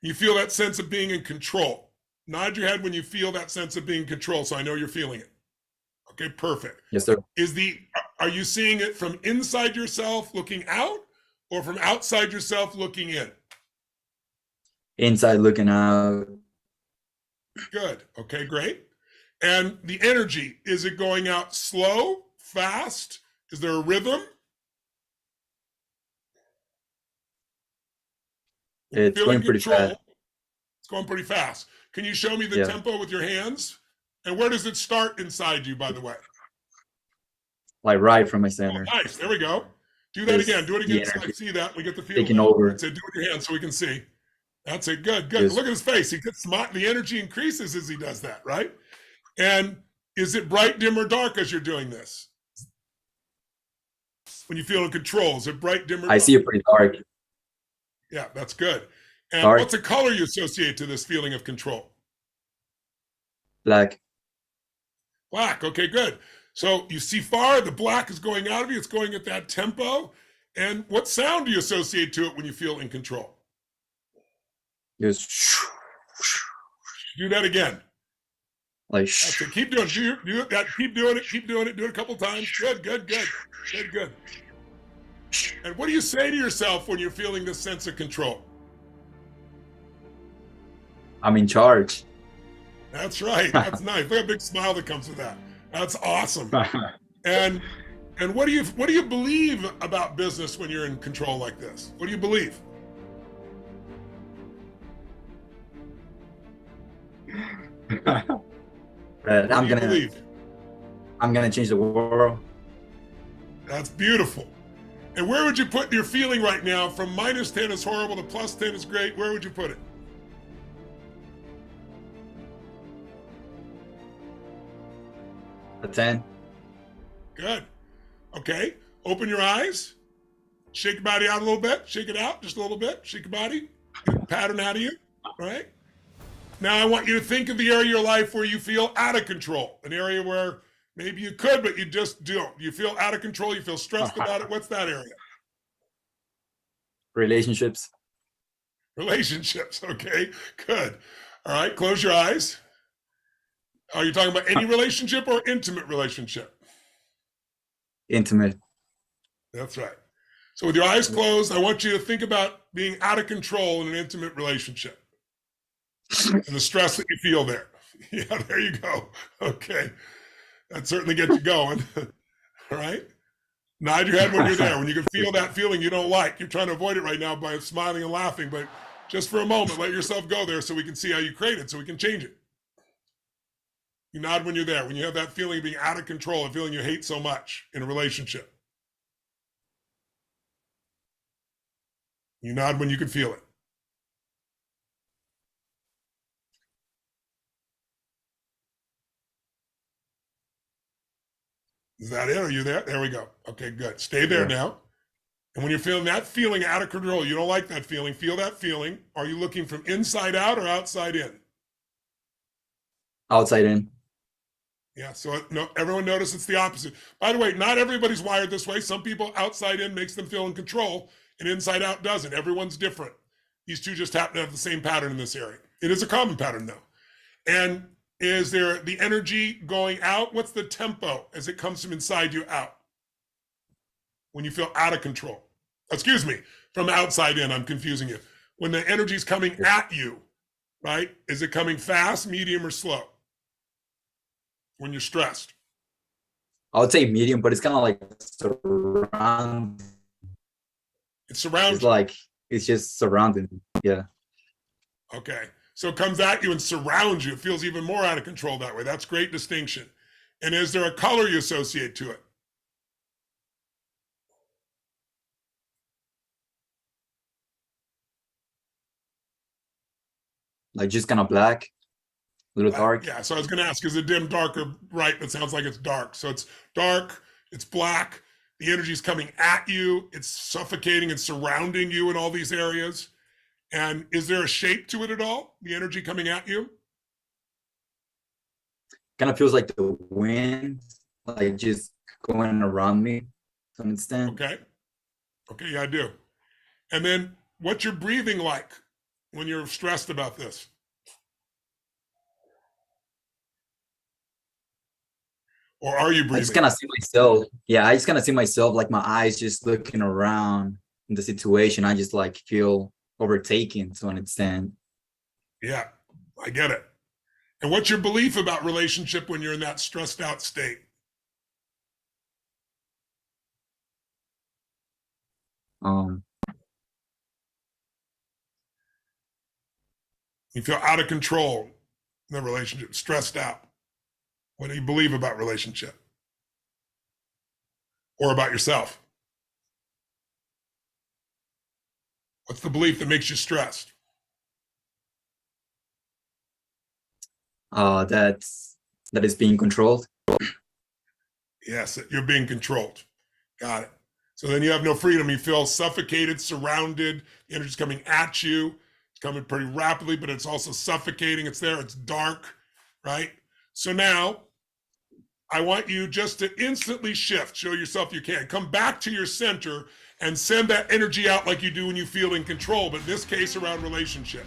You feel that sense of being in control. Nod your head when you feel that sense of being in control, so I know you're feeling it. Okay, perfect. Yes, sir. Are you seeing it from inside yourself looking out, or from outside yourself looking in? Inside looking out. Good. Okay, great. And the energy, is it going out slow, fast? Is there a rhythm? It's going pretty fast. It's going pretty fast. Can you show me the tempo with your hands? And where does it start inside you, by the way? Like right from my center. Oh, nice. There we go. Do that again. Do it again so I see that. We get the feel. Taking over. That's it. Do it with your hands so we can see. That's it. Good, good. Yes. Look at his face. He gets smart. The energy increases as he does that, right? And is it bright, dim, or dark as you're doing this? When you feel in control, is it bright, dim, or dark? I see it pretty dark. Yeah, that's good. And dark. What's a color you associate to this feeling of control? Black. Black. Okay, good. So you see far, the black is going out of you. It's going at that tempo. And what sound do you associate to it when you feel in control? Just do that again. Like okay, keep doing it. Do that. Keep doing it. Keep doing it. Do it a couple times. Good, good, good. Good, good. And what do you say to yourself when you're feeling this sense of control? I'm in charge. That's right. That's nice. Look at a big smile that comes with that. That's awesome. And what do you believe about business when you're in control like this? What do you believe? I'm gonna change the world. That's beautiful. And where would you put your feeling right now? From -10 is horrible to +10 is great. Where would you put it? A 10. Good. Okay. Open your eyes. Shake your body out a little bit. Shake it out just a little bit. Shake your body. Get the pattern out of you. All right. Now I want you to think of the area of your life where you feel out of control. An area where maybe you could, but you just don't. You feel out of control. You feel stressed about it. What's that area? Relationships. Relationships. Okay. Good. All right. Close your eyes. Are you talking about any relationship or intimate relationship? Intimate. That's right. So with your eyes closed, I want you to think about being out of control in an intimate relationship and the stress that you feel there. Yeah, there you go. Okay. That certainly gets you going. All right. Nod your head when you're there. When you can feel that feeling you don't like. You're trying to avoid it right now by smiling and laughing, but just for a moment, let yourself go there so we can see how you create it, so we can change it. You nod when you're there, when you have that feeling of being out of control, a feeling you hate so much in a relationship. You nod when you can feel it. Is that it? Are you there? There we go. Okay, good. Stay there now. And when you're feeling that feeling out of control, you don't like that feeling, feel that feeling. Are you looking from inside out or outside in? Outside in. Yeah, so no, everyone notice it's the opposite. By the way, not everybody's wired this way. Some people outside in makes them feel in control and inside out doesn't. Everyone's different. These two just happen to have the same pattern in this area. It is a common pattern though. And is there the energy going out? What's the tempo as it comes from inside you out? When you feel out of control. Excuse me, from outside in, I'm confusing you. When the energy's coming at you, right? Is it coming fast, medium, or slow? When you're stressed? I would say medium, but it's kind of like surround. It surrounds. It's like it's just surrounding. Yeah. Okay. So it comes at you and surrounds you. It feels even more out of control that way. That's great distinction. And is there a color you associate to it? Like just kind of black. A little dark. Yeah, so I was going to ask, is it dim, dark, or bright? That sounds like it's dark. So it's dark, it's black, the energy is coming at you, it's suffocating and surrounding you in all these areas. And is there a shape to it at all, the energy coming at you? Kind of feels like the wind, like just going around me to some extent. Okay. Okay, yeah, I do. And then what's your breathing like when you're stressed about this? Or are you breathing? I just kind of see myself. Yeah, I just kind of see myself, like my eyes just looking around in the situation. I just like feel overtaken to an extent. Yeah, I get it. And what's your belief about relationship when you're in that stressed out state? You feel out of control in the relationship, stressed out. What do you believe about relationship? Or about yourself? What's the belief that makes you stressed? That is being controlled. Yes, that you're being controlled. Got it. So then you have no freedom. You feel suffocated, surrounded. The energy's coming at you. It's coming pretty rapidly, but it's also suffocating. It's there. It's dark, right? So now I want you just to instantly shift. Show yourself you can. Come back to your center and send that energy out like you do when you feel in control, but in this case around relationship.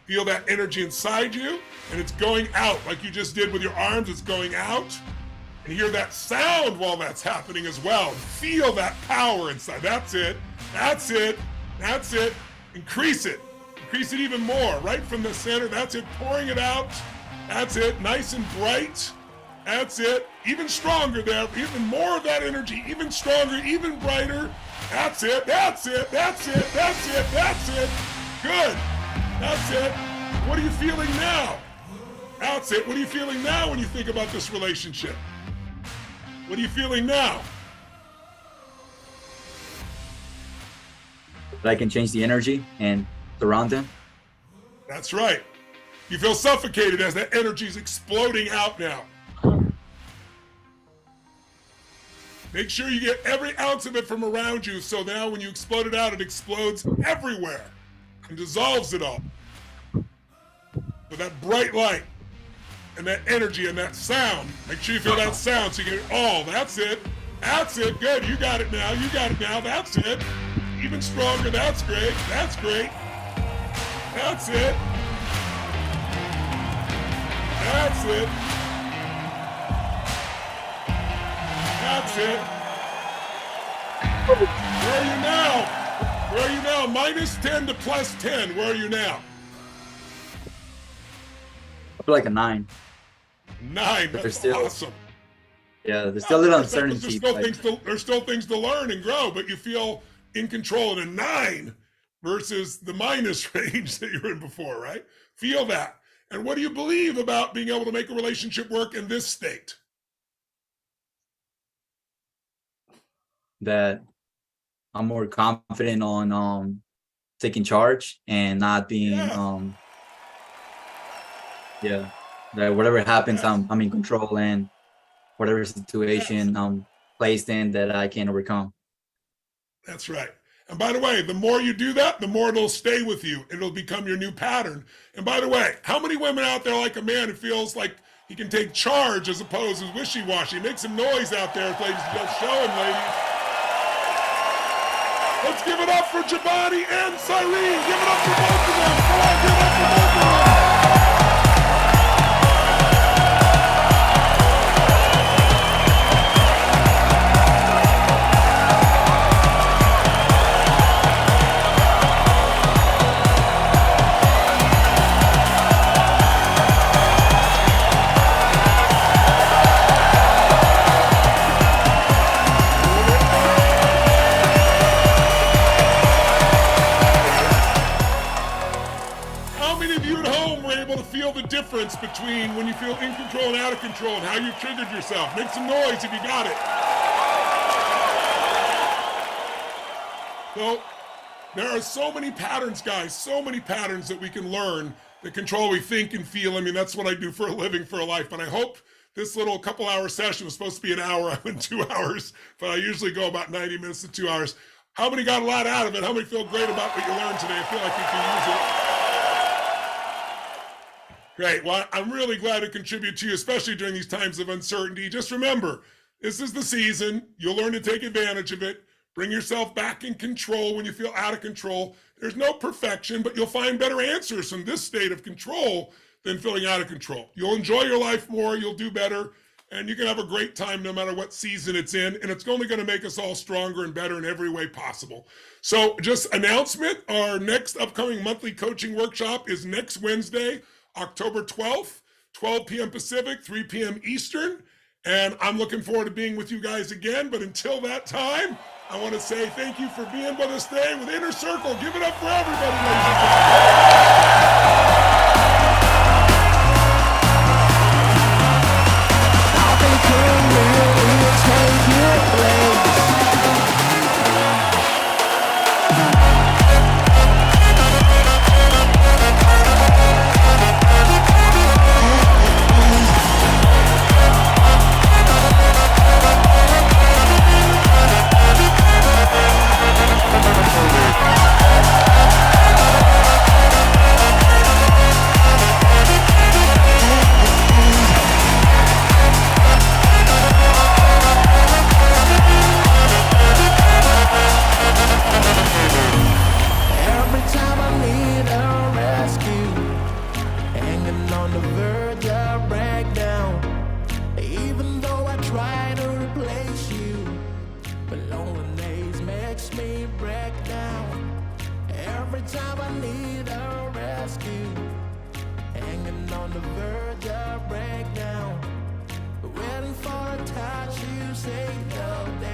Feel that energy inside you, and it's going out like you just did with your arms. It's going out. And hear that sound while that's happening as well. Feel that power inside. That's it. That's it. That's it. Increase it. Increase it even more. Right from the center. That's it. Pouring it out. That's it. Nice and bright. That's it. Even stronger there. Even more of that energy. Even stronger. Even brighter. That's it. That's it. That's it. That's it. That's it. Good. That's it. What are you feeling now? That's it. What are you feeling now when you think about this relationship? What are you feeling now? That I can change the energy and surround them. That's right. You feel suffocated as that energy is exploding out now. Make sure you get every ounce of it from around you, so now when you explode it out, it explodes everywhere and dissolves it all. With that bright light and that energy and that sound. Make sure you feel that sound so you get it all. That's it. That's it. Good. You got it now. You got it now. That's it. Even stronger. That's great. That's great. That's it. That's it. That's it. Where are you now? Where are you now? -10 to +10. Where are you now? I feel like a 9. 9. That's still, awesome. Yeah, there's still a little uncertainty. There's still things to learn and grow, but you feel in control in a 9 versus the minus range that you were in before, right? Feel that. And what do you believe about being able to make a relationship work in this state? That I'm more confident on taking charge and not being that whatever happens, I'm in control, and whatever situation I'm placed in, that I can overcome. That's right. And by the way, the more you do that, the more it'll stay with you. It'll become your new pattern. And by the way, how many women out there like a man who feels like he can take charge as opposed to wishy-washy? Make some noise out there, ladies and gentlemen. Show him, ladies. Let's give it up for Jabani and Cyrene. Give it up for both of them. Come on, give it up for both of them. Difference between when you feel in control and out of control, and how you triggered yourself. Make some noise if you got it. So there are so many patterns, guys, so many patterns that we can learn that control we think and feel. I mean, that's what I do for a living, for a life. But I hope this little couple-hour session was supposed to be an hour. I went 2 hours, but I usually go about 90 minutes to 2 hours. How many got a lot out of it? How many feel great about what you learned today? I feel like you can use it. Great. Well, I'm really glad to contribute to you, especially during these times of uncertainty. Just remember, This is the season. You'll learn to take advantage of it. Bring yourself back in control when you feel out of control. There's no perfection, but you'll find better answers from this state of control than feeling out of control. You'll enjoy your life more, you'll do better, and you can have a great time no matter what season it's in, and it's only going to make us all stronger and better in every way possible. So just announcement, our next upcoming monthly coaching workshop is next Wednesday, October 12th, 12 p.m. Pacific, 3 p.m. Eastern, and I'm looking forward to being with you guys again, but until that time, I want to say thank you for being with us today with Inner Circle. Give it up for everybody, ladies and gentlemen. Waiting for a touch, you say no.